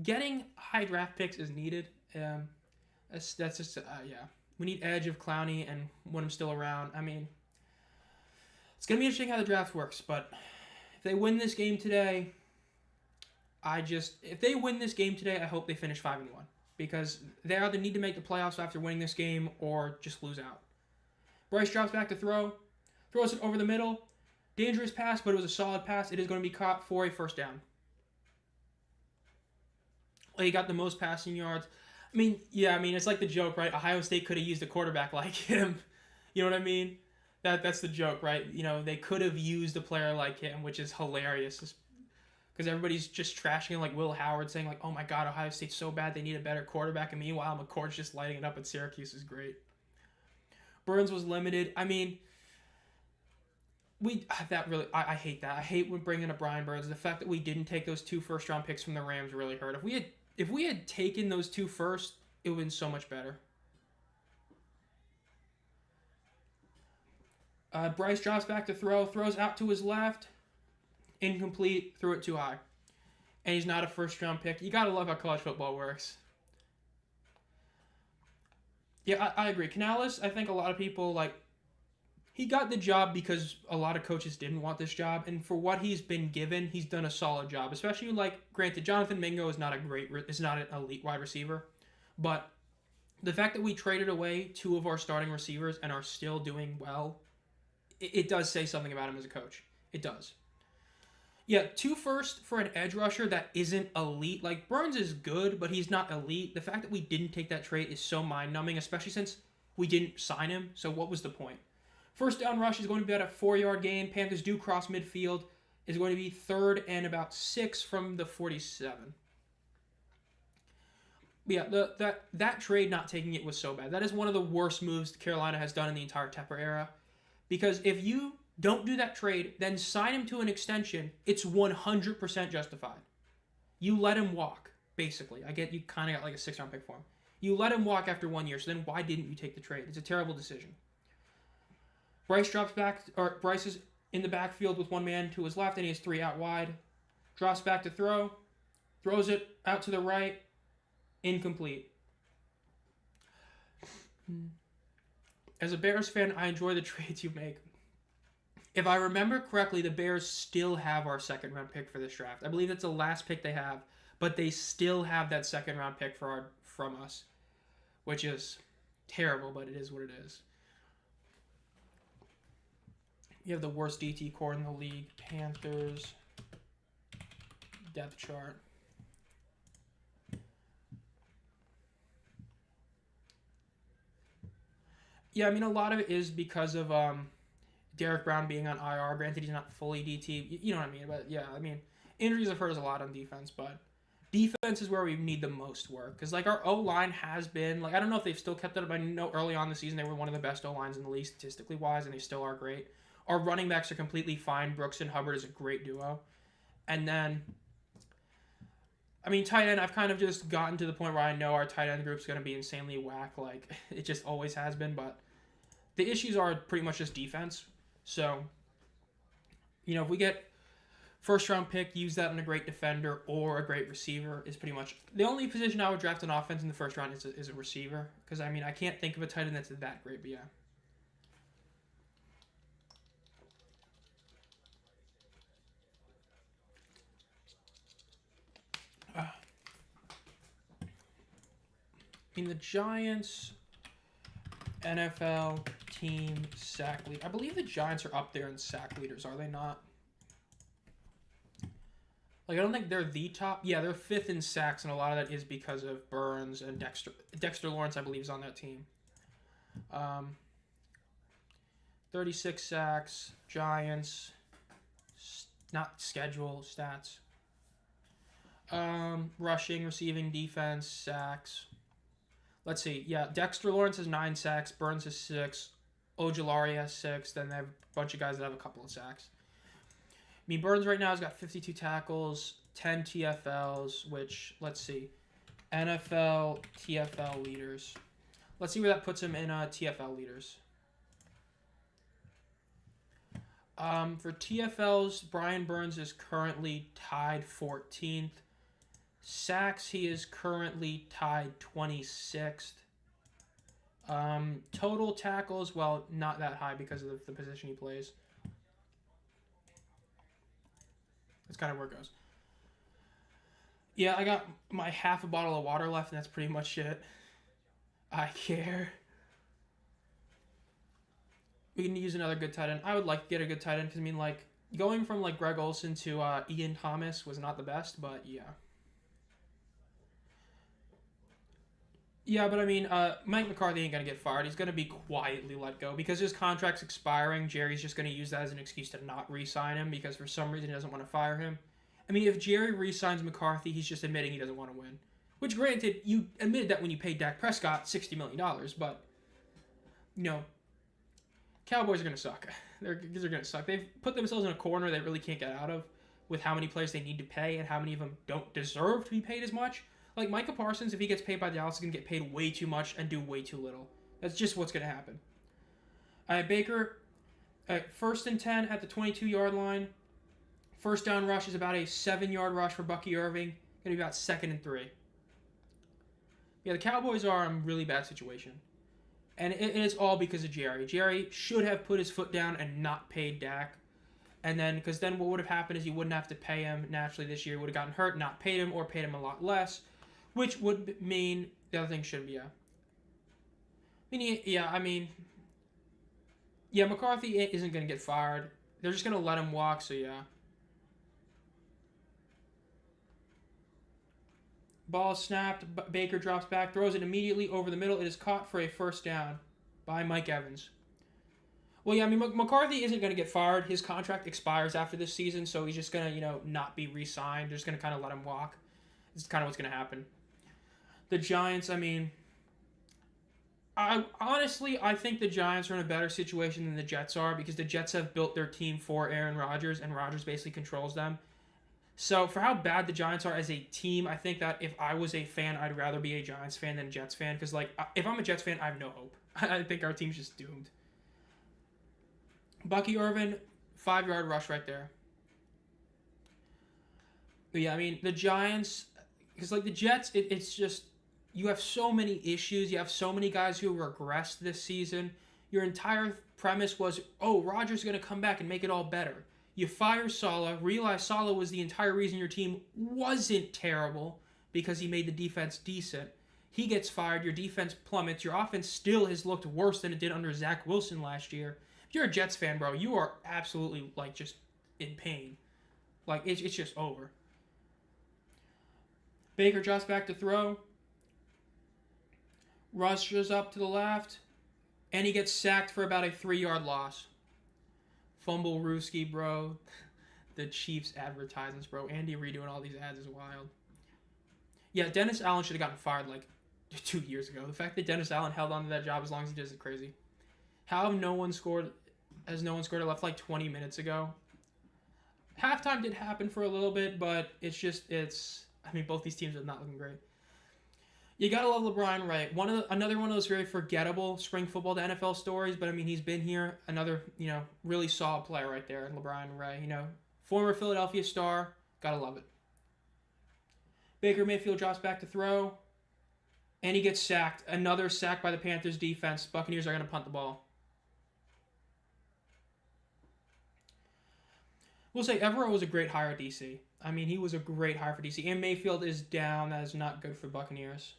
Getting high draft picks is needed. That's just, yeah. We need edge of Clowney and when I'm still around. I mean, it's going to be interesting how the draft works, but if they win this game today, I hope they finish 5-1. Because they either need to make the playoffs after winning this game or just lose out. Bryce drops back to throw. Throws it over the middle. Dangerous pass, but it was a solid pass. It is going to be caught for a first down. He got the most passing yards. I mean, it's like the joke, right? Ohio State could have used a quarterback like him. You know what I mean? That's the joke, right? They could have used a player like him, which is hilarious. Because everybody's just trashing like Will Howard, saying like, oh my God, Ohio State's so bad, they need a better quarterback. And meanwhile, McCord's just lighting it up at Syracuse is great. Burns was limited. I mean... I hate that. I hate when bringing up Brian Burns. The fact that we didn't take those 2 first-round picks from the Rams really hurt. If we had taken those 2 first, it would have been so much better. Bryce drops back to throw, throws out to his left, incomplete, threw it too high. And he's not a first-round pick. You gotta love how college football works. Yeah, I agree. Canales, I think a lot of people he got the job because a lot of coaches didn't want this job, and for what he's been given, he's done a solid job. Especially, granted, Jonathan Mingo is not an elite wide receiver, but the fact that we traded away 2 of our starting receivers and are still doing well, it does say something about him as a coach. It does. Yeah, 2 first for an edge rusher that isn't elite. Like, Burns is good, but he's not elite. The fact that we didn't take that trade is so mind-numbing, especially since we didn't sign him, so what was the point? First down rush is going to be about a 4-yard gain. Panthers do cross midfield. Is going to be 3rd and about 6 from the 47. Yeah, that trade, not taking it, was so bad. That is one of the worst moves Carolina has done in the entire Tepper era. Because if you don't do that trade, then sign him to an extension, it's 100% justified. You let him walk, basically. I get you kind of got like a 6-round pick for him. You let him walk after 1 year, so then why didn't you take the trade? It's a terrible decision. Bryce is in the backfield with 1 man to his left, and he has 3 out wide. Drops back to throw. Throws it out to the right. Incomplete. As a Bears fan, I enjoy the trades you make. If I remember correctly, the Bears still have our 2nd-round pick for this draft. I believe that's the last pick they have, but they still have that 2nd-round pick from us, which is terrible, but it is what it is. You have the worst DT core in the league. Panthers. Depth chart. Yeah, I mean, a lot of it is because of Derek Brown being on IR. Granted, he's not fully DT. You know what I mean? But, yeah, I mean, injuries have hurt us a lot on defense. But defense is where we need the most work. Because, like, our O-line has been, like, I don't know if they've still kept it up. I know early on in the season they were one of the best O-lines in the league statistically wise, and they still are great. Our running backs are completely fine. Brooks and Hubbard is a great duo. And then, I mean, tight end, I've kind of just gotten to the point where I know our tight end group's going to be insanely whack. Like, it just always has been. But the issues are pretty much just defense. So, you know, if we get first-round pick, use that on a great defender or a great receiver is pretty much... The only position I would draft on offense in the first round is a receiver. Because, I mean, I can't think of a tight end that's that great, but yeah. I mean, the Giants, NFL team sack lead. I believe the Giants are up there in sack leaders, are they not? Like, I don't think they're the top. Yeah, they're 5th in sacks, and a lot of that is because of Burns and Dexter. Dexter Lawrence, I believe, is on that team. 36 sacks, Giants, not schedule, stats. Rushing, receiving, defense, sacks. Let's see. Yeah, Dexter Lawrence has 9 sacks. Burns has 6. Ojulari has 6. Then they have a bunch of guys that have a couple of sacks. I mean, Burns right now has got 52 tackles, 10 TFLs, which, let's see. NFL TFL leaders. Let's see where that puts him in TFL leaders. For TFLs, Brian Burns is currently tied 14th. Sacks, he is currently tied 26th. Total tackles, well, not that high because of the position he plays. That's kind of where it goes. Yeah, I got my half a bottle of water left, and that's pretty much it. I care. We can use another good tight end. I would like to get a good tight end because, I mean, like, going from, like, Greg Olsen to Ian Thomas was not the best, but yeah. Yeah, but I mean, Mike McCarthy ain't going to get fired. He's going to be quietly let go because his contract's expiring. Jerry's just going to use that as an excuse to not re-sign him because for some reason he doesn't want to fire him. I mean, if Jerry re-signs McCarthy, he's just admitting he doesn't want to win. Which, granted, you admitted that when you paid Dak Prescott $60 million, but, you know, Cowboys are going to suck. They're going to suck. They've put themselves in a corner they really can't get out of with how many players they need to pay and how many of them don't deserve to be paid as much. Like, Micah Parsons, if he gets paid by Dallas, is going to get paid way too much and do way too little. That's just what's going to happen. Baker, 1st and 10 at the 22-yard line. First down rush is about a 7-yard rush for Bucky Irving. Going to be about 2nd and 3. Yeah, the Cowboys are in a really bad situation. And it's all because of Jerry. Jerry should have put his foot down and not paid Dak. And then, because then what would have happened is he wouldn't have to pay him naturally this year. He would have gotten hurt, not paid him, or paid him a lot less. Which would mean the other thing should be, yeah, McCarthy isn't going to get fired. They're just going to let him walk, so yeah. Ball snapped. Baker drops back, throws it immediately over the middle. It is caught for a first down by Mike Evans. Well, yeah, I mean, McCarthy isn't going to get fired. His contract expires after this season, so he's just going to, not be re-signed. They're just going to kind of let him walk. This is kind of what's going to happen. The Giants, I mean, I think the Giants are in a better situation than the Jets are because the Jets have built their team for Aaron Rodgers, and Rodgers basically controls them. So for how bad the Giants are as a team, I think that if I was a fan, I'd rather be a Giants fan than a Jets fan because, like, if I'm a Jets fan, I have no hope. I think our team's just doomed. Bucky Irvin, 5-yard rush right there. But yeah, I mean, the Giants, because, like, the Jets, it's just, you have so many issues. You have so many guys who regressed this season. Your entire premise was, oh, Rodgers is going to come back and make it all better. You fire Saleh, realize Saleh was the entire reason your team wasn't terrible because he made the defense decent. He gets fired, your defense plummets, your offense still has looked worse than it did under Zach Wilson last year. If you're a Jets fan, bro, you are absolutely, like, just in pain. Like, it's just over. Baker drops back to throw. Rushes up to the left. And he gets sacked for about a 3-yard loss. Fumble Rooski, bro. The Chiefs advertisements, bro. Andy Reid doing all these ads is wild. Yeah, Dennis Allen should have gotten fired like 2 years ago. The fact that Dennis Allen held on to that job as long as he did is crazy. How have no one scored? Has no one scored? It left like 20 minutes ago. Halftime did happen for a little bit, but it's. I mean, both these teams are not looking great. You gotta love LeBron, right? Another one of those very forgettable spring football to NFL stories, but I mean, he's been here. Another really solid player right there, LeBron, right? Former Philadelphia star. Gotta love it. Baker Mayfield drops back to throw, and he gets sacked. Another sack by the Panthers defense. Buccaneers are gonna punt the ball. We'll say Evero was a great hire at DC. I mean, he was a great hire for DC. And Mayfield is down. That is not good for Buccaneers.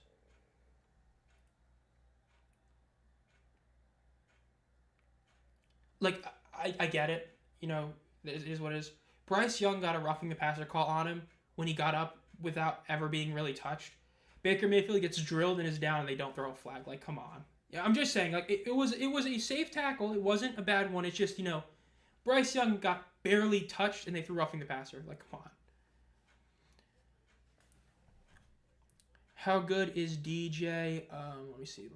Like, I get it. It is what it is. Bryce Young got a roughing the passer call on him when he got up without ever being really touched. Baker Mayfield gets drilled and is down and they don't throw a flag. Like, come on. Yeah, I'm just saying, like, it was a safe tackle. It wasn't a bad one. It's just, Bryce Young got barely touched and they threw roughing the passer. Like, come on. How good is DJ? Let me see.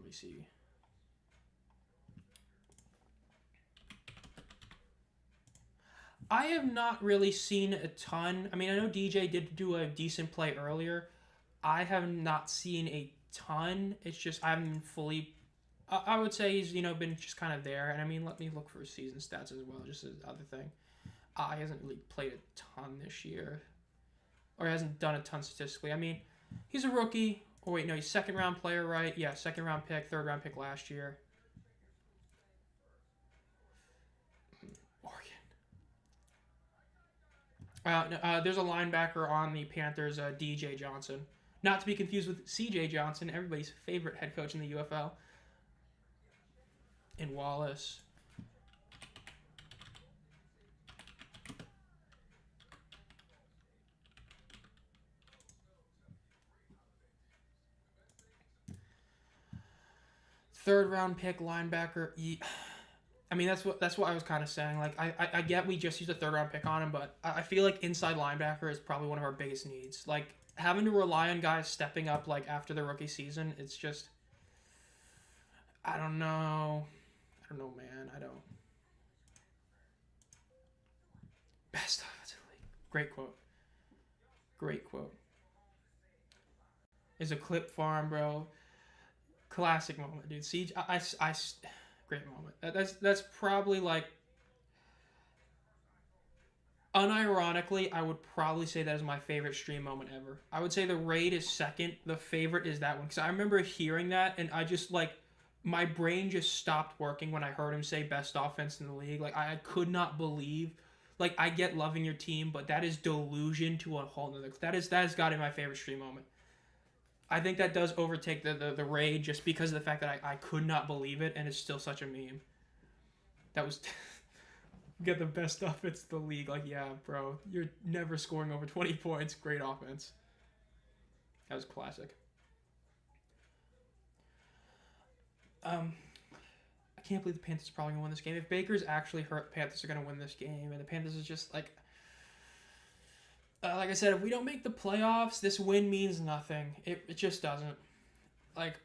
I have not really seen a ton. I mean, I know DJ did do a decent play earlier. I have not seen a ton. It's just I haven't fully. I would say he's been just kind of there. And I mean, let me look for season stats as well. Just as other thing. He hasn't really played a ton this year, or he hasn't done a ton statistically. I mean, he's a rookie. Oh wait, no, he's second round player, right? Yeah, second round pick, third round pick last year. There's a linebacker on the Panthers, DJ Johnson. Not to be confused with CJ Johnson, everybody's favorite head coach in the UFL. And Wallace. Third round pick linebacker. I mean, that's what I was kind of saying. Like, I get we just used a third round pick on him, but I feel like inside linebacker is probably one of our biggest needs. Like, having to rely on guys stepping up like after the rookie season, it's just I don't know, man. I don't. Best offensive league. Great quote. Is a clip farm, bro. Classic moment, dude. Siege, great moment. That's probably like, unironically, I would probably say that is my favorite stream moment ever. I would say the raid is second. The favorite is that one because I remember hearing that and I just like my brain just stopped working when I heard him say best offense in the league. Like I could not believe. Like I get loving your team, but that is delusion to a whole nother. That has got to be my favorite stream moment. I think that does overtake the raid just because of the fact that I could not believe it, and it's still such a meme. That was get the best offense in the league. Like, yeah, bro, you're never scoring over 20 points. Great offense. That was classic. I can't believe the Panthers are probably gonna win this game. If Baker's actually hurt, the Panthers are gonna win this game, and the Panthers is just like. Like I said, if we don't make the playoffs, this win means nothing. It just doesn't. Like,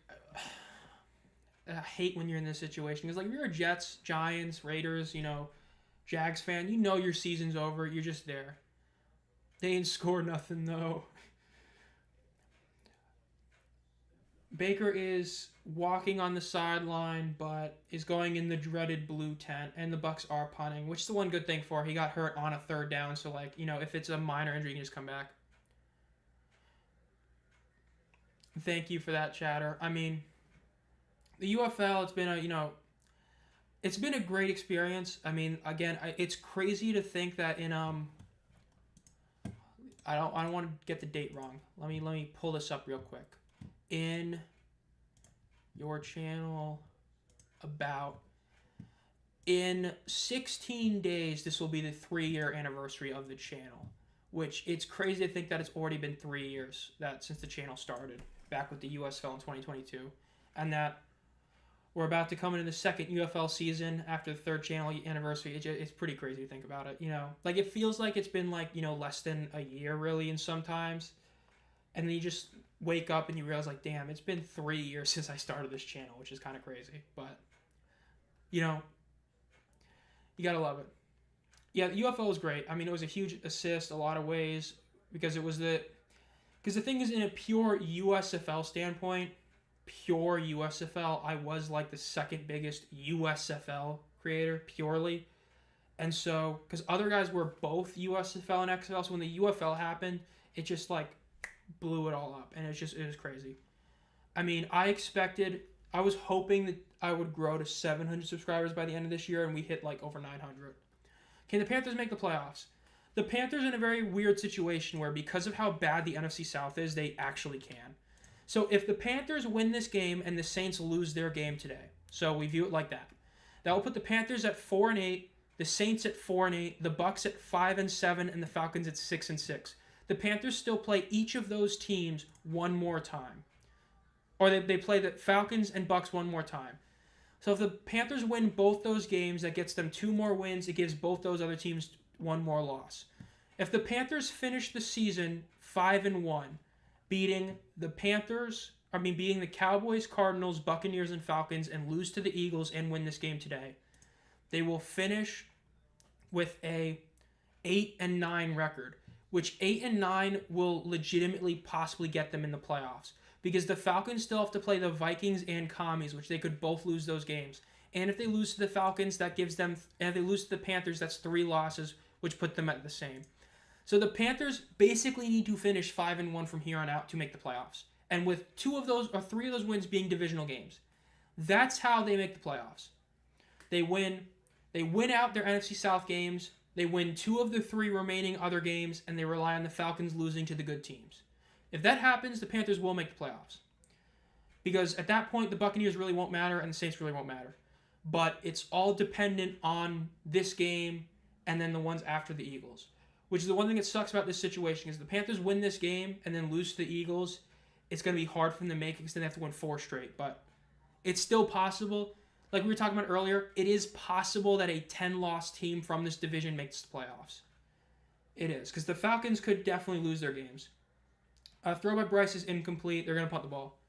I hate when you're in this situation. Because, like, if you're a Jets, Giants, Raiders, Jags fan, your season's over. You're just there. They ain't score nothing, though. Baker is walking on the sideline, but is going in the dreaded blue tent, and the Bucs are punting, which is the one good thing for. He got hurt on a third down, so like if it's a minor injury, you can just come back. Thank you for that, chatter. I mean, the UFL, it's been a great experience. I mean, again, it's crazy to think that in I don't want to get the date wrong. Let me pull this up real quick. In your channel in 16 days this will be the 3-year anniversary of the channel, which it's crazy to think that it's already been 3 years since the channel started back with the USFL in 2022, and that we're about to come into the second UFL season after the third channel anniversary. It's pretty crazy to think about it. Like it feels like it's been like less than a year really in sometimes, and then you just wake up and you realize, like, damn, it's been 3 years since I started this channel, which is kind of crazy. But, you know, you got to love it. Yeah, the UFO was great. I mean, it was a huge assist a lot of ways because it was because the thing is, in a pure USFL standpoint, pure USFL, I was like the second biggest USFL creator purely. And so, because other guys were both USFL and XFL, so when the UFL happened, it just like blew it all up, and it was crazy. I mean, I was hoping that I would grow to 700 subscribers by the end of this year, and we hit like over 900. Can the Panthers make the playoffs? The Panthers are in a very weird situation where, because of how bad the NFC South is, they actually can. So if the Panthers win this game and the Saints lose their game today, so we view it like that, that will put the Panthers at 4-8, the Saints at 4-8, the Bucs at 5-7, and the Falcons at 6-6. The Panthers still play each of those teams one more time, or they play the Falcons and Bucs one more time. So if the Panthers win both those games, that gets them 2 more wins. It gives both those other teams 1 more loss. If the Panthers finish the season 5-1, beating the Cowboys, Cardinals, Buccaneers, and Falcons, and lose to the Eagles and win this game today, they will finish with a 8-9 record, which 8-9 will legitimately possibly get them in the playoffs. Because the Falcons still have to play the Vikings and Commies, which they could both lose those games. And if they lose to the Falcons, that gives them... And if they lose to the Panthers, that's 3 losses, which put them at the same. So the Panthers basically need to finish 5-1 from here on out to make the playoffs. And with 2 of those, or 3 of those wins being divisional games. That's how they make the playoffs. They win out their NFC South games. They win 2 of the 3 remaining other games, and they rely on the Falcons losing to the good teams. If that happens, the Panthers will make the playoffs. Because at that point, the Buccaneers really won't matter and the Saints really won't matter. But it's all dependent on this game and then the ones after the Eagles. Which is the one thing that sucks about this situation, is the Panthers win this game and then lose to the Eagles. It's going to be hard for them to make it because then they have to win 4 straight. But it's still possible. Like we were talking about earlier, it is possible that a 10-loss team from this division makes the playoffs. It is. Because the Falcons could definitely lose their games. Throw by Bryce is incomplete. They're going to punt the ball.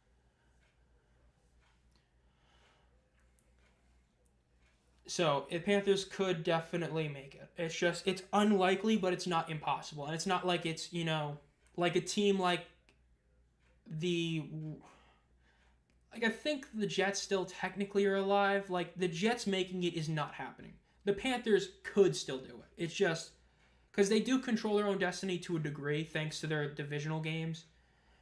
So, the Panthers could definitely make it. It's unlikely, but it's not impossible. And it's not like it's, like a team like I think the Jets still technically are alive. Like, the Jets making it is not happening. The Panthers could still do it. It's just... Because they do control their own destiny to a degree thanks to their divisional games.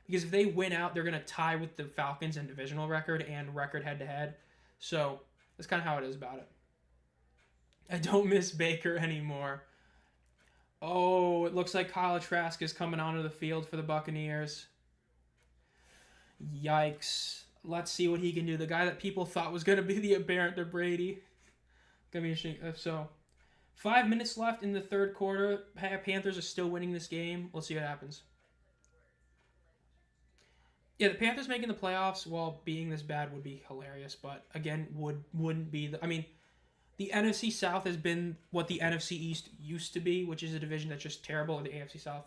Because if they win out, they're going to tie with the Falcons in divisional record and record head-to-head. So that's kind of how it is about it. I don't miss Baker anymore. Oh, it looks like Kyle Trask is coming onto the field for the Buccaneers. Yikes. Let's see what he can do. The guy that people thought was going to be the aberrant to Brady. Going to be interesting. So... 5 minutes left in the third quarter. Panthers are still winning this game. Let's see what happens. Yeah, the Panthers making the playoffs while being this bad would be hilarious, but again, wouldn't be the... I mean, the NFC South has been what the NFC East used to be, which is a division that's just terrible, or the AFC South.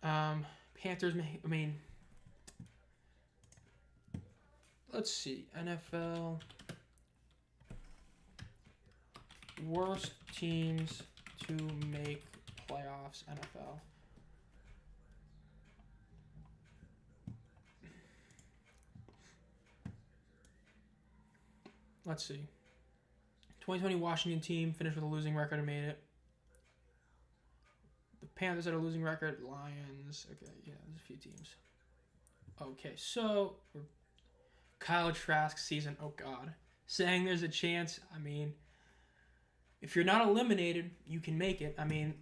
Panthers, I mean... Let's see. NFL. Worst teams to make playoffs, NFL. Let's see. 2020 Washington team finished with a losing record and made it. The Panthers had a losing record. Lions. Okay, yeah, there's a few teams. Okay, so... Kyle Trask season, oh God. Saying there's a chance, I mean, if you're not eliminated, you can make it. I mean,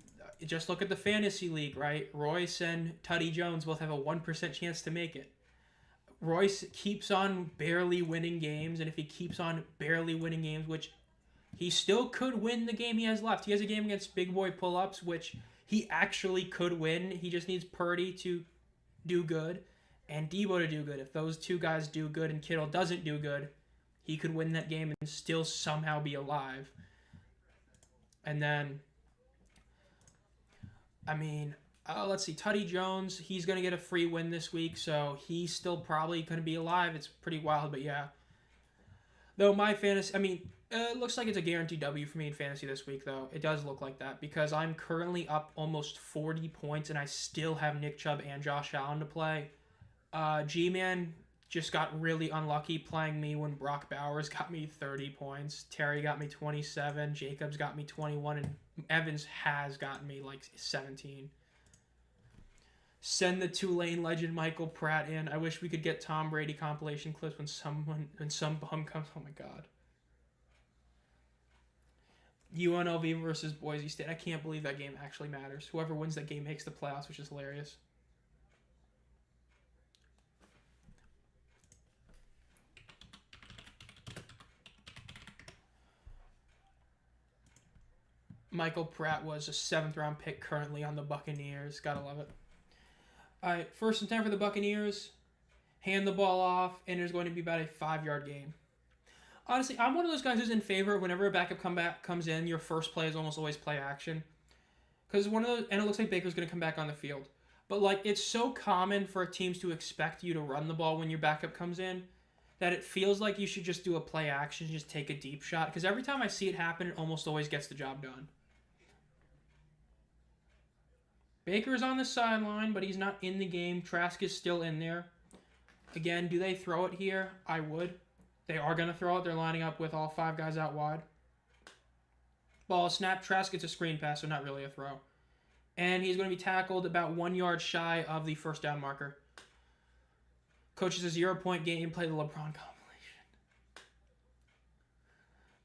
just look at the fantasy league, right? Royce and Tutty Jones both have a 1% chance to make it. Royce keeps on barely winning games, and if he keeps on barely winning games, which he still could win the game he has left. He has a game against Big Boy Pull-Ups, which he actually could win. He just needs Purdy to do good. And Debo to do good. If those 2 guys do good and Kittle doesn't do good, he could win that game and still somehow be alive. And then I mean, let's see. Tutty Jones, he's going to get a free win this week, so he's still probably going to be alive. It's pretty wild, but yeah. Though my fantasy, I mean, it looks like it's a guaranteed W for me in fantasy this week, though. It does look like that because I'm currently up almost 40 points, and I still have Nick Chubb and Josh Allen to play. G-Man just got really unlucky playing me when Brock Bowers got me 30 points. Terry got me 27. Jacobs got me 21. And Evans has gotten me like 17. Send the Tulane legend Michael Pratt in. I wish we could get Tom Brady compilation clips when some bum comes. Oh my God. UNLV versus Boise State. I can't believe that game actually matters. Whoever wins that game makes the playoffs, which is hilarious. Michael Pratt was a 7th-round pick currently on the Buccaneers. Gotta love it. All right, 1st and 10 for the Buccaneers. Hand the ball off, and there's going to be about a 5-yard gain. Honestly, I'm one of those guys who's in favor of whenever a backup comeback comes in, your first play is almost always play action. Because one of those, and it looks like Baker's going to come back on the field. But like, it's so common for teams to expect you to run the ball when your backup comes in that it feels like you should just do a play action, just take a deep shot. Because every time I see it happen, it almost always gets the job done. Baker's on the sideline, but he's not in the game. Trask is still in there. Again, do they throw it here? I would. They are going to throw it. They're lining up with all 5 guys out wide. Ball snap. Trask gets a screen pass, so not really a throw. And he's going to be tackled about 1 yard shy of the first down marker. Coaches a 0-point game. Play the LeBron compilation.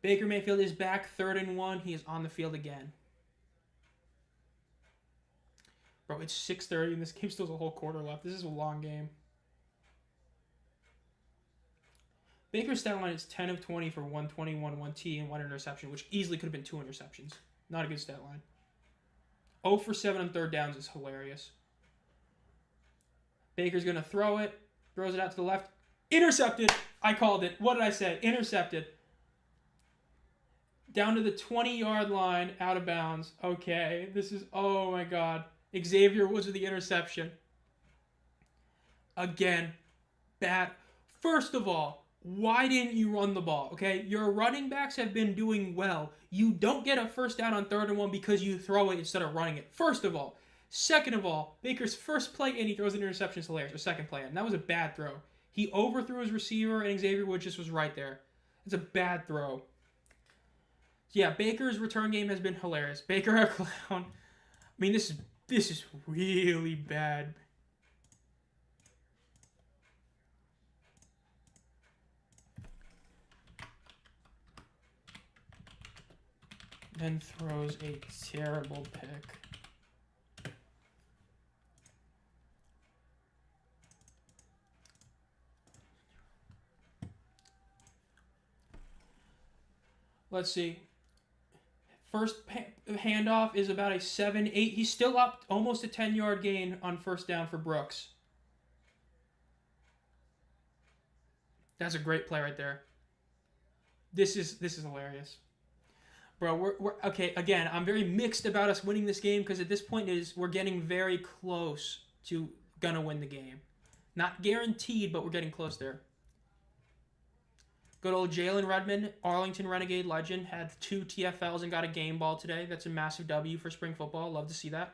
Baker Mayfield is back. 3rd and 1. He is on the field again. Bro, it's 6:30 and this game still has a whole quarter left. This is a long game. Baker's stat line is 10 of 20 for 121, 1 T, and 1 interception, which easily could have been 2 interceptions. Not a good stat line. 0 for 7 on 3rd downs is hilarious. Baker's going to throw it. Throws it out to the left. Intercepted. I called it. What did I say? Intercepted. Down to the 20-yard line, out of bounds. Okay, this is, oh my God. Xavier Woods with the interception. Again, bad. First of all, why didn't you run the ball? Okay, your running backs have been doing well. You don't get a first down on 3rd and 1 because you throw it instead of running it. First of all. Second of all, Baker's first play in, he throws an interception. It's hilarious. Or second play in. That was a bad throw. He overthrew his receiver, and Xavier Woods just was right there. It's a bad throw. Yeah, Baker's return game has been hilarious. Baker a clown. I mean, this is really bad. Then throws a terrible pick. Let's see. First handoff is about a 7-8. He's still up almost a 10-yard gain on first down for Brooks. That's a great play right there. This is hilarious. Bro, we're okay, again, I'm very mixed about us winning this game because at this point we're getting very close to gonna win the game. Not guaranteed, but we're getting close there. Good old Jalen Redmond, Arlington Renegade legend, had 2 TFLs and got a game ball today. That's a massive W for spring football. Love to see that.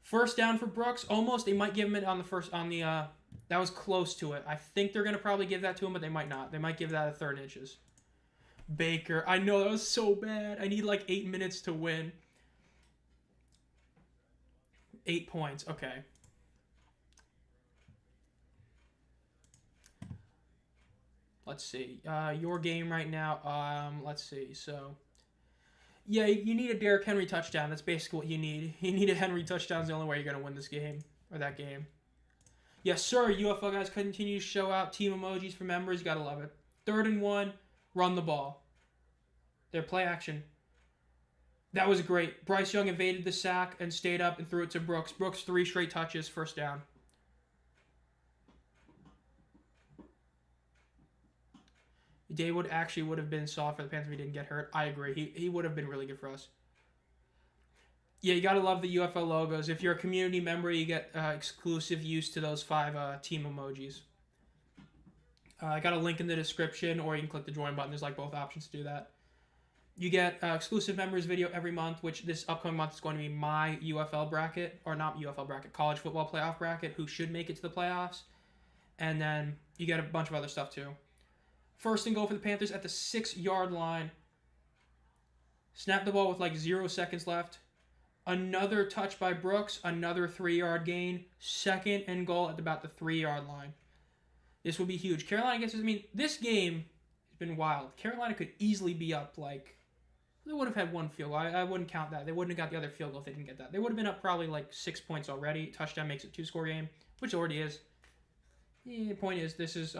First down for Brooks. Almost. They might give him it on the first, that was close to it. I think they're going to probably give that to him, but they might not. They might give that a 3rd inches. Baker. I know, that was so bad. I need like 8 minutes to win. 8 points. Okay. Let's see. Your game right now. Let's see. So, yeah, you need a Derrick Henry touchdown. That's basically what you need. You need a Henry touchdown. Is the only way you're going to win this game. Or that game. Yes, sir. UFO guys continue to show out team emojis for members. You got to love it. 3rd and 1. Run the ball. Their play action. That was great. Bryce Young evaded the sack and stayed up and threw it to Brooks. Brooks 3 straight touches. First down. Daywood actually would have been solid for the Panthers if he didn't get hurt. I agree. He would have been really good for us. Yeah, you gotta love the UFL logos. If you're a community member, you get exclusive use to those 5 team emojis. I got a link in the description, or you can click the join button. There's like both options to do that. You get exclusive members video every month, which this upcoming month is going to be my UFL bracket, or not UFL bracket, college football playoff bracket, who should make it to the playoffs. And then you get a bunch of other stuff too. First and goal for the Panthers at the 6-yard line. Snap the ball with like 0 seconds left. Another touch by Brooks, another 3-yard gain. Second and goal at about the 3-yard line. This would be huge. Carolina gets, this game has been wild. Carolina could easily be up like, they would have had one field goal. I wouldn't count that. They wouldn't have got the other field goal if they didn't get that. They would have been up probably like 6 points already. Touchdown makes it a 2-score game, which already is. The point is, this is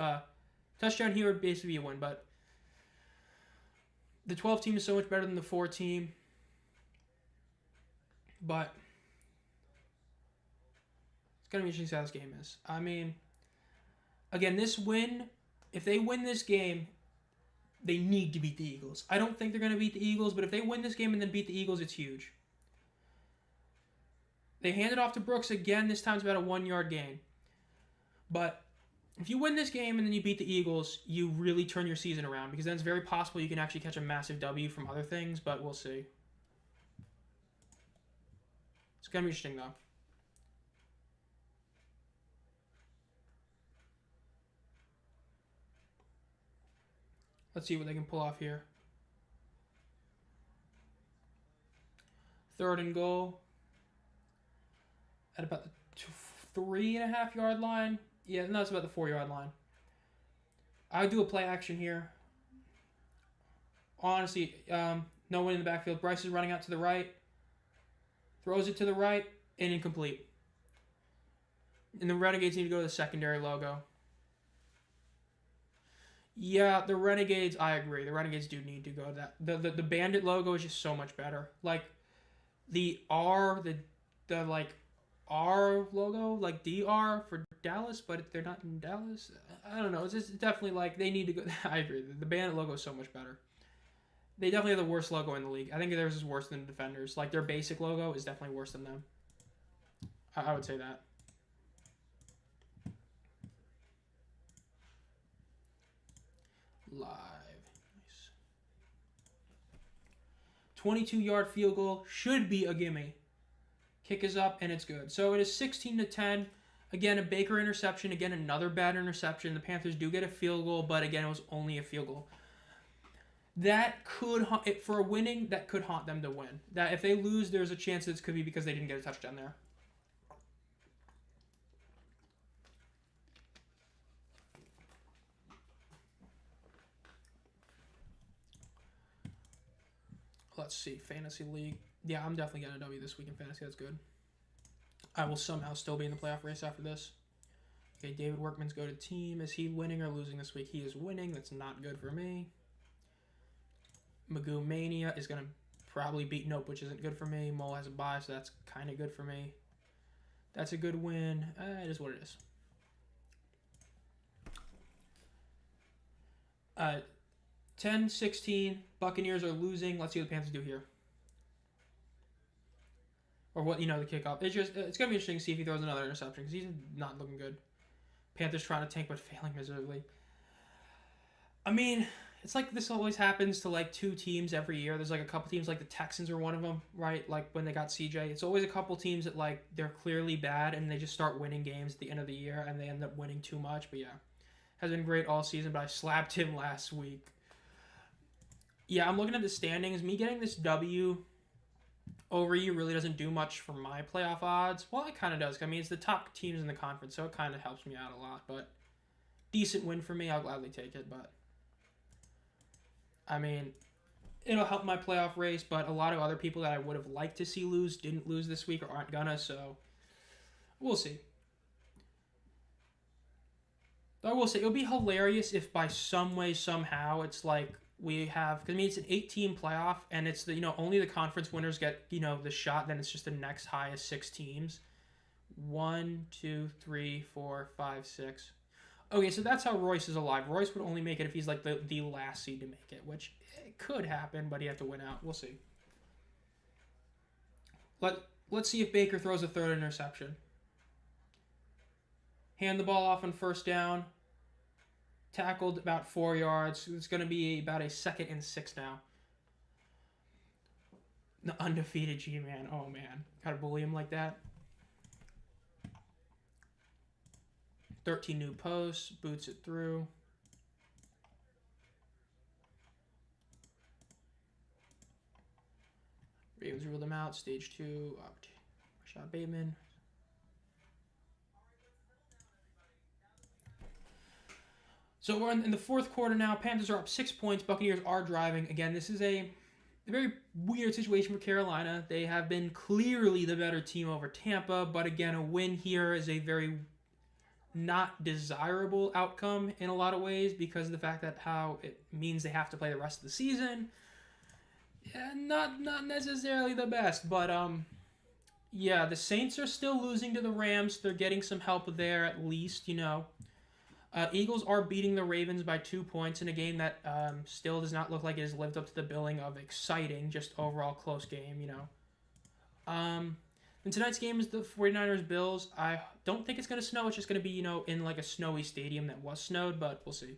touchdown here would basically be a win, but the 12 team is so much better than the 4 team. But it's going to be interesting to see how this game is. Again, this win, if they win this game, they need to beat the Eagles. I don't think they're going to beat the Eagles, but if they win this game and then beat the Eagles, it's huge. They hand it off to Brooks again. This time it's about a 1-yard gain. But if you win this game and then you beat the Eagles, you really turn your season around, because then it's very possible you can actually catch a massive W from other things, but we'll see. It's going to be interesting, though. Let's see what they can pull off here. Third and goal at about the 3.5-yard line. Yeah, no, it's about the 4-yard line. I would do a play action here. Honestly, no one in the backfield. Bryce is running out to the right. Throws it to the right and incomplete. And the Renegades need to go to the secondary logo. Yeah, the Renegades, I agree. The Renegades do need to go to that. The Bandit logo is just so much better. Like the R, the like R logo, like DR for Dallas, but they're not in Dallas. I don't know. It's just definitely like they need to go. I agree. The Bandit logo is so much better. They definitely have the worst logo in the league. I think theirs is worse than the Defenders. Like their basic logo is definitely worse than them. I would say that. Live. Nice. 22-yard field goal should be a gimme. Kick is up and it's good. So it is 16-10. Again, a Baker interception. Again, another bad interception. The Panthers do get a field goal, but again, it was only a field goal. That could for a winning. That could haunt them to win. That if they lose, there's a chance that it could be because they didn't get a touchdown there. Let's see. Fantasy League. Yeah, I'm definitely getting a W this week in fantasy. That's good. I will somehow still be in the playoff race after this. Okay, David Workman's go to team. Is he winning or losing this week? He is winning. That's not good for me. Magoo Mania is going to probably beat Nope, which isn't good for me. Mole has a bye, so that's kind of good for me. That's a good win. It is what it is. 10-16. Buccaneers are losing. Let's see what the Panthers do here. Or what, the kickoff. It's going to be interesting to see if he throws another interception, because he's not looking good. Panthers trying to tank, but failing miserably. It's like this always happens to like 2 teams every year. There's like a couple teams, like the Texans are one of them, right? Like when they got CJ. It's always a couple teams that like they're clearly bad and they just start winning games at the end of the year and they end up winning too much. But yeah, has been great all season, but I slapped him last week. Yeah, I'm looking at the standings. Me getting this W over you really doesn't do much for my playoff odds. Well, it kind of does. It's the top teams in the conference, so it kind of helps me out a lot. But decent win for me. I'll gladly take it, but it'll help my playoff race, but a lot of other people that I would have liked to see lose didn't lose this week or aren't gonna, so we'll see. I will say, it'll be hilarious if by some way, somehow, it's like we have, because it's an 8-team playoff, and it's the, only the conference winners get, the shot, then it's just the next highest 6 teams. 1, 2, 3, 4, 5, 6. Okay, so that's how Royce is alive. Royce would only make it if he's like the last seed to make it, which it could happen, but he'd have to win out. We'll see. Let's see if Baker throws a third interception. Hand the ball off on first down. Tackled about 4 yards. It's going to be about a 2nd and 6 now. The undefeated G-Man. Oh, man. Gotta bully him like that. 13 new posts. Boots it through. Ravens ruled them out. Stage 2. Rashad Bateman. So we're in the 4th quarter now. Panthers are up 6 points. Buccaneers are driving. Again, this is a very weird situation for Carolina. They have been clearly the better team over Tampa, but again, a win here is a very not desirable outcome in a lot of ways because of the fact that how it means they have to play the rest of the season. Yeah, not necessarily the best, but yeah, the Saints are still losing to the Rams. They're getting some help there at least, you know. Eagles are beating the Ravens by 2 points in a game that still does not look like it has lived up to the billing of exciting, just overall close game, you know. And tonight's game is the 49ers-Bills. I don't think it's going to snow. It's just going to be, you know, in like a snowy stadium that was snowed, but we'll see.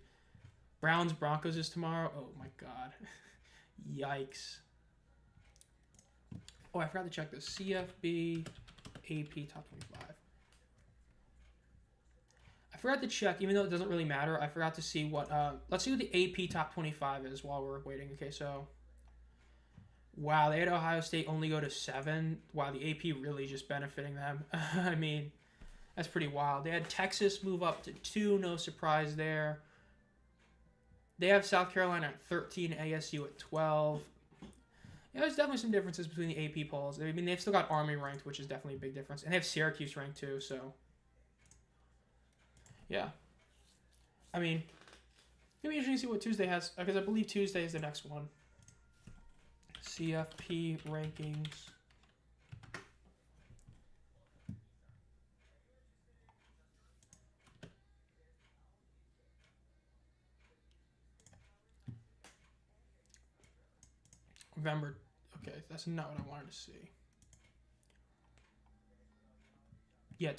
Browns-Broncos is tomorrow. Oh, my God. Yikes. Oh, I forgot to check this. CFB AP Top 25. I forgot to check, even though it doesn't really matter. I forgot to see what, let's see what the AP Top 25 is while we're waiting. Okay, so, wow, they had Ohio State only go to 7. Wow, the AP really just benefiting them. I mean, that's pretty wild. They had Texas move up to 2, no surprise there. They have South Carolina at 13, ASU at 12. Yeah, there's definitely some differences between the AP polls. I mean, they've still got Army ranked, which is definitely a big difference. And they have Syracuse ranked too, so... yeah. I mean, it'll be interesting to see what Tuesday has, because I believe Tuesday is the next one. CFP rankings. November. Okay, that's not what I wanted to see. Yeah,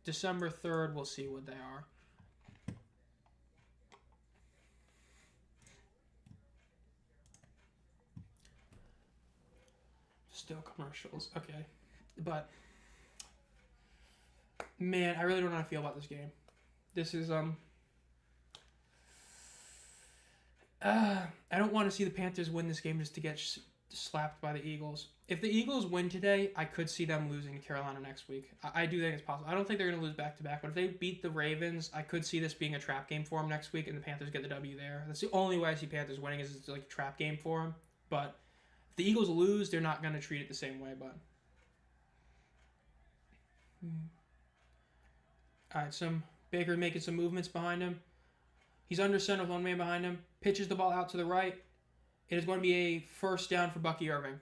December 3rd, we'll see what they are. Still commercials. Okay. But, man, I really don't know how to feel about this game. This is, I don't want to see the Panthers win this game just to get slapped by the Eagles. If the Eagles win today, I could see them losing to Carolina next week. I do think it's possible. I don't think they're going to lose back-to-back, but if they beat the Ravens, I could see this being a trap game for them next week, and the Panthers get the W there. That's the only way I see Panthers winning is it's like a trap game for them. But if the Eagles lose, they're not going to treat it the same way. But all right, Baker making some movements behind him. He's under center with one man behind him. Pitches the ball out to the right. It is going to be a first down for Bucky Irving.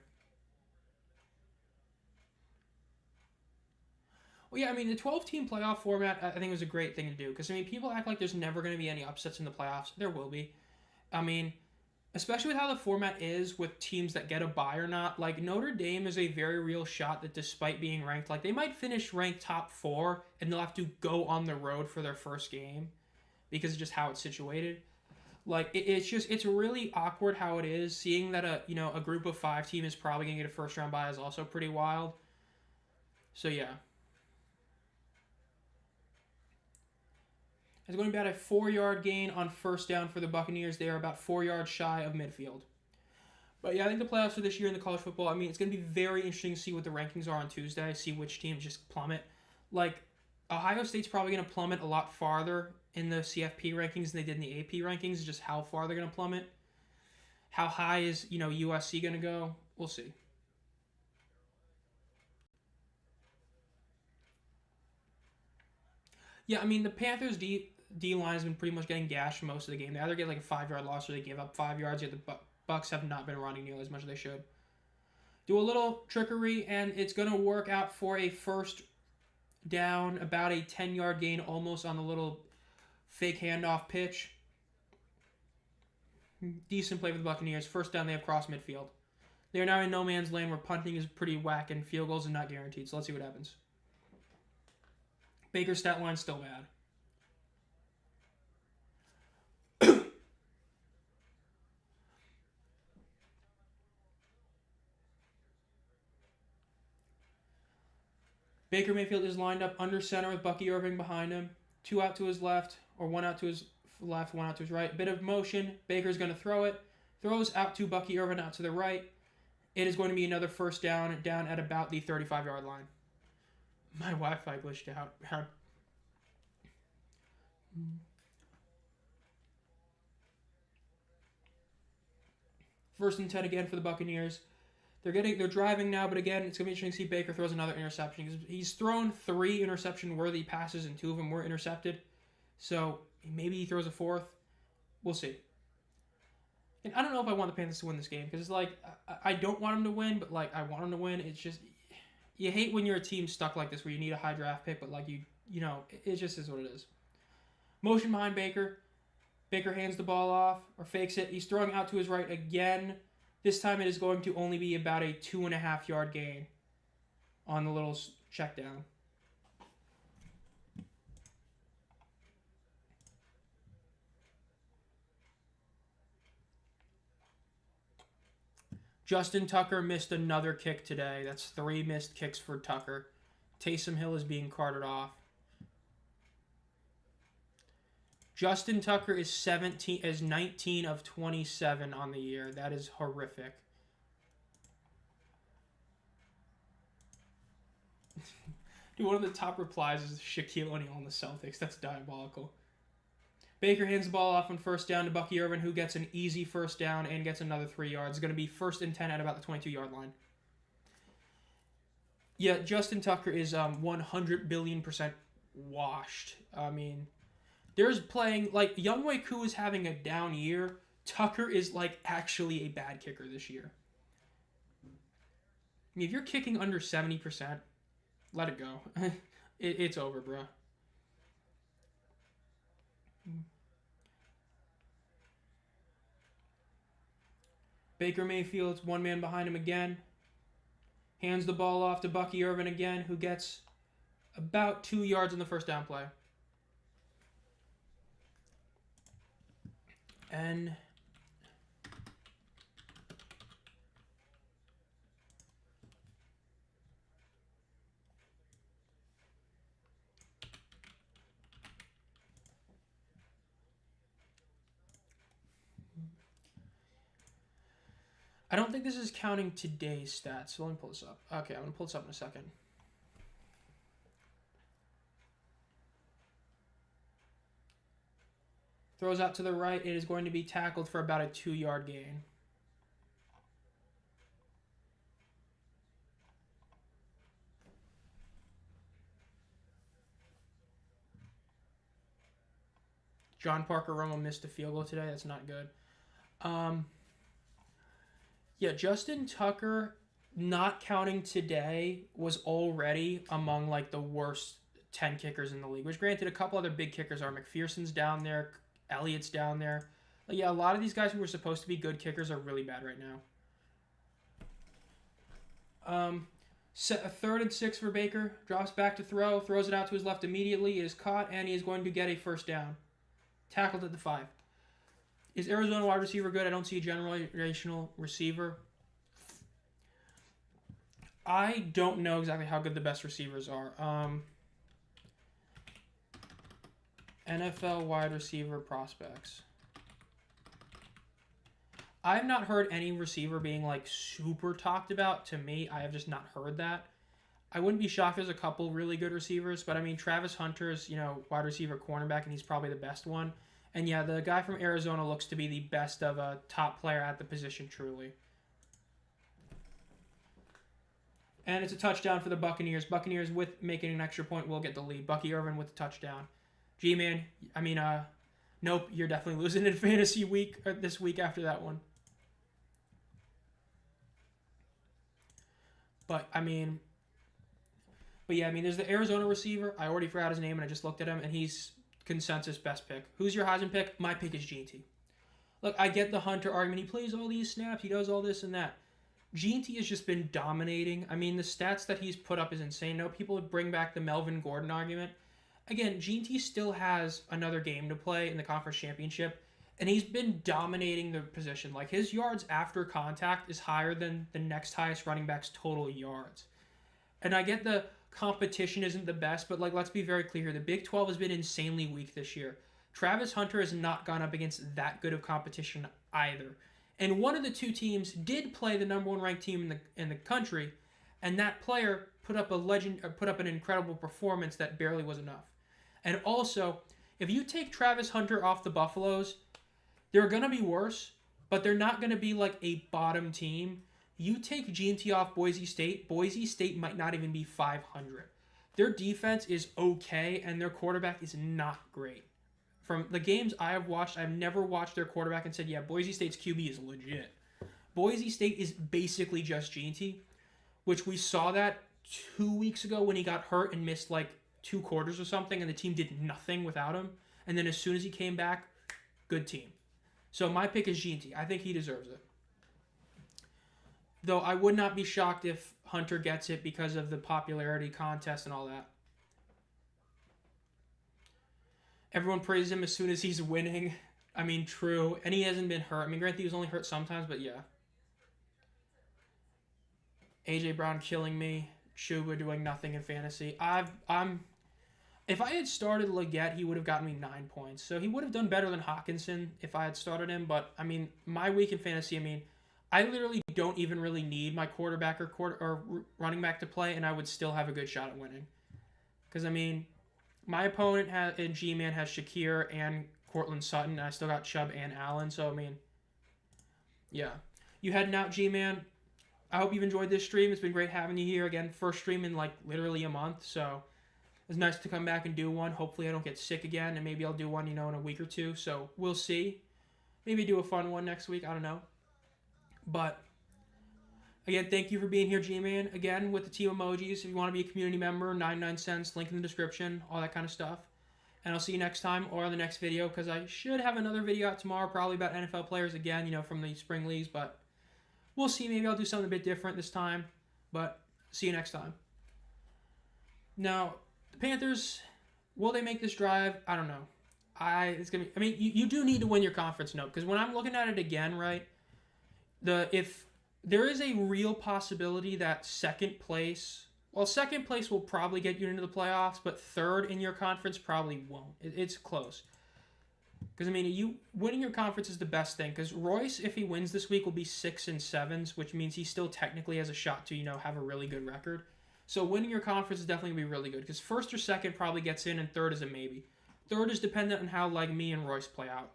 Well, yeah, I mean, the 12-team playoff format, I think was a great thing to do. Because, I mean, people act like there's never going to be any upsets in the playoffs. There will be. I mean, especially with how the format is with teams that get a bye or not. Like, Notre Dame is a very real shot that despite being ranked, like, they might finish ranked top 4, and they'll have to go on the road for their first game. Because of just how it's situated. Like, it's really awkward how it is. Seeing that a group of 5 team is probably going to get a first round bye is also pretty wild. So, yeah. It's going to be about a 4-yard gain on first down for the Buccaneers. They are about 4 yards shy of midfield. But, yeah, I think the playoffs for this year in the college football, I mean, it's going to be very interesting to see what the rankings are on Tuesday. See which teams just plummet. Like, Ohio State's probably going to plummet a lot farther in the CFP rankings than they did in the AP rankings. Just how far they're going to plummet. How high is, USC going to go? We'll see. Yeah, I mean, the Panthers D-line has been pretty much getting gashed most of the game. They either get like a 5-yard loss or they give up 5 yards. Yet the Bucks have not been running nearly as much as they should. Do a little trickery, and it's going to work out for a first down, about a 10-yard gain almost on the little Fake handoff pitch. Decent play for the Buccaneers. First down, they have cross midfield. They are now in no man's land where punting is pretty whack and field goals are not guaranteed. So let's see what happens. Baker's stat line's still bad. Baker Mayfield is lined up under center with Bucky Irving behind him. 2 out to his left, or 1 out to his left, 1 out to his right. Bit of motion. Baker's going to throw it. Throws out to Bucky Irving out to the right. It is going to be another first down at about the 35-yard line. My Wi-Fi glitched out. First and 10 again for the Buccaneers. They're driving now, but again, it's going to be interesting to see Baker throws another interception. He's thrown 3 interception-worthy passes, and 2 of them were intercepted. So maybe he throws a 4th. We'll see. And I don't know if I want the Panthers to win this game, because it's like, I don't want them to win, but like I want them to win. It's just, you hate when you're a team stuck like this, where you need a high draft pick, but like you know, it just is what it is. Motion behind Baker. Baker hands the ball off, or fakes it. He's throwing out to his right again. This time it is going to only be about a 2.5-yard gain on the little check down. Justin Tucker missed another kick today. That's 3 missed kicks for Tucker. Taysom Hill is being carted off. Justin Tucker is 19 of 27 on the year. That is horrific. Dude, one of the top replies is Shaquille O'Neal on the Celtics. That's diabolical. Baker hands the ball off on first down to Bucky Irvin, who gets an easy first down and gets another 3 yards. It's going to be first and 10 at about the 22-yard line. Yeah, Justin Tucker is 100 billion% washed. I mean, there's playing, like, Younghoe Koo is having a down year. Tucker is, like, actually a bad kicker this year. I mean, if you're kicking under 70%, let it go. It's over, bro. Baker Mayfield's one man behind him again. Hands the ball off to Bucky Irvin again, who gets about 2 yards on the first down play. And I don't think this is counting today's stats, so let me pull this up. Okay, I'm going to pull this up in a second. Throws out to the right. It is going to be tackled for about a 2-yard gain. John Parker Romo missed a field goal today. That's not good. Yeah, Justin Tucker, not counting today, was already among like the worst 10 kickers in the league. Which, granted, a couple other big kickers are. McPherson's down there. Elliott's down there. But yeah, a lot of these guys who were supposed to be good kickers are really bad right now. Set a 3rd and 6 for Baker. Drops back to throw. Throws it out to his left immediately. It is caught, and he is going to get a first down. Tackled at the 5. Is Arizona wide receiver good? I don't see a generational receiver. I don't know exactly how good the best receivers are. NFL wide receiver prospects. I've not heard any receiver being like super talked about. To me, I have just not heard that. I wouldn't be shocked if there's a couple really good receivers, but I mean, Travis Hunter's, wide receiver cornerback, and he's probably the best one. And yeah, the guy from Arizona looks to be the best of a top player at the position, truly. And it's a touchdown for the Buccaneers. Buccaneers, with making an extra point, will get the lead. Bucky Irvin with the touchdown. G-Man, nope, you're definitely losing in fantasy week, or this week after that one. But yeah, there's the Arizona receiver. I already forgot his name, and I just looked at him, and he's consensus best pick. Who's your Heisman pick? My pick is G&T. Look, I get the Hunter argument. He plays all these snaps. He does all this and that. G&T has just been dominating. I mean, the stats that he's put up is insane. No, people would bring back the Melvin Gordon argument. Again, G&T still has another game to play in the conference championship, and he's been dominating the position. Like, his yards after contact is higher than the next highest running back's total yards. And I get the competition isn't the best, but, like, let's be very clear here. The Big 12 has been insanely weak this year. Travis Hunter has not gone up against that good of competition either. And one of the two teams did play the number one ranked team in the country, and that player put up an incredible performance that barely was enough. And also, if you take Travis Hunter off the Buffaloes, they're going to be worse, but they're not going to be like a bottom team. You take G&T off Boise State might not even be 500. Their defense is okay, and their quarterback is not great. From the games I have watched, I've never watched their quarterback and said, yeah, Boise State's QB is legit. Boise State is basically just G&T, which we saw that 2 weeks ago when he got hurt and missed like 2 quarters or something, and the team did nothing without him. And then as soon as he came back, good team. So my pick is G&T. I think he deserves it. Though I would not be shocked if Hunter gets it because of the popularity contest and all that. Everyone praises him as soon as he's winning. I mean, true. And he hasn't been hurt. I mean, granted, he was only hurt sometimes, but yeah. A.J. Brown killing me. Chuba doing nothing in fantasy. If I had started Leggett, he would have gotten me 9 points. So he would have done better than Hawkinson if I had started him. But, I mean, my week in fantasy, I mean, I literally don't even really need my quarterback or running back to play, and I would still have a good shot at winning. Because, I mean, my opponent in G-Man has Shakir and Cortland Sutton, and I still got Chubb and Allen. So, I mean, yeah. You heading out, G-Man. I hope you've enjoyed this stream. It's been great having you here. Again, first stream in, like, literally a month. So, it's nice to come back and do one. Hopefully I don't get sick again, and maybe I'll do one, in a week or two. So, we'll see. Maybe do a fun one next week. I don't know. But, again, thank you for being here, G-Man. Again, with the team emojis. If you want to be a community member, 99 cents, link in the description, all that kind of stuff. And I'll see you next time or on the next video, because I should have another video out tomorrow, probably about NFL players again, from the spring leagues. But we'll see. Maybe I'll do something a bit different this time. But see you next time. Now, the Panthers, will they make this drive? I don't know. You do need to win your conference note, because when I'm looking at it again, right, if there is a real possibility that second place will probably get you into the playoffs, but third in your conference probably won't. It's close. Because, winning your conference is the best thing. Because Royce, if he wins this week, will be 6-7, which means he still technically has a shot to, have a really good record. So winning your conference is definitely going to be really good. Because first or second probably gets in, and third is a maybe. Third is dependent on how, me and Royce play out.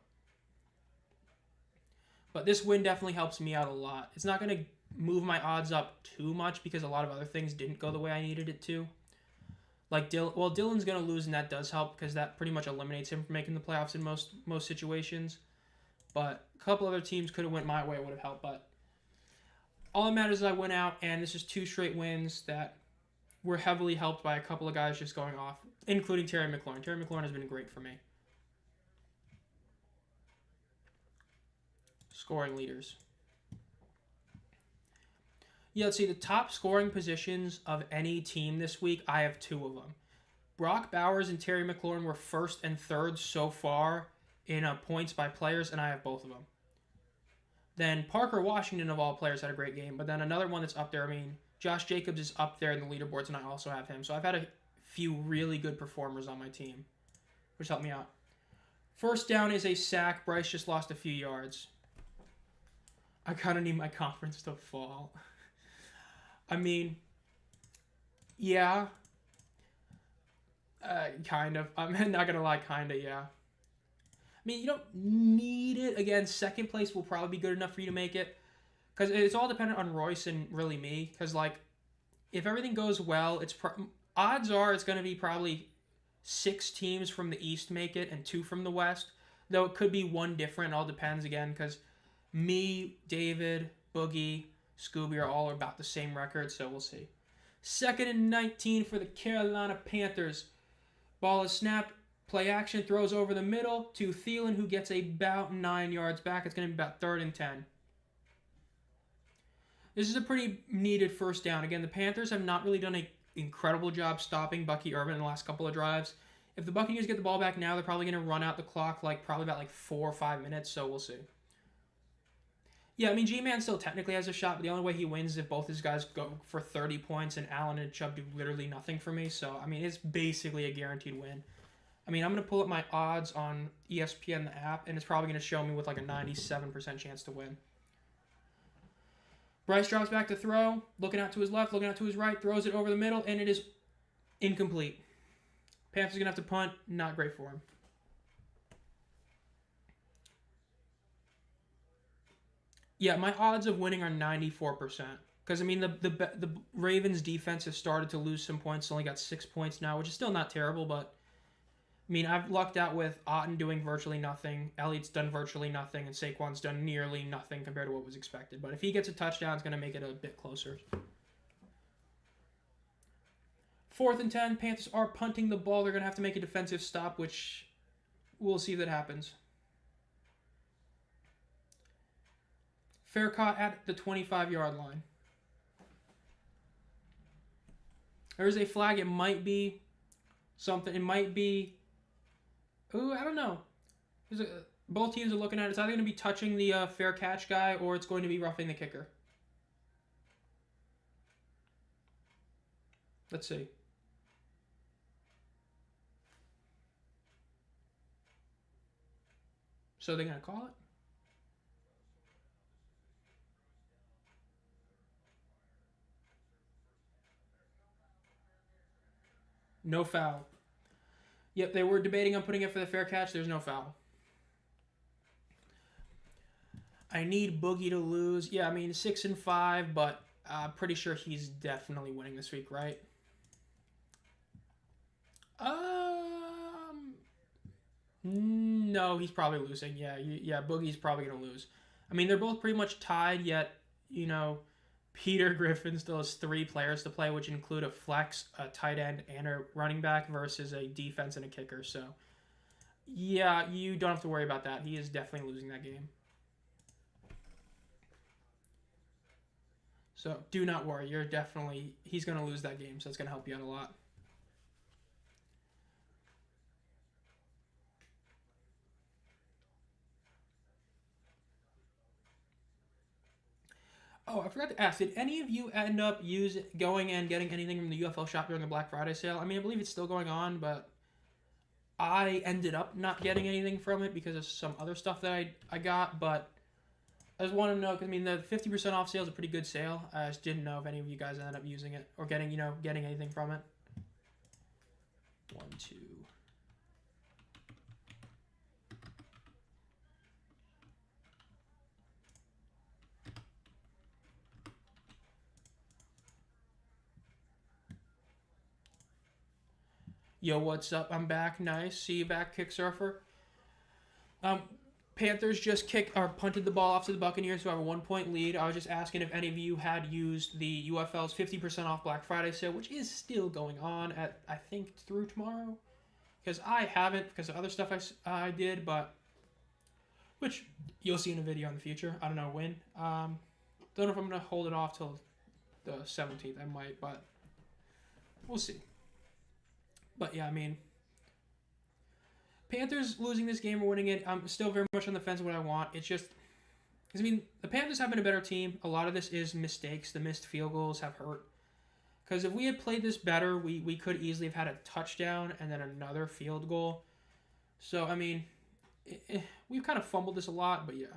But this win definitely helps me out a lot. It's not going to move my odds up too much because a lot of other things didn't go the way I needed it to. Dylan's going to lose, and that does help because that pretty much eliminates him from making the playoffs in most situations. But a couple other teams could have went my way. It would have helped. But all that matters is I went out, and this is 2 straight wins that were heavily helped by a couple of guys just going off, including Terry McLaurin. Terry McLaurin has been great for me. Scoring leaders. Yeah, let's see. The top scoring positions of any team this week, I have 2 of them. Brock Bowers and Terry McLaurin were first and third so far in points by players, and I have both of them. Then Parker Washington, of all players, had a great game. But then another one that's up there, Josh Jacobs is up there in the leaderboards, and I also have him. So I've had a few really good performers on my team, which helped me out. First down is a sack. Bryce just lost a few yards. I kind of need my conference to fall. Yeah. Kind of. I'm not going to lie, kind of, yeah. You don't need it. Again, second place will probably be good enough for you to make it. Because it's all dependent on Royce and really me. Because, if everything goes well, odds are it's going to be probably 6 teams from the East make it and 2 from the West. Though it could be 1 different. It all depends, again, because me, David, Boogie, Scooby are all about the same record, so we'll see. 2nd and 19 for the Carolina Panthers. Ball is snapped. Play action, throws over the middle to Thielen, who gets about 9 yards back. It's going to be about 3rd and 10. This is a pretty needed first down. Again, the Panthers have not really done an incredible job stopping Bucky Irvin in the last couple of drives. If the Buccaneers get the ball back now, they're probably going to run out the clock probably about 4 or 5 minutes, so we'll see. Yeah, I mean, G-Man still technically has a shot, but the only way he wins is if both his guys go for 30 points, and Allen and Chubb do literally nothing for me. So, I mean, it's basically a guaranteed win. I mean, I'm going to pull up my odds on ESPN, the app, and it's probably going to show me with a 97% chance to win. Bryce drops back to throw, looking out to his left, looking out to his right, throws it over the middle, and it is incomplete. Panthers going to have to punt. Not great for him. Yeah, my odds of winning are 94%. Because, I mean, the Ravens' defense has started to lose some points. Only got 6 points now, which is still not terrible, but I mean, I've lucked out with Otten doing virtually nothing, Elliott's done virtually nothing, and Saquon's done nearly nothing compared to what was expected. But if he gets a touchdown, it's going to make it a bit closer. 4th and 10, Panthers are punting the ball. They're going to have to make a defensive stop, which we'll see if that happens. Fair caught at the 25-yard line. There's a flag. It might be something. It might be... Ooh, I don't know. Both teams are looking at it. It's either going to be touching the fair catch guy or it's going to be roughing the kicker. Let's see. So they're going to call it? No foul. Yep, they were debating on putting it for the fair catch. There's no foul. I need Boogie to lose. Yeah, I mean, 6-5, but I'm pretty sure he's definitely winning this week, right? No, he's probably losing. Yeah, Boogie's probably going to lose. I mean, they're both pretty much tied, yet, you know, Peter Griffin still has 3 players to play, which include a flex, a tight end, and a running back versus a defense and a kicker. So, yeah, you don't have to worry about that. He is definitely losing that game. So, do not worry. He's going to lose that game, so it's going to help you out a lot. Oh, I forgot to ask. Did any of you end up going and getting anything from the UFL shop during the Black Friday sale? I mean, I believe it's still going on, but I ended up not getting anything from it because of some other stuff that I got. But I just want to know, because I mean, the 50% off sale is a pretty good sale. I just didn't know if any of you guys ended up using it or getting anything from it. 1, 2. Yo, what's up? I'm back. Nice. See you back, Kicksurfer. Panthers just punted the ball off to the Buccaneers, who have a 1-point lead. I was just asking if any of you had used the UFL's 50% off Black Friday sale, which is still going on at, I think, through tomorrow. Because I haven't, because of other stuff I did, but which you'll see in a video in the future. I don't know when. Don't know if I'm going to hold it off till the 17th. I might, but we'll see. But yeah, I mean, Panthers losing this game or winning it, I'm still very much on the fence of what I want. It's just, because I mean, the Panthers have been a better team. A lot of this is mistakes. The missed field goals have hurt. Because if we had played this better, we could easily have had a touchdown and then another field goal. So, I mean, we've kind of fumbled this a lot, but yeah.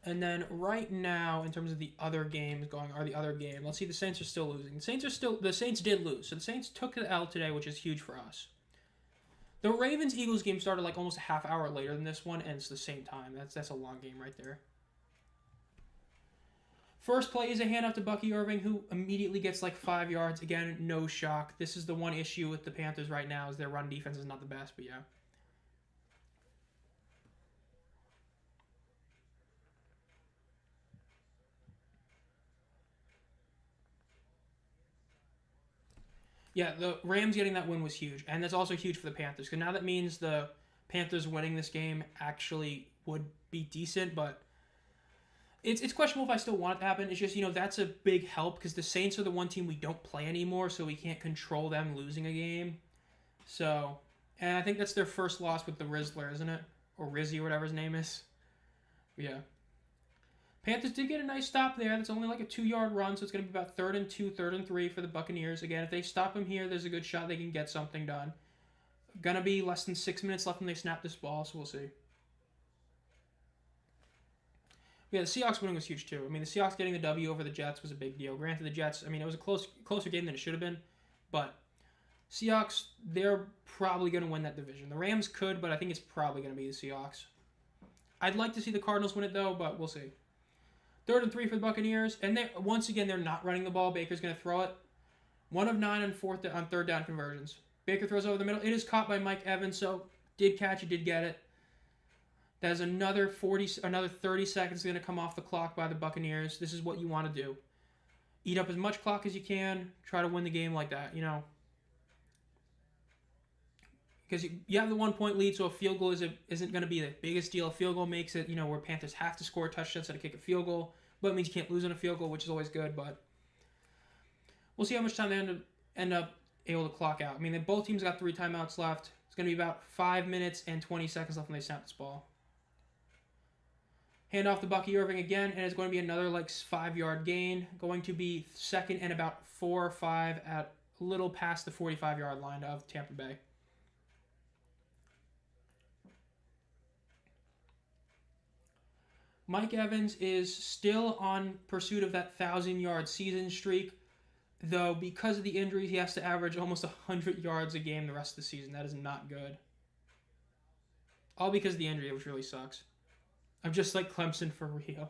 And then right now, in terms of the other games let's see, the Saints are still losing. The Saints did lose. So the Saints took the L today, which is huge for us. The Ravens-Eagles game started almost a half hour later than this one, and it's the same time. That's a long game right there. First play is a handoff to Bucky Irving, who immediately gets 5 yards. Again, no shock. This is the one issue with the Panthers right now, is their run defense is not the best, but yeah. Yeah, the Rams getting that win was huge, and that's also huge for the Panthers because now that means the Panthers winning this game actually would be decent, but it's questionable if I still want it to happen. It's just that's a big help because the Saints are the one team we don't play anymore, so we can't control them losing a game. So, and I think that's their first loss with the Rizzler, isn't it? Or Rizzy or whatever his name is. Yeah. Panthers did get a nice stop there. That's only like a 2-yard run, so it's going to be about 3rd and 2, 3rd and 3 for the Buccaneers. Again, if they stop him here, there's a good shot they can get something done. Going to be less than 6 minutes left when they snap this ball, so we'll see. Yeah, the Seahawks winning was huge too. I mean, the Seahawks getting the W over the Jets was a big deal. Granted, the Jets, I mean, it was a closer game than it should have been, but Seahawks, they're probably going to win that division. The Rams could, but I think it's probably going to be the Seahawks. I'd like to see the Cardinals win it though, but we'll see. 3rd and 3 for the Buccaneers, and once again they're not running the ball. Baker's going to throw it. 1 of 9 on 3rd down conversions. Baker throws over the middle. It is caught by Mike Evans, so did catch it, did get it. There's another 30 seconds going to come off the clock by the Buccaneers. This is what you want to do. Eat up as much clock as you can. Try to win the game like that, Because you have the 1-point lead, so a field goal isn't going to be the biggest deal. A field goal makes it, where Panthers have to score a touchdown instead of kick a field goal. But it means you can't lose on a field goal, which is always good. But we'll see how much time they end up able to clock out. I mean, both teams got 3 timeouts left. It's going to be about 5 minutes and 20 seconds left when they snap this ball. Hand off to Bucky Irving again, and it's going to be another 5-yard gain. Going to be 2nd and about 4 or 5 at a little past the 45-yard line of Tampa Bay. Mike Evans is still on pursuit of that 1,000-yard season streak, though because of the injuries, he has to average almost 100 yards a game the rest of the season. That is not good. All because of the injury, which really sucks. I'm just like Clemson for real.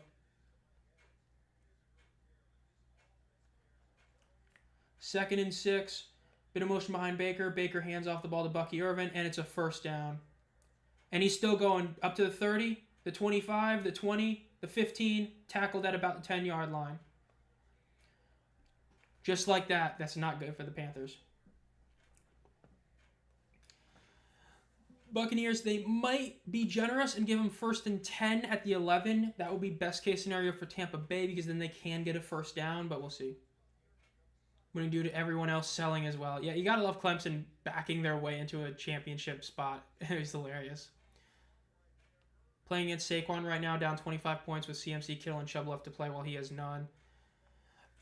2nd and 6. Bit of motion behind Baker. Baker hands off the ball to Bucky Irvin, and it's a 1st down. And he's still going up to the 30, the 25, the 20, the 15, tackled at about the 10-yard line. Just like that. That's not good for the Panthers. Buccaneers, they might be generous and give them 1st and 10 at the 11. That would be best case scenario for Tampa Bay because then they can get a 1st down, but we'll see. What do you do to everyone else selling as well? Yeah, you got to love Clemson backing their way into a championship spot. It was hilarious. Playing against Saquon right now, down 25 points with CMC, Kittle, and Chubb left to play while he has none.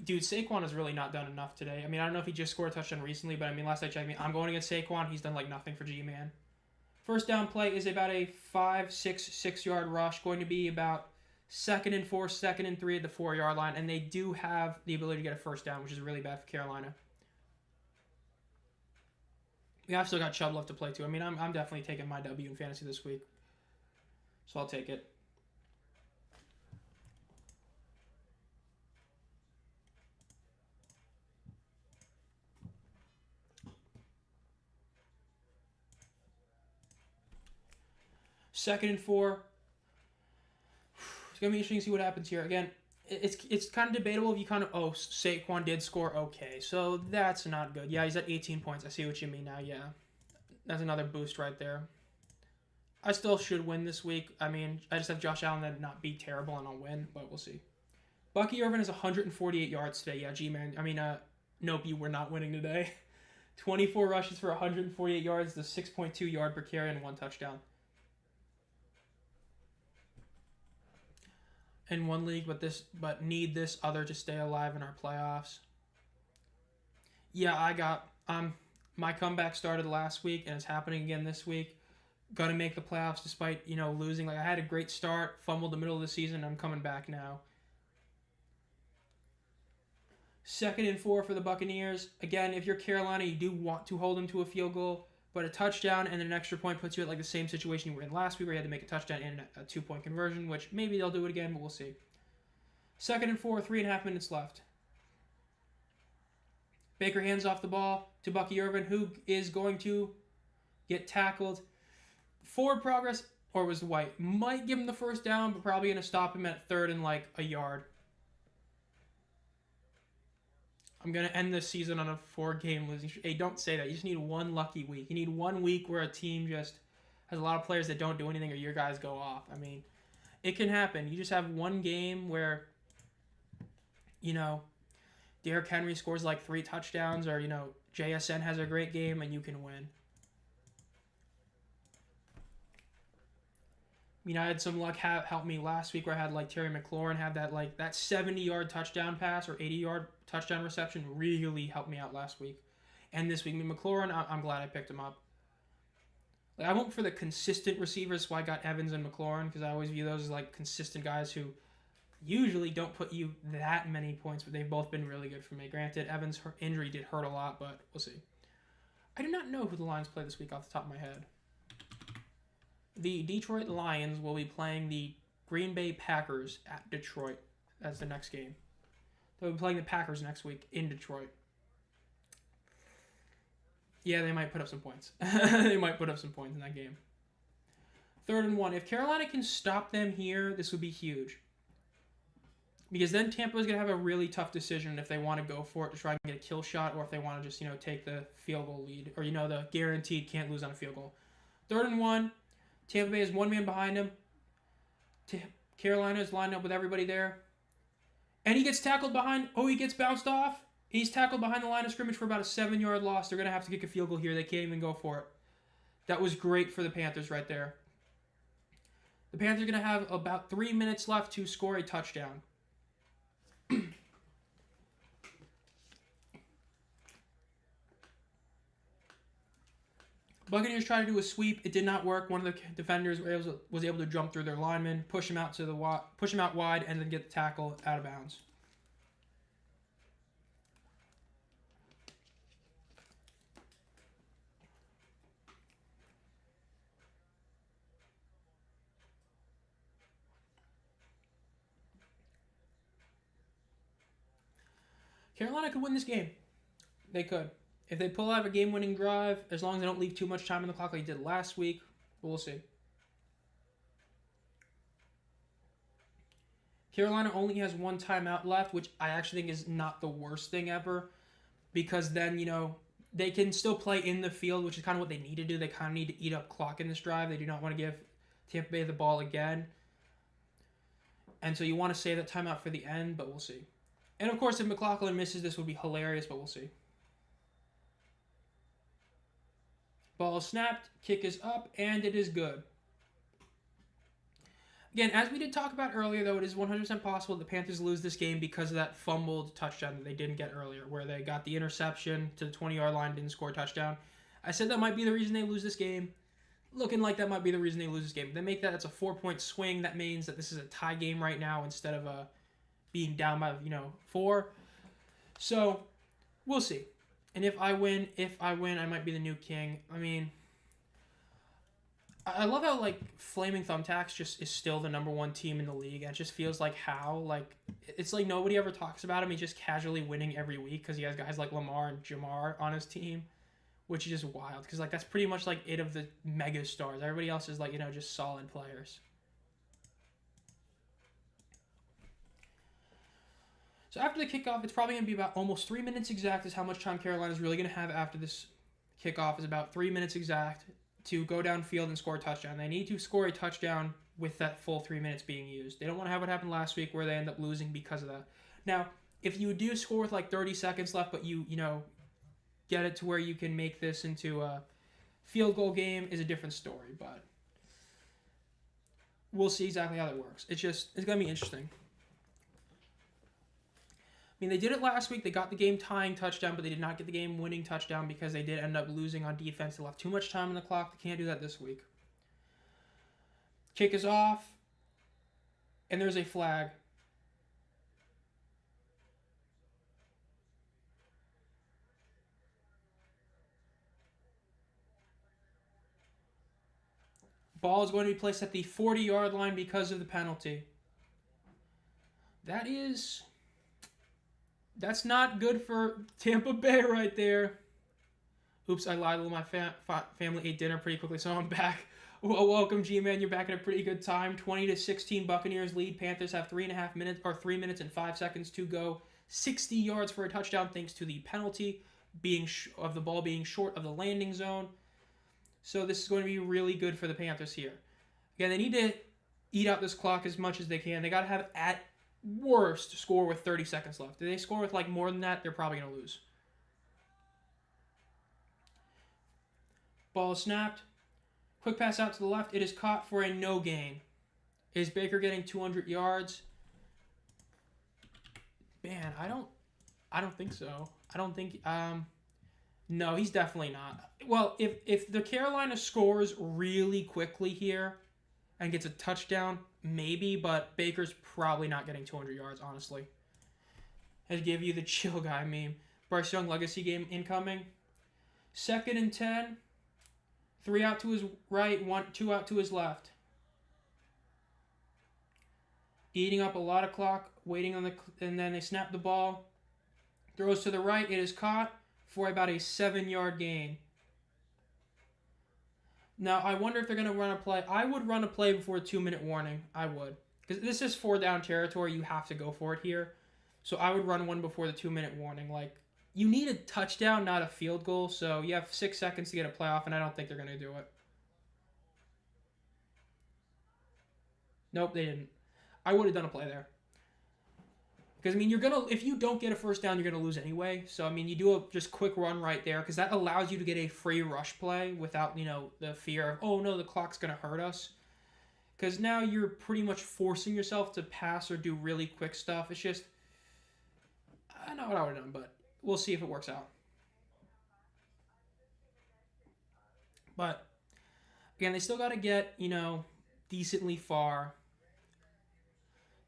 Dude, Saquon has really not done enough today. I mean, I don't know if he just scored a touchdown recently, but I mean, last I checked, I'm going against Saquon. He's done nothing for G-Man. 1st down play is about a 6-yard rush, going to be about 2nd and 4, 2nd and 3 at the 4-yard line, and they do have the ability to get a 1st down, which is really bad for Carolina. We have still got Chubb left to play too. I mean, I'm definitely taking my W in fantasy this week, so I'll take it. Second and 4. It's going to be interesting to see what happens here. Again, it's kind of debatable if you Saquon did score okay. So that's not good. Yeah, he's at 18 points. I see what you mean now. Yeah. That's another boost right there. I still should win this week. I mean, I just have Josh Allen that not be terrible and I'll win, but we'll see. Bucky Irvin is 148 yards today. Yeah, G-Man. I mean, nope, you were not winning today. 24 rushes for 148 yards, the 6.2 yard per carry, and 1 touchdown. In one league, but need this other to stay alive in our playoffs. Yeah, I got my comeback started last week and it's happening again this week. Gonna make the playoffs despite losing. I had a great start, fumbled the middle of the season. I'm coming back now. 2nd and 4 for the Buccaneers. Again, if you're Carolina, you do want to hold them to a field goal, but a touchdown and an extra point puts you at the same situation you were in last week where you had to make a touchdown and a 2-point conversion, which maybe they'll do it again, but we'll see. 2nd and 4, 3.5 minutes left. Baker hands off the ball to Bucky Irvin, who is going to get tackled. Forward progress, or was White, might give him the 1st down, but probably going to stop him at 3rd and a yard. I'm going to end this season on a 4-game losing streak. Hey, don't say that. You just need one lucky week. You need one week where a team just has a lot of players that don't do anything or your guys go off. I mean, it can happen. You just have one game where, Derrick Henry scores like 3 touchdowns or, JSN has a great game and you can win. I had some luck help me last week where I had like Terry McLaurin have that 70-yard touchdown pass or 80-yard touchdown reception really helped me out last week. And this week, McLaurin, I'm glad I picked him up. I went for the consistent receivers, so I got Evans and McLaurin because I always view those as consistent guys who usually don't put you that many points, but they've both been really good for me. Granted, Evans' injury did hurt a lot, but we'll see. I do not know who the Lions play this week off the top of my head. The Detroit Lions will be playing the Green Bay Packers at Detroit. That's the next game. They'll be playing the Packers next week in Detroit. Yeah, they might put up some points. They might put up some points in that game. 3rd and 1. If Carolina can stop them here, this would be huge. Because then Tampa is going to have a really tough decision if they want to go for it to try and get a kill shot or if they want to just, take the field goal lead. Or, the guaranteed can't lose on a field goal. 3rd and 1. Tampa Bay is one man behind him. Carolina is lined up with everybody there. And he gets tackled behind. Oh, he gets bounced off. He's tackled behind the line of scrimmage for about a 7-yard loss. They're going to have to kick a field goal here. They can't even go for it. That was great for the Panthers right there. The Panthers are going to have about 3 minutes left to score a touchdown. Buccaneers tried to do a sweep. It did not work. One of the defenders was able to jump through their linemen, push him out wide, and then get the tackle out of bounds. Carolina could win this game. They could. If they pull out a game-winning drive, as long as they don't leave too much time on the clock like they did last week, we'll see. Carolina only has 1 timeout left, which I actually think is not the worst thing ever. Because then, they can still play in the field, which is kind of what they need to do. They kind of need to eat up clock in this drive. They do not want to give Tampa Bay the ball again. And so you want to save that timeout for the end, but we'll see. And of course, if McLaughlin misses, this would be hilarious, but we'll see. Ball is snapped, kick is up, and it is good. Again, as we did talk about earlier, though, it is 100% possible the Panthers lose this game because of that fumbled touchdown that they didn't get earlier, where they got the interception to the 20-yard line, didn't score a touchdown. I said that might be the reason they lose this game. Looking like that might be the reason they lose this game. If they make that's a 4-point swing. That means that this is a tie game right now instead of being down by 4. So we'll see. And if I win, I might be the new king. I mean, I love how Flaming Thumbtacks just is still the #1 team in the league. And it just feels like it's like nobody ever talks about him. He's just casually winning every week because he has guys like Lamar and Jamar on his team, which is just wild. Because that's pretty much it of the mega stars. Everybody else is just solid players. So after the kickoff, it's probably going to be about almost 3 minutes exact is how much time Carolina is really going to have after this kickoff is about 3 minutes exact to go downfield and score a touchdown. They need to score a touchdown with that full 3 minutes being used. They don't want to have what happened last week where they end up losing because of that. Now, if you do score with 30 seconds left, but you get it to where you can make this into a field goal game is a different story, but we'll see exactly how that works. It's going to be interesting. I mean, they did it last week. They got the game-tying touchdown, but they did not get the game-winning touchdown because they did end up losing on defense. They left too much time on the clock. They can't do that this week. Kick is off, and there's a flag. Ball is going to be placed at the 40-yard line because of the penalty. That's not good for Tampa Bay right there. Oops, I lied. My family ate dinner pretty quickly, so I'm back. Well, welcome, G-Man. You're back at a pretty good time. 20-16 Buccaneers lead. Panthers have 3 minutes and 5 seconds to go. 60 yards for a touchdown thanks to the penalty of the ball being short of the landing zone. So this is going to be really good for the Panthers here. Again, they need to eat out this clock as much as they can. They got to have, at worst, score with 30 seconds left. If they score with like more than that, they're probably going to lose. Ball is snapped. Quick pass out to the left. It is caught for a no gain. Is Baker getting 200 yards? Man, I don't think so. I don't think no, he's definitely not. Well, if the Carolina scores really quickly here and gets a touchdown, maybe, but Baker's probably not getting 200 yards, honestly. I give you the chill guy meme. Bryce Young legacy game incoming. 2nd and 10. 3 out to his right, 2 out to his left. Eating up a lot of clock, waiting on and then they snap the ball. Throws to the right, it is caught for about a 7-yard gain. Now, I wonder if they're going to run a play. I would run a play before a 2-minute warning. I would. Because this is 4-down territory. You have to go for it here. So I would run one before the 2-minute warning. Like, you need a touchdown, not a field goal. So you have 6 seconds to get a playoff, and I don't think they're going to do it. Nope, they didn't. I would have done a play there. Because, I mean, if you don't get a first down, you're going to lose anyway. So, I mean, you do a just quick run right there because that allows you to get a free rush play without, the fear of, oh, no, the clock's going to hurt us. Because now you're pretty much forcing yourself to pass or do really quick stuff. It's just, I know what I would have done, but we'll see if it works out. But, again, they still got to get, decently far.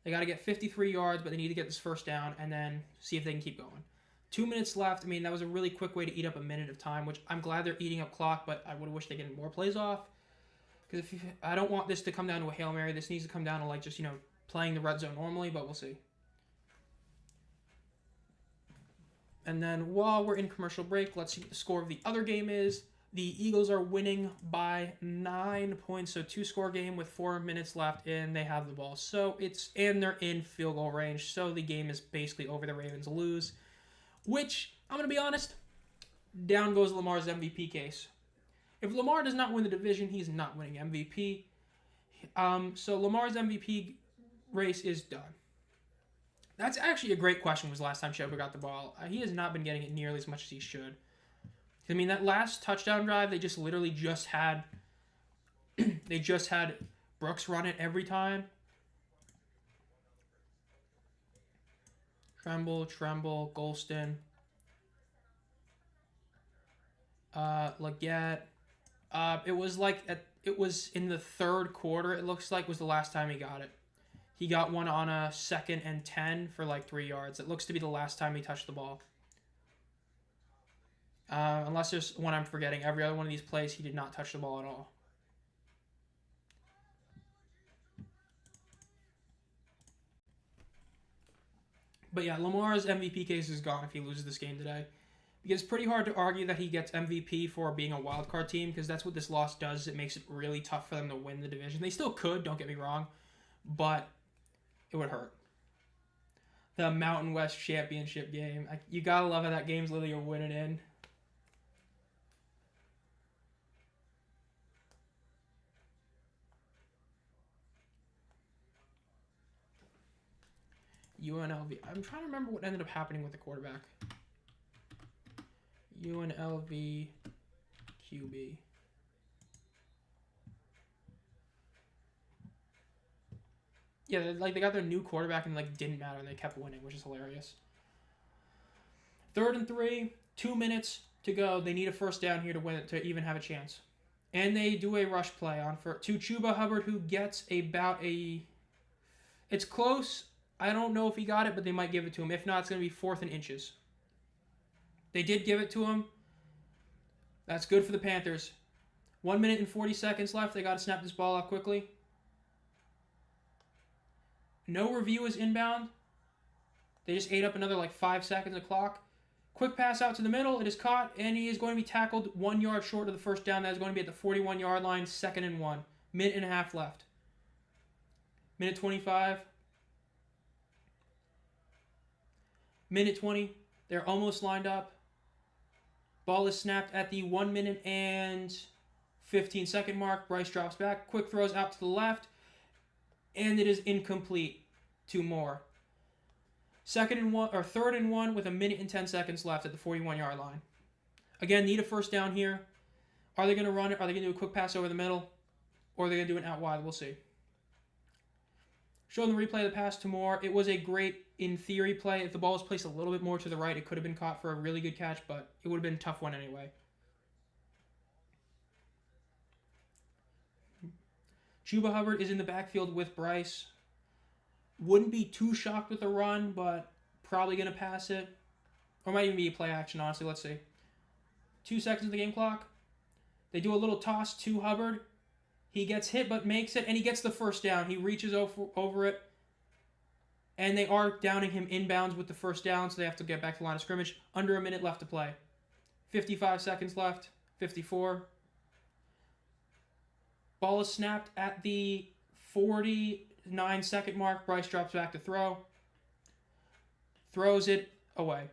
They got to get 53 yards, but they need to get this first down and then see if they can keep going. 2 minutes left. I mean, that was a really quick way to eat up a minute of time, which I'm glad they're eating up clock, but I would have wished they get more plays off. Because I don't want this to come down to a Hail Mary. This needs to come down to, just, playing the red zone normally, but we'll see. And then while we're in commercial break, let's see what the score of the other game is. The Eagles are winning by 9 points, so 2-score game with 4 minutes left, and they have the ball. And they're in field goal range, so the game is basically over. The Ravens lose, which, I'm going to be honest, down goes Lamar's MVP case. If Lamar does not win the division, he's not winning MVP. So Lamar's MVP race is done. That's actually a great question, was last time Shoba got the ball. He has not been getting it nearly as much as he should. I mean, that last touchdown drive, they just literally just had Brooks run it every time. Tremble, Golston, Leggett. It was in the third quarter, it looks like, was the last time he got it. He got one on a 2nd and 10 for 3 yards. It looks to be the last time he touched the ball. Unless there's one I'm forgetting. Every other one of these plays, he did not touch the ball at all. But yeah, Lamar's MVP case is gone if he loses this game today. Because it's pretty hard to argue that he gets MVP for being a wildcard team, because that's what this loss does. It makes it really tough for them to win the division. They still could, don't get me wrong, but it would hurt. The Mountain West Championship game. You gotta love how that game's literally you're winning in. UNLV. I'm trying to remember what ended up happening with the quarterback. UNLV QB. Yeah, they got their new quarterback and didn't matter, and they kept winning, which is hilarious. 3rd and 3, 2 minutes to go. They need a first down here to win it, to even have a chance. And they do a rush play to Chuba Hubbard, who gets it's close. I don't know if he got it, but they might give it to him. If not, it's going to be 4th and inches. They did give it to him. That's good for the Panthers. 1 minute and 40 seconds left. They got to snap this ball off quickly. No review is inbound. They just ate up another 5 seconds of clock. Quick pass out to the middle. It is caught, and he is going to be tackled 1 yard short of the first down. That is going to be at the 41-yard line, 2nd and 1. Minute and a half left. Minute 25. Minute 20. They're almost lined up. Ball is snapped at the 1 minute and 15-second mark. Bryce drops back. Quick throws out to the left. And it is incomplete to Moore. Third and one with a minute and 10 seconds left at the 41-yard line. Again, need a first down here. Are they going to run it? Are they going to do a quick pass over the middle? Or are they going to do an out wide? We'll see. Showing the replay of the pass to Moore. It was a great, in theory, play. If the ball was placed a little bit more to the right, it could have been caught for a really good catch, but it would have been a tough one anyway. Chuba Hubbard is in the backfield with Bryce. Wouldn't be too shocked with a run, but probably going to pass it. Or might even be a play action, honestly. Let's see. 2 seconds of the game clock. They do a little toss to Hubbard. He gets hit but makes it, and he gets the first down. He reaches over it, and they are downing him inbounds with the first down, so they have to get back to the line of scrimmage. Under a minute left to play. 55 seconds left. 54. Ball is snapped at the 49-second mark. Bryce drops back to throw. Throws it away.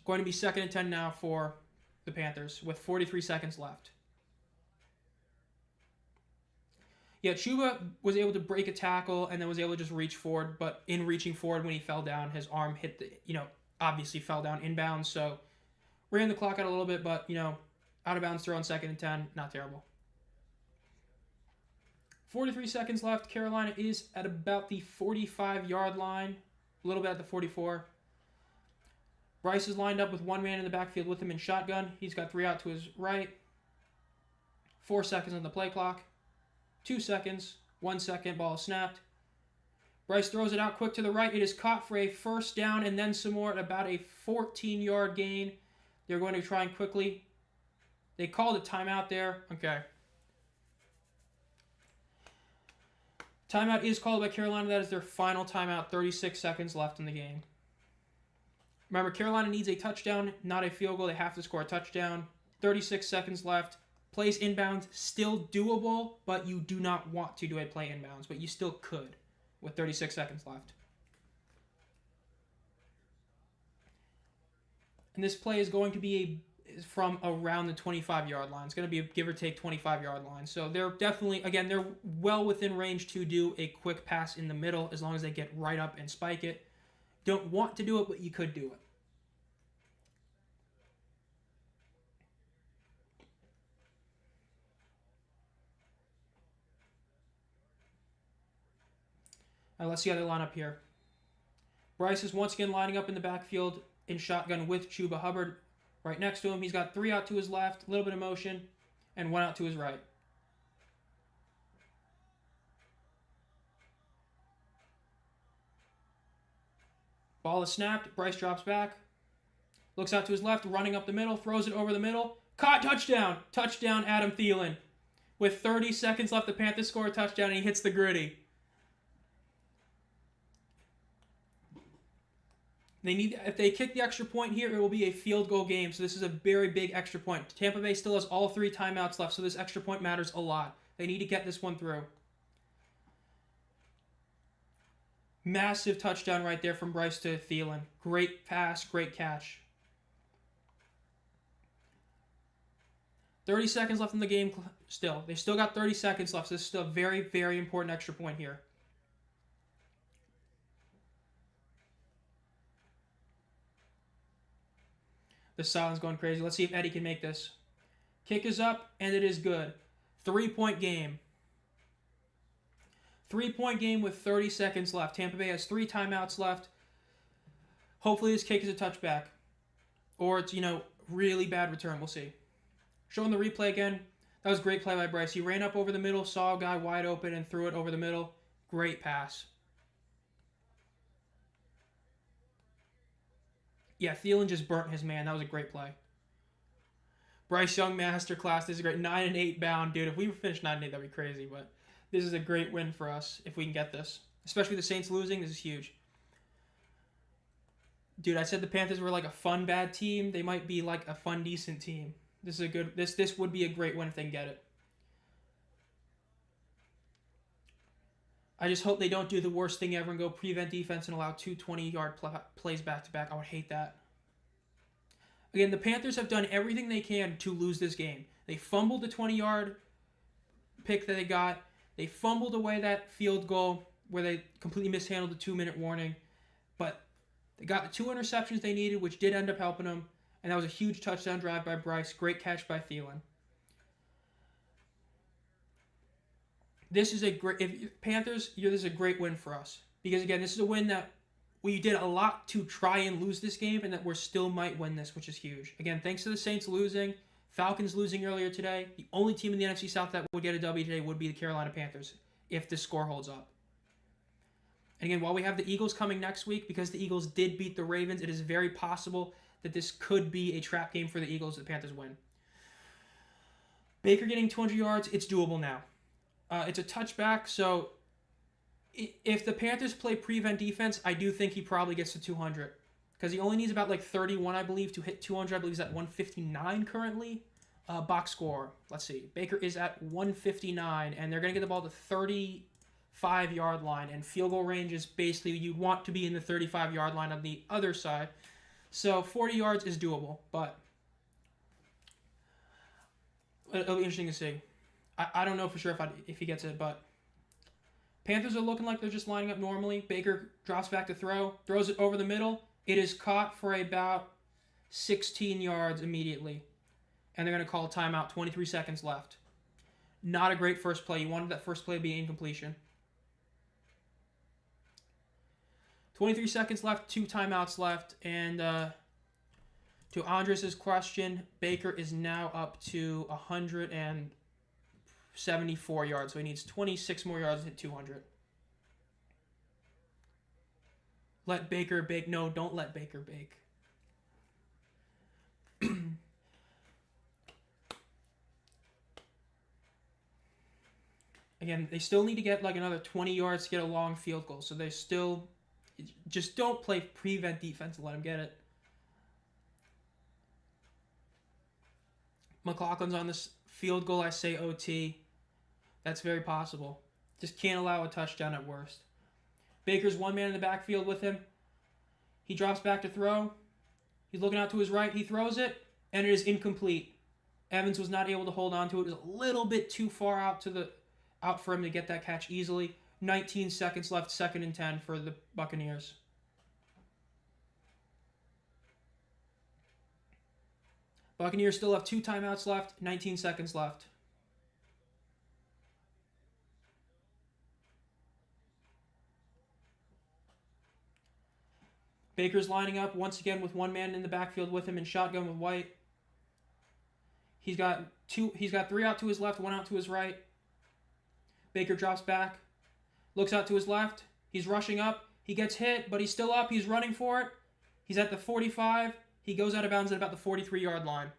Going to be 2nd and 10 now for the Panthers with 43 seconds left. Yeah, Chuba was able to break a tackle and then was able to just reach forward, but in reaching forward when he fell down, his arm hit obviously fell down inbounds, so ran the clock out a little bit, but, out of bounds throw on 2nd and 10, not terrible. 43 seconds left. Carolina is at about the 45-yard line, a little bit at the 44. Bryce is lined up with one man in the backfield with him in shotgun. He's got 3 out to his right. 4 seconds on the play clock. 2 seconds. 1 second. Ball is snapped. Bryce throws it out quick to the right. It is caught for a first down and then some more at about a 14-yard gain. They're going to try and quickly. They called a timeout there. Okay. Timeout is called by Carolina. That is their final timeout. 36 seconds left in the game. Remember, Carolina needs a touchdown, not a field goal. They have to score a touchdown. 36 seconds left. Plays inbounds, still doable, but you do not want to do a play inbounds, but you still could with 36 seconds left. And this play is going to be from around the 25-yard line. It's going to be a give or take 25-yard line. So they're definitely, again, they're well within range to do a quick pass in the middle as long as they get right up and spike it. Don't want to do it, but you could do it. Now let's see how they line up here. Bryce is once again lining up in the backfield in shotgun with Chuba Hubbard right next to him. He's got 3 out to his left, a little bit of motion, and 1 out to his right. Ball is snapped. Bryce drops back. Looks out to his left, running up the middle, throws it over the middle. Caught, touchdown! Touchdown, Adam Thielen. With 30 seconds left, the Panthers score a touchdown, and he hits the gritty. If they kick the extra point here, it will be a field goal game. So this is a very big extra point. Tampa Bay still has all 3 timeouts left, so this extra point matters a lot. They need to get this one through. Massive touchdown right there from Bryce to Thielen. Great pass, great catch. 30 seconds left in the game still. They've still got 30 seconds left, so this is still a very, very important extra point here. The silence going crazy. Let's see if Eddie can make this. Kick is up, and it is good. 3-point game. 3-point game with 30 seconds left. Tampa Bay has 3 timeouts left. Hopefully this kick is a touchback. Or it's, really bad return. We'll see. Showing the replay again. That was a great play by Bryce. He ran up over the middle, saw a guy wide open, and threw it over the middle. Great pass. Yeah, Thielen just burnt his man. That was a great play. Bryce Young masterclass. This is great. 9-8 bound, dude. If we finished 9-8, that'd be crazy. But this is a great win for us if we can get this. Especially the Saints losing. This is huge. Dude, I said the Panthers were like a fun bad team. They might be like a fun decent team. This is a good. This would be a great win if they can get it. I just hope they don't do the worst thing ever and go prevent defense and allow two 20-yard plays back-to-back. I would hate that. Again, the Panthers have done everything they can to lose this game. They fumbled the 20-yard pick that they got. They fumbled away that field goal where they completely mishandled the 2-minute warning. But they got the 2 interceptions they needed, which did end up helping them. And that was a huge touchdown drive by Bryce. Great catch by Thielen. This is a great... Panthers, this is a great win for us. Because, again, this is a win that we did a lot to try and lose this game, and that we still might win this, which is huge. Again, thanks to the Saints losing, Falcons losing earlier today, the only team in the NFC South that would get a W today would be the Carolina Panthers, if the score holds up. And again, while we have the Eagles coming next week, because the Eagles did beat the Ravens, it is very possible that this could be a trap game for the Eagles if the Panthers win. Baker getting 200 yards, it's doable now. It's a touchback, so if the Panthers play prevent defense, I do think he probably gets to 200. Because he only needs about 31, I believe, to hit 200. I believe he's at 159 currently. Box score, let's see. Baker is at 159, and they're going to get the ball to 35-yard line. And field goal range is basically you want to be in the 35-yard line on the other side. So 40 yards is doable, but it'll be interesting to see. I don't know for sure if he gets it, but Panthers are looking like they're just lining up normally. Baker drops back to throw, throws it over the middle. It is caught for about 16 yards immediately. And they're going to call a timeout, 23 seconds left. Not a great first play. You wanted that first play to be incompletion. 23 seconds left, 2 timeouts left. And to Andres' question, Baker is now up to 174 yards. So he needs 26 more yards to hit 200. Let Baker bake. No, don't let Baker bake. Again, they still need to get another 20 yards to get a long field goal. So they still just don't play prevent defense and let them get it. McLaughlin's on this field goal. I say OT. That's very possible. Just can't allow a touchdown at worst. Baker's one man in the backfield with him. He drops back to throw. He's looking out to his right. He throws it, and it is incomplete. Evans was not able to hold on to it. It was a little bit too far out for him to get that catch easily. 19 seconds left, 2nd and 10 for the Buccaneers. Buccaneers still have 2 timeouts left, 19 seconds left. Baker's lining up once again with one man in the backfield with him in shotgun with White. He's got 3 out to his left, 1 out to his right. Baker drops back, looks out to his left. He's rushing up. He gets hit, but he's still up. He's running for it. He's at the 45. He goes out of bounds at about the 43-yard line.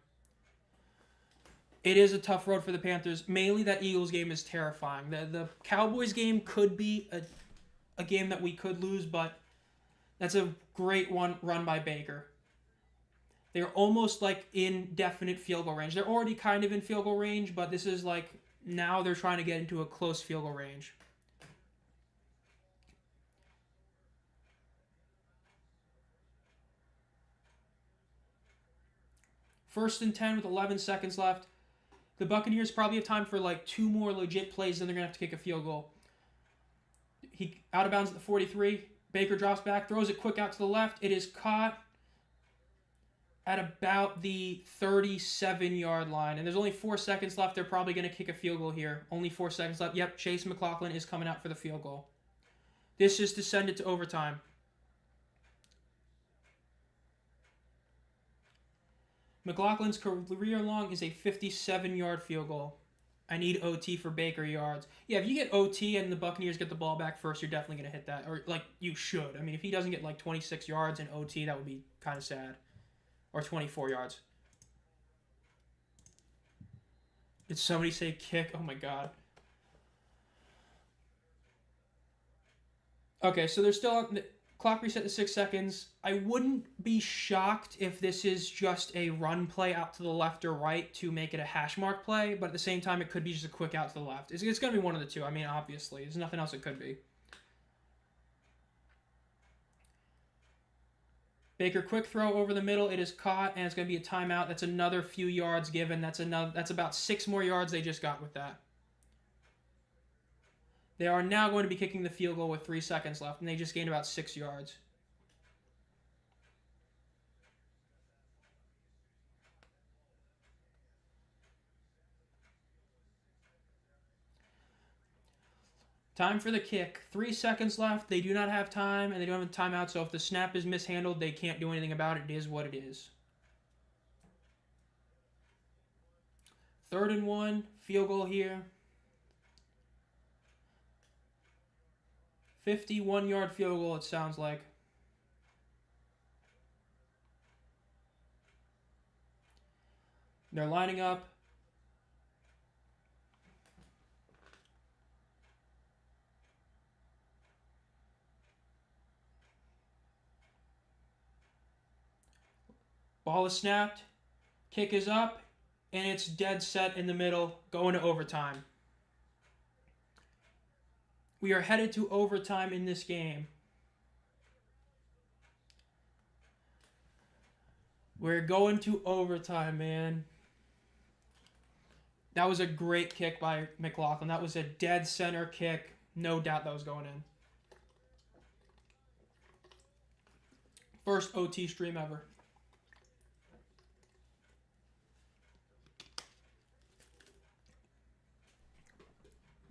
It is a tough road for the Panthers. Mainly that Eagles game is terrifying. The Cowboys game could be a game that we could lose, but that's a great one run by Baker. They're almost in definite field goal range. They're already kind of in field goal range, but this is now they're trying to get into a close field goal range. First and 10 with 11 seconds left. The Buccaneers probably have time for 2 more legit plays, then they're going to have to kick a field goal. He out of bounds at the 43. Baker drops back, throws it quick out to the left. It is caught at about the 37-yard line. And there's only 4 seconds left. They're probably going to kick a field goal here. Only 4 seconds left. Yep, Chase McLaughlin is coming out for the field goal. This is to send it to overtime. McLaughlin's career long is a 57-yard field goal. I need OT for Baker yards. Yeah, if you get OT and the Buccaneers get the ball back first, you're definitely going to hit that. Or, you should. I mean, if he doesn't get, 26 yards in OT, that would be kind of sad. Or 24 yards. Did somebody say kick? Oh, my God. Okay, so there's still... Clock reset to 6 seconds. I wouldn't be shocked if this is just a run play out to the left or right to make it a hash play, but at the same time, it could be just a quick out to the left. It's going to be one of the two. I mean, obviously. There's nothing else it could be. Baker quick throw over the middle. It is caught, and it's going to be a timeout. That's another few yards given. That's about 6 more yards they just got with that. They are now going to be kicking the field goal with 3 seconds left, and they just gained about 6 yards. Time for the kick. 3 seconds left. They do not have time, and they don't have a timeout, so if the snap is mishandled, they can't do anything about it. It is what it is. 3rd and 1. Field goal here. 51-yard field goal, it sounds like. They're lining up. Ball is snapped. Kick is up. And it's dead set in the middle, going to overtime. We are headed to overtime in this game. We're going to overtime, man. That was a great kick by McLaughlin. That was a dead center kick. No doubt that was going in. First OT stream ever.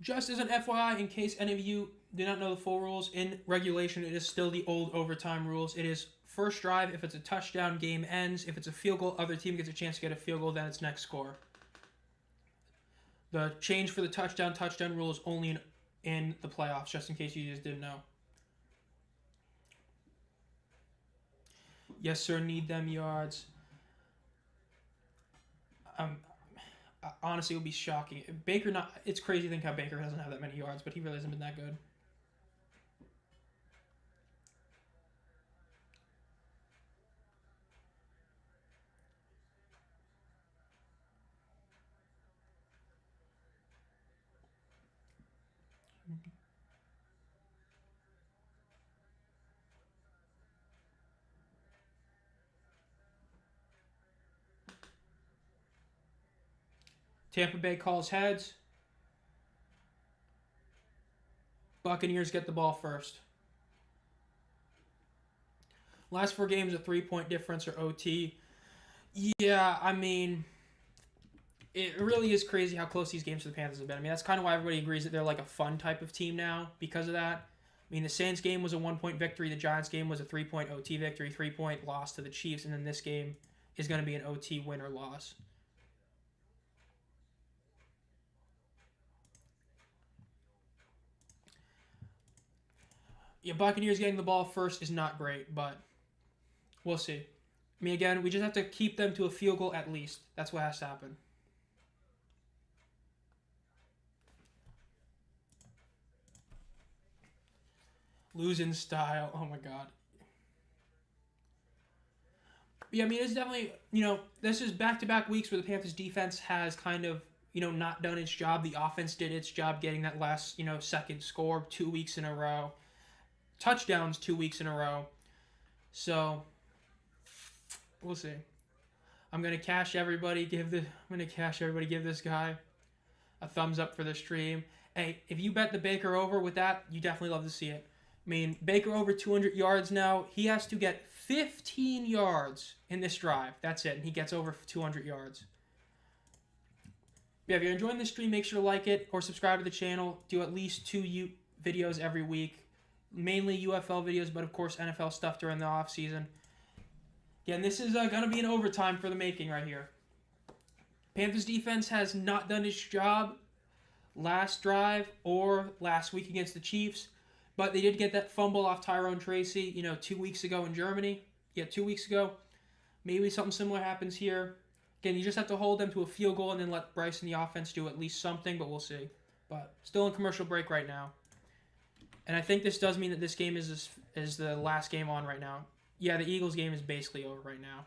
Just as an FYI, in case any of you do not know the full rules, in regulation, it is still the old overtime rules. It is first drive. If it's a touchdown, game ends. If it's a field goal, other team gets a chance to get a field goal, then it's next score. The change for the touchdown rule is only in the playoffs, just in case you just didn't know. Yes, sir, need them yards. Honestly, it would be shocking. It's crazy to think how Baker doesn't have that many yards, but he really hasn't been that good. Tampa Bay calls heads. Buccaneers get the ball first. Last 4 games, a 3-point difference or OT. Yeah, I mean, it really is crazy how close these games to the Panthers have been. I mean, that's kind of why everybody agrees that they're like a fun type of team now because of that. I mean, the Saints game was a 1-point victory. The Giants game was a 3-point OT victory, 3-point loss to the Chiefs. And then this game is going to be an OT win or loss. Yeah, Buccaneers getting the ball first is not great, but we'll see. I mean, again, we just have to keep them to a field goal at least. That's what has to happen. Losing style. Oh, my God. Yeah, I mean, it's definitely, this is back-to-back weeks where the Panthers defense has kind of, not done its job. The offense did its job getting that last, second score 2 weeks in a row. Touchdowns 2 weeks in a row. So, we'll see. I'm gonna cash everybody. Give this guy a thumbs up for the stream. Hey, if you bet the Baker over with that, you definitely love to see it. I mean, Baker over 200 yards now. He has to get 15 yards in this drive. That's it, and he gets over 200 yards. Yeah, if you're enjoying this stream, make sure to like it or subscribe to the channel. Do at least 2 videos every week. Mainly UFL videos, but of course NFL stuff during the off season. Again, this is going to be an overtime for the making right here. Panthers defense has not done its job last drive or last week against the Chiefs, but they did get that fumble off Tyrone Tracy, 2 weeks ago in Germany. Yeah, 2 weeks ago. Maybe something similar happens here. Again, you just have to hold them to a field goal and then let Bryce and the offense do at least something, but we'll see. But still in commercial break right now. And I think this does mean that this game is the last game on right now. Yeah, the Eagles game is basically over right now.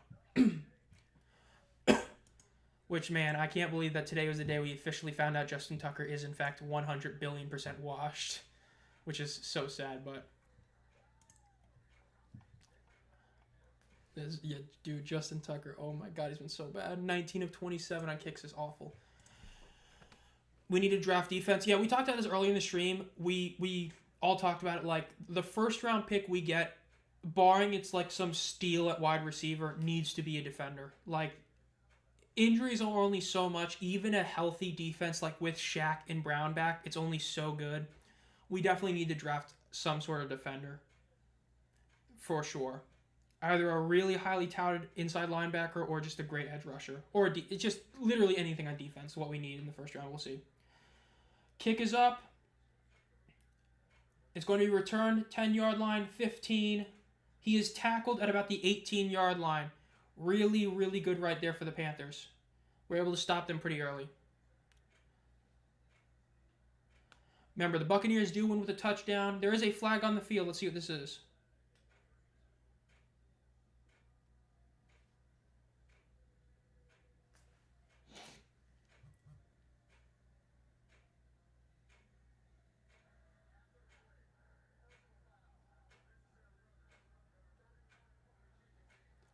Which, man, I can't believe that today was the day we officially found out Justin Tucker is, in fact, 100 billion% washed. Which is so sad, but... Yeah, dude, Justin Tucker. Oh my God, he's been so bad. 19 of 27 on kicks is awful. We need to draft defense. Yeah, we talked about this earlier in the stream. We all talked about it. Like the first round pick we get, barring it's like some steal at wide receiver, needs to be a defender. Like injuries are only so much. Even a healthy defense like with Shaq and Brown back, it's only so good. We definitely need to draft some sort of defender for sure. Either a really highly touted inside linebacker or just a great edge rusher. Or it's just literally anything on defense, what we need in the first round. We'll see. Kick is up. It's going to be returned, 10-yard line, 15. He is tackled at about the 18-yard line. Really, really good right there for the Panthers. We're able to stop them pretty early. Remember, the Buccaneers do win with a touchdown. There is a flag on the field. Let's see what this is.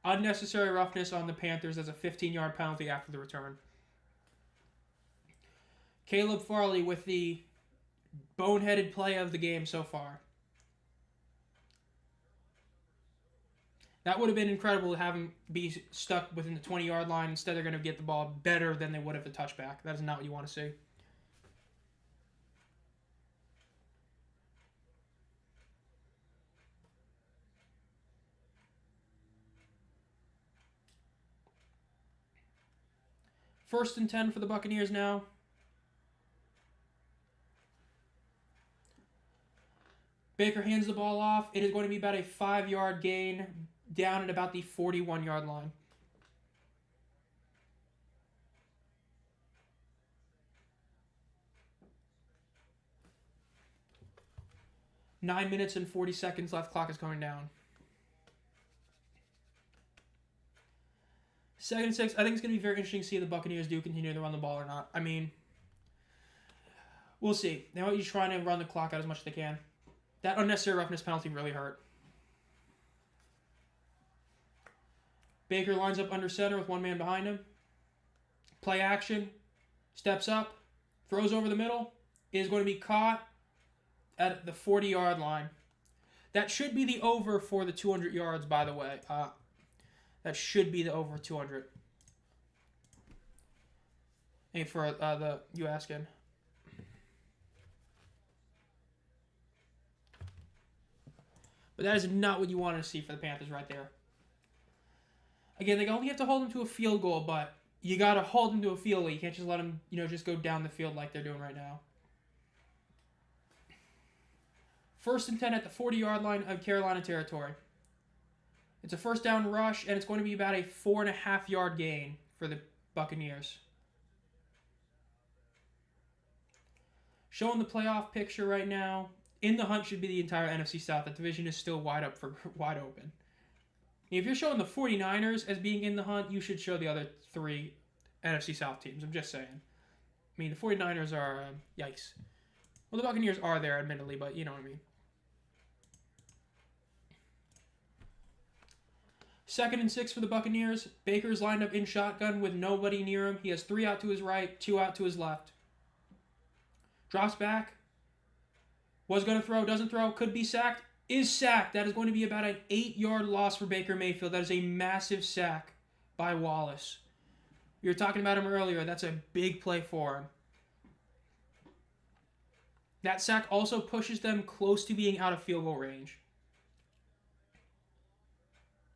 Unnecessary roughness on the Panthers as a 15-yard penalty after the return. Caleb Farley with the boneheaded play of the game so far. That would have been incredible to have him be stuck within the 20-yard line. Instead, they're going to get the ball better than they would have the touchback. That is not what you want to see. First and 10 for the Buccaneers now. Baker hands the ball off. It is going to be about a 5-yard gain down at about the 41-yard line. Nine minutes and 40 seconds left. Clock is going down. 2nd and 6. I think it's going to be very interesting to see if the Buccaneers do continue to run the ball or not. I mean, we'll see. Now he's trying to run the clock out as much as they can. That unnecessary roughness penalty really hurt. Baker lines up under center with one man behind him. Play action. Steps up. Throws over the middle. Is going to be caught at the 40-yard line. That should be the over for the 200 yards, by the way. That should be the over 200. Hey, for you asking. But that is not what you wanted to see for the Panthers right there. Again, they only have to hold them to a field goal, but you got to hold them to a field goal. You can't just let them, just go down the field like they're doing right now. 1st and 10 at the 40-yard line of Carolina territory. It's a first down rush, and it's going to be about a 4.5-yard gain for the Buccaneers. Showing the playoff picture right now. In the hunt should be the entire NFC South. That division is still wide open. If you're showing the 49ers as being in the hunt, you should show the other 3 NFC South teams. I'm just saying. I mean, the 49ers are, yikes. Well, the Buccaneers are there, admittedly, but you know what I mean. 2nd and 6 for the Buccaneers. Baker's lined up in shotgun with nobody near him. He has 3 out to his right, 2 out to his left. Drops back. Was going to throw, doesn't throw, could be sacked. Is sacked. That is going to be about an 8-yard loss for Baker Mayfield. That is a massive sack by Wallace. You were talking about him earlier. That's a big play for him. That sack also pushes them close to being out of field goal range.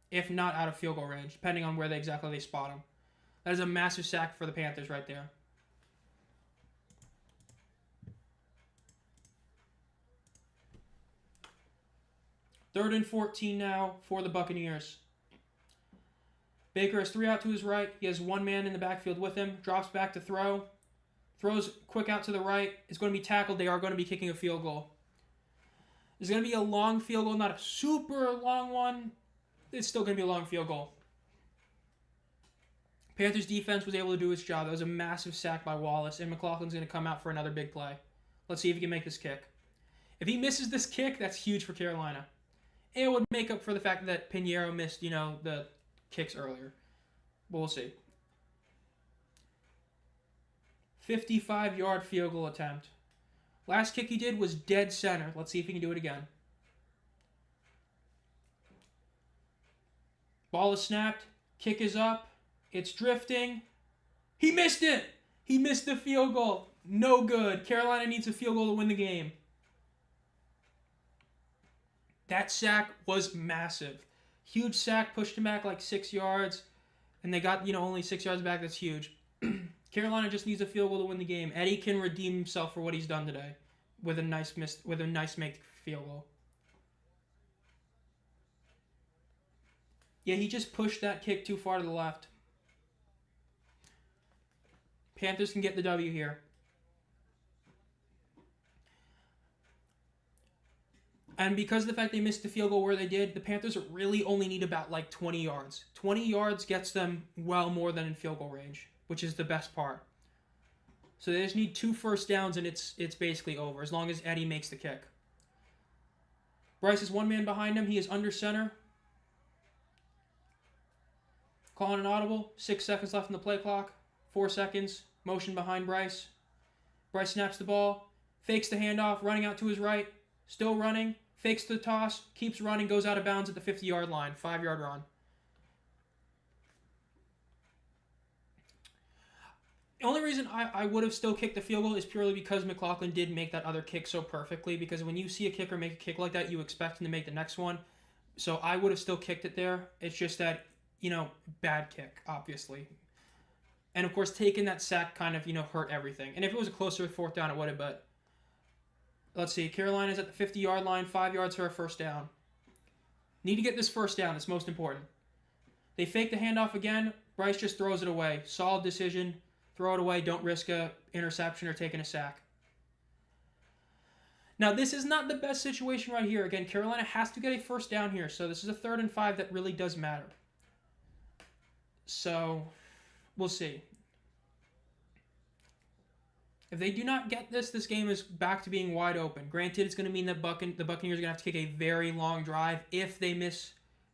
If not out of field goal range, depending on where exactly they spot him. That is a massive sack for the Panthers right there. Third and 14 now for the Buccaneers. Baker has 3 out to his right. He has 1 man in the backfield with him. Drops back to throw. Throws quick out to the right. Is going to be tackled. They are going to be kicking a field goal. It's going to be a long field goal, not a super long one. It's still going to be a long field goal. Panthers defense was able to do its job. That was a massive sack by Wallace, and McLaughlin's going to come out for another big play. Let's see if he can make this kick. If he misses this kick, that's huge for Carolina. It would make up for the fact that Pinheiro missed, the kicks earlier. But we'll see. 55-yard field goal attempt. Last kick he did was dead center. Let's see if he can do it again. Ball is snapped. Kick is up. It's drifting. He missed it. He missed the field goal. No good. Carolina needs a field goal to win the game. That sack was massive. Huge sack, pushed him back like 6 yards. And they got, only 6 yards back. That's huge. Carolina just needs a field goal to win the game. Eddie can redeem himself for what he's done today with a nice make field goal. Yeah, he just pushed that kick too far to the left. Panthers can get the W here. And because of the fact they missed the field goal where they did, the Panthers really only need about 20 yards. 20 yards gets them well more than in field goal range, which is the best part. So they just need 2 first downs and it's basically over as long as Eddie makes the kick. Bryce is one man behind him. He is under center. Calling an audible. 6 seconds left in the play clock. 4 seconds. Motion behind Bryce. Bryce snaps the ball. Fakes the handoff. Running out to his right. Still running. Fakes the toss. Keeps running. Goes out of bounds at the 50-yard line. 5-yard run. The only reason I would have still kicked the field goal is purely because McLaughlin did make that other kick so perfectly. Because when you see a kicker make a kick like that, you expect him to make the next one. So I would have still kicked it there. It's just that, bad kick, obviously. And, of course, taking that sack kind of, hurt everything. And if it was a closer 4th down, it would have, but let's see. Carolina's at the 50-yard line, 5 yards for a first down. Need to get this first down. It's most important. They fake the handoff again. Bryce just throws it away. Solid decision. Throw it away. Don't risk a interception or taking a sack. Now, this is not the best situation right here. Again, Carolina has to get a first down here. So this is a 3rd and 5 that really does matter. So we'll see. If they do not get this, this game is back to being wide open. Granted, it's going to mean that the Buccaneers are going to have to kick a very long drive if they miss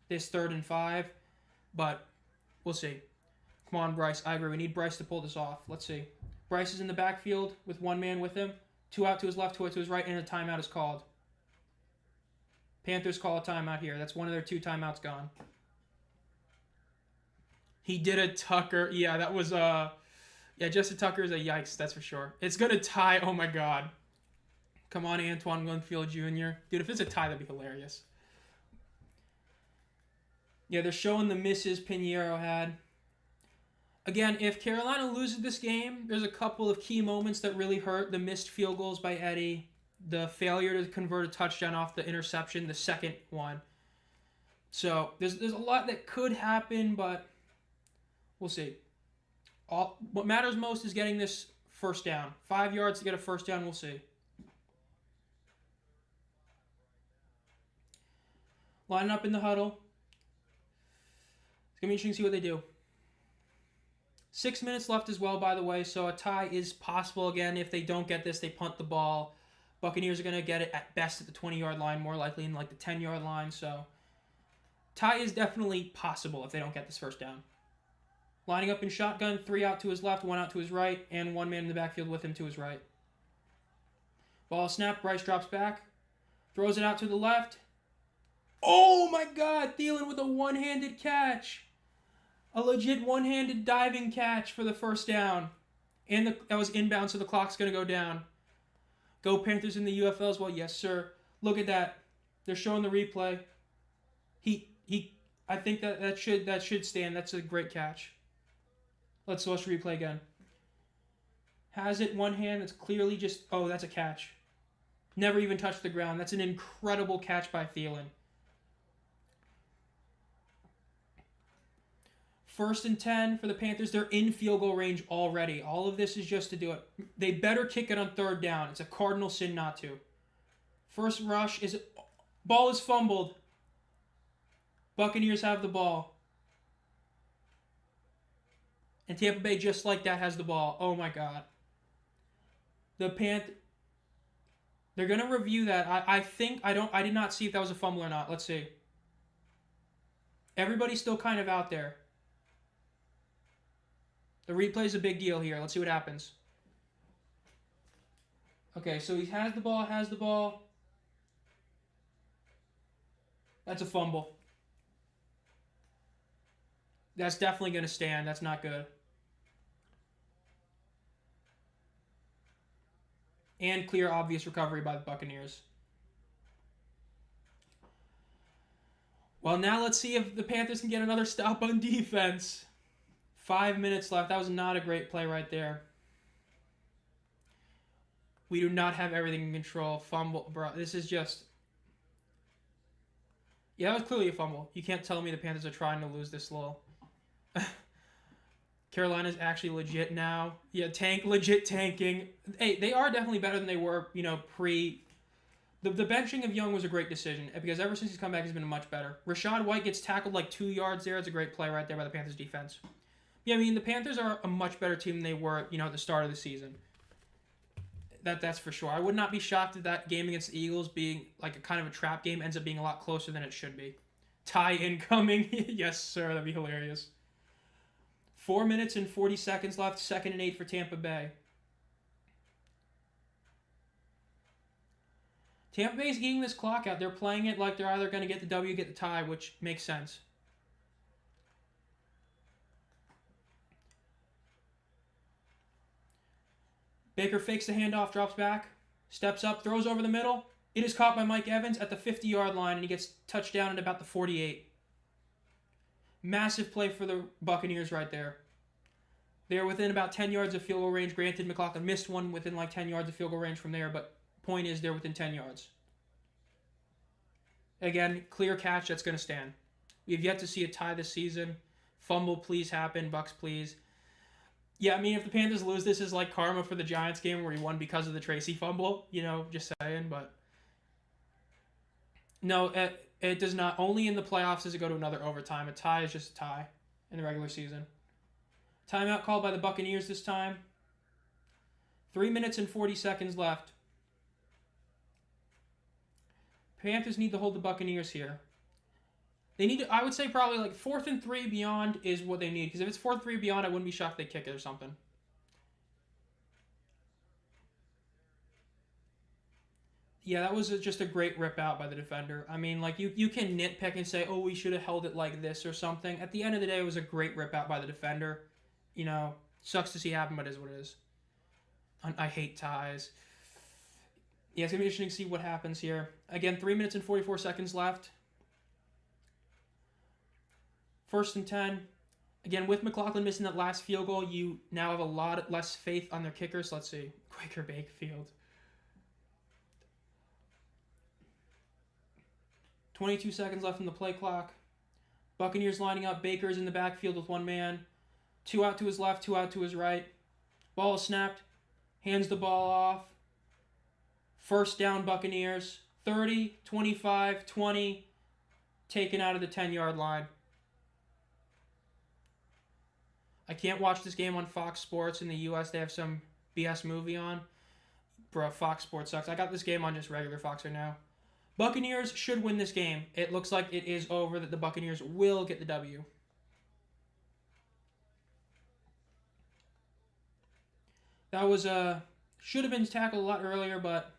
this 3rd and 5. But we'll see. Come on, Bryce. I agree. We need Bryce to pull this off. Let's see. Bryce is in the backfield with 1 man with him. 2 out to his left, 2 out to his right, and a timeout is called. Panthers call a timeout here. That's one of their 2 timeouts gone. He did a Tucker. Yeah, that was Justin Tucker is a yikes, that's for sure. It's going to tie. Oh, my God. Come on, Antoine Winfield Jr. Dude, if it's a tie, that'd be hilarious. Yeah, they're showing the misses Pinheiro had. Again, if Carolina loses this game, there's a couple of key moments that really hurt. The missed field goals by Eddie. The failure to convert a touchdown off the interception, the second one. So, there's a lot that could happen, but we'll see. What matters most is getting this first down. 5 yards to get a first down, we'll see. Lining up in the huddle. It's going to be interesting to see what they do. 6 minutes left as well, by the way, so a tie is possible again. If they don't get this, they punt the ball. Buccaneers are going to get it at best at the 20-yard line, more likely in the 10-yard line. So tie is definitely possible if they don't get this first down. Lining up in shotgun, 3 out to his left, 1 out to his right, and 1 man in the backfield with him to his right. Ball snap, Bryce drops back, throws it out to the left. Oh my God, Thielen with a one-handed catch. A legit one-handed diving catch for the first down. And that was inbound, so the clock's going to go down. Go Panthers in the UFL as well. Yes, sir. Look at that. They're showing the replay. I think that should stand. That's a great catch. Let's watch the replay again. Has it one hand. It's clearly just... Oh, that's a catch. Never even touched the ground. That's an incredible catch by Thielen. 1st and 10 for the Panthers. They're in field goal range already. All of this is just to do it. They better kick it on 3rd down. It's a cardinal sin not to. First rush is... Ball is fumbled. Buccaneers have the ball. And Tampa Bay, just like that, has the ball. Oh, my God. They're going to review that. I did not see if that was a fumble or not. Let's see. Everybody's still kind of out there. The replay's a big deal here. Let's see what happens. Okay, so he has the ball. That's a fumble. That's definitely going to stand. That's not good. And clear, obvious recovery by the Buccaneers. Well, now let's see if the Panthers can get another stop on defense. 5 minutes left. That was not a great play right there. We do not have everything in control. Fumble, bro. This is just... Yeah, that was clearly a fumble. You can't tell me the Panthers are trying to lose this slow. Carolina's actually legit now. Yeah, legit tanking. Hey, they are definitely better than they were, pre... The benching of Young was a great decision because ever since he's come back, he's been much better. Rashad White gets tackled like 2 yards there. It's a great play right there by the Panthers defense. Yeah, I mean, the Panthers are a much better team than they were, at the start of the season. That's for sure. I would not be shocked if that game against the Eagles being like a kind of a trap game ends up being a lot closer than it should be. Tie incoming. Yes, sir. That'd be hilarious. 4 minutes and 40 seconds left. 2nd and 8 for Tampa Bay. Tampa Bay's eating this clock out. They're playing it like they're either going to get the W or get the tie, which makes sense. Baker fakes the handoff, drops back, steps up, throws over the middle. It is caught by Mike Evans at the 50-yard line, and he gets touchdown at about the 48. Massive play for the Buccaneers right there. They're within about 10 yards of field goal range. Granted, McLaughlin missed one within like 10 yards of field goal range from there, but point is they're within 10 yards. Again, clear catch, that's going to stand. We have yet to see a tie this season. Fumble, please happen. Bucks, please. Yeah, I mean, if the Panthers lose, this is like karma for the Giants game where he won because of the Tracy fumble. Just saying, but... No, it does not. Only in the playoffs does it go to another overtime. A tie is just a tie in the regular season. Timeout called by the Buccaneers this time. 3 minutes and 40 seconds left. Panthers need to hold the Buccaneers here. They need to, I would say probably like 4th and 3 beyond is what they need. Because if it's 4th and 3 beyond, I wouldn't be shocked if they kick it or something. Yeah, that was just a great rip out by the defender. I mean, like, you can nitpick and say, oh, we should have held it like this or something. At the end of the day, it was a great rip out by the defender. Sucks to see happen, but it is what it is. I hate ties. Yeah, it's going to be interesting to see what happens here. Again, 3 minutes and 44 seconds left. 1st and 10. Again, with McLaughlin missing that last field goal, you now have a lot less faith on their kickers. Let's see. Quaker Bakefield. 22 seconds left in the play clock. Buccaneers lining up. Baker's in the backfield with one man. 2 out to his left, 2 out to his right. Ball is snapped. Hands the ball off. 1st down, Buccaneers. 30, 25, 20. Taken out of the 10-yard line. I can't watch this game on Fox Sports in the U.S. They have some BS movie on. Bro, Fox Sports sucks. I got this game on just regular Fox right now. Buccaneers should win this game. It looks like it is over, that the Buccaneers will get the W. That was should have been tackled a lot earlier, but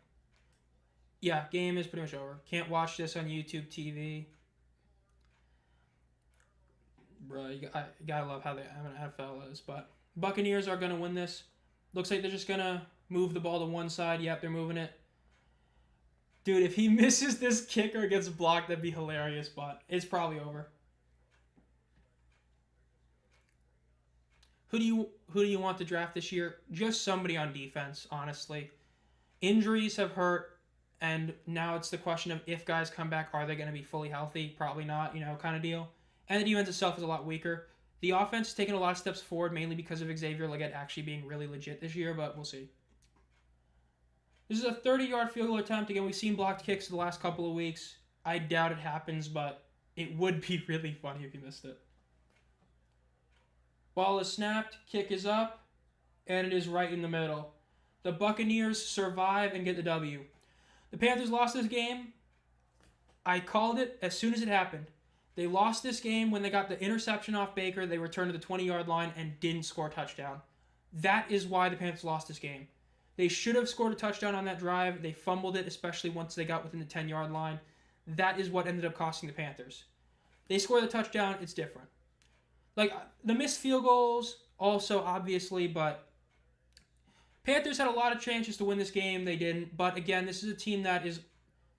yeah, game is pretty much over. Can't watch this on YouTube TV. Bro, you gotta love how the NFL is. But Buccaneers are going to win this. Looks like they're just going to move the ball to one side. Yep, they're moving it. Dude, if he misses this kick or gets blocked, that'd be hilarious, but it's probably over. Who do you want to draft this year? Just somebody on defense, honestly. Injuries have hurt, and now it's the question of if guys come back, are they going to be fully healthy? Probably not, kind of deal. And the defense itself is a lot weaker. The offense has taken a lot of steps forward, mainly because of Xavier Legette actually being really legit this year, but we'll see. This is a 30-yard field goal attempt. Again, we've seen blocked kicks the last couple of weeks. I doubt it happens, but it would be really funny if you missed it. Ball is snapped, kick is up, and it is right in the middle. The Buccaneers survive and get the W. The Panthers lost this game. I called it as soon as it happened. They lost this game when they got the interception off Baker. They returned to the 20-yard line and didn't score a touchdown. That is why the Panthers lost this game. They should have scored a touchdown on that drive. They fumbled it, especially once they got within the 10-yard line. That is what ended up costing the Panthers. They score the touchdown, it's different. Like, the missed field goals, also, obviously, but Panthers had a lot of chances to win this game. They didn't. But, again, this is a team that is...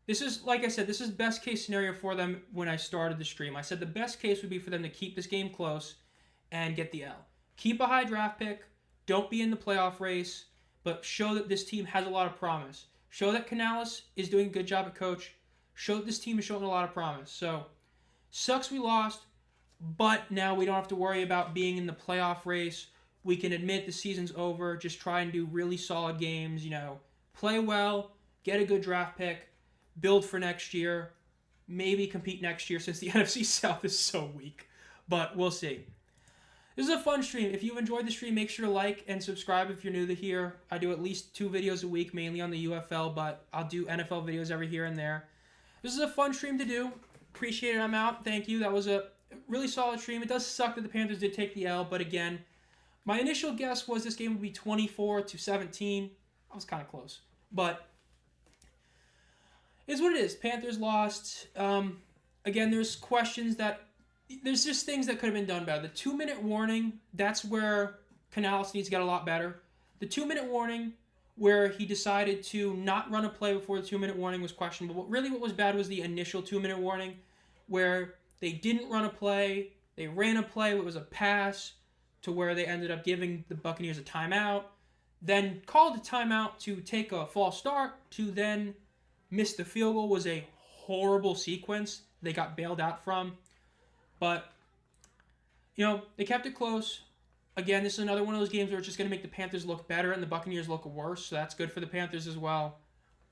This is, like I said, this is best case scenario for them when I started the stream. I said the best case would be for them to keep this game close and get the L. Keep a high draft pick. Don't be in the playoff race, but show that this team has a lot of promise. Show that Canales is doing a good job at coach. Show that this team is showing a lot of promise. So, sucks we lost, but now we don't have to worry about being in the playoff race. We can admit the season's over. Just try and do really solid games. Play well, get a good draft pick, build for next year, maybe compete next year since the NFC South is so weak. But we'll see. This is a fun stream. If you enjoyed the stream, make sure to like and subscribe if you're new to here. I do at least 2 videos a week, mainly on the UFL, but I'll do NFL videos every here and there. This is a fun stream to do. Appreciate it. I'm out. Thank you. That was a really solid stream. It does suck that the Panthers did take the L, but again, my initial guess was this game would be 24-17. I was kind of close, but it's what it is. Panthers lost. Again, there's questions that... There's just things that could have been done better. The 2-minute warning, that's where Canales needs to get a lot better. The 2-minute warning where he decided to not run a play before the 2-minute warning was questionable. But really what was bad was the initial 2-minute warning where they didn't run a play. They ran a play. It was a pass to where they ended up giving the Buccaneers a timeout. Then called a timeout to take a false start to then miss the field goal. Was a horrible sequence they got bailed out from. But, they kept it close. Again, this is another one of those games where it's just going to make the Panthers look better and the Buccaneers look worse. So that's good for the Panthers as well.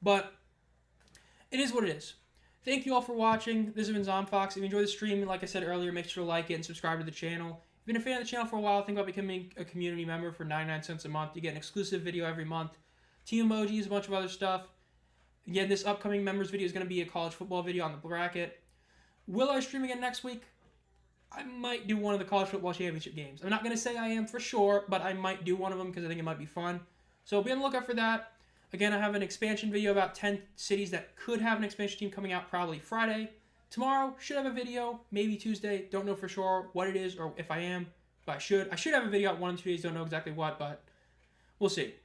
But it is what it is. Thank you all for watching. This has been Zomb Phox. If you enjoyed the stream, like I said earlier, make sure to like it and subscribe to the channel. If you've been a fan of the channel for a while, think about becoming a community member for 99 cents a month. You get an exclusive video every month. Team emojis, a bunch of other stuff. Again, this upcoming members video is going to be a college football video on the bracket. Will I stream again next week? I might do one of the college football championship games. I'm not going to say I am for sure, but I might do one of them because I think it might be fun. So be on the lookout for that. Again, I have an expansion video about 10 cities that could have an expansion team coming out probably Friday. Tomorrow, should have a video, maybe Tuesday. Don't know for sure what it is or if I am, but I should. I should have a video out 1 or 2 days, don't know exactly what, but we'll see.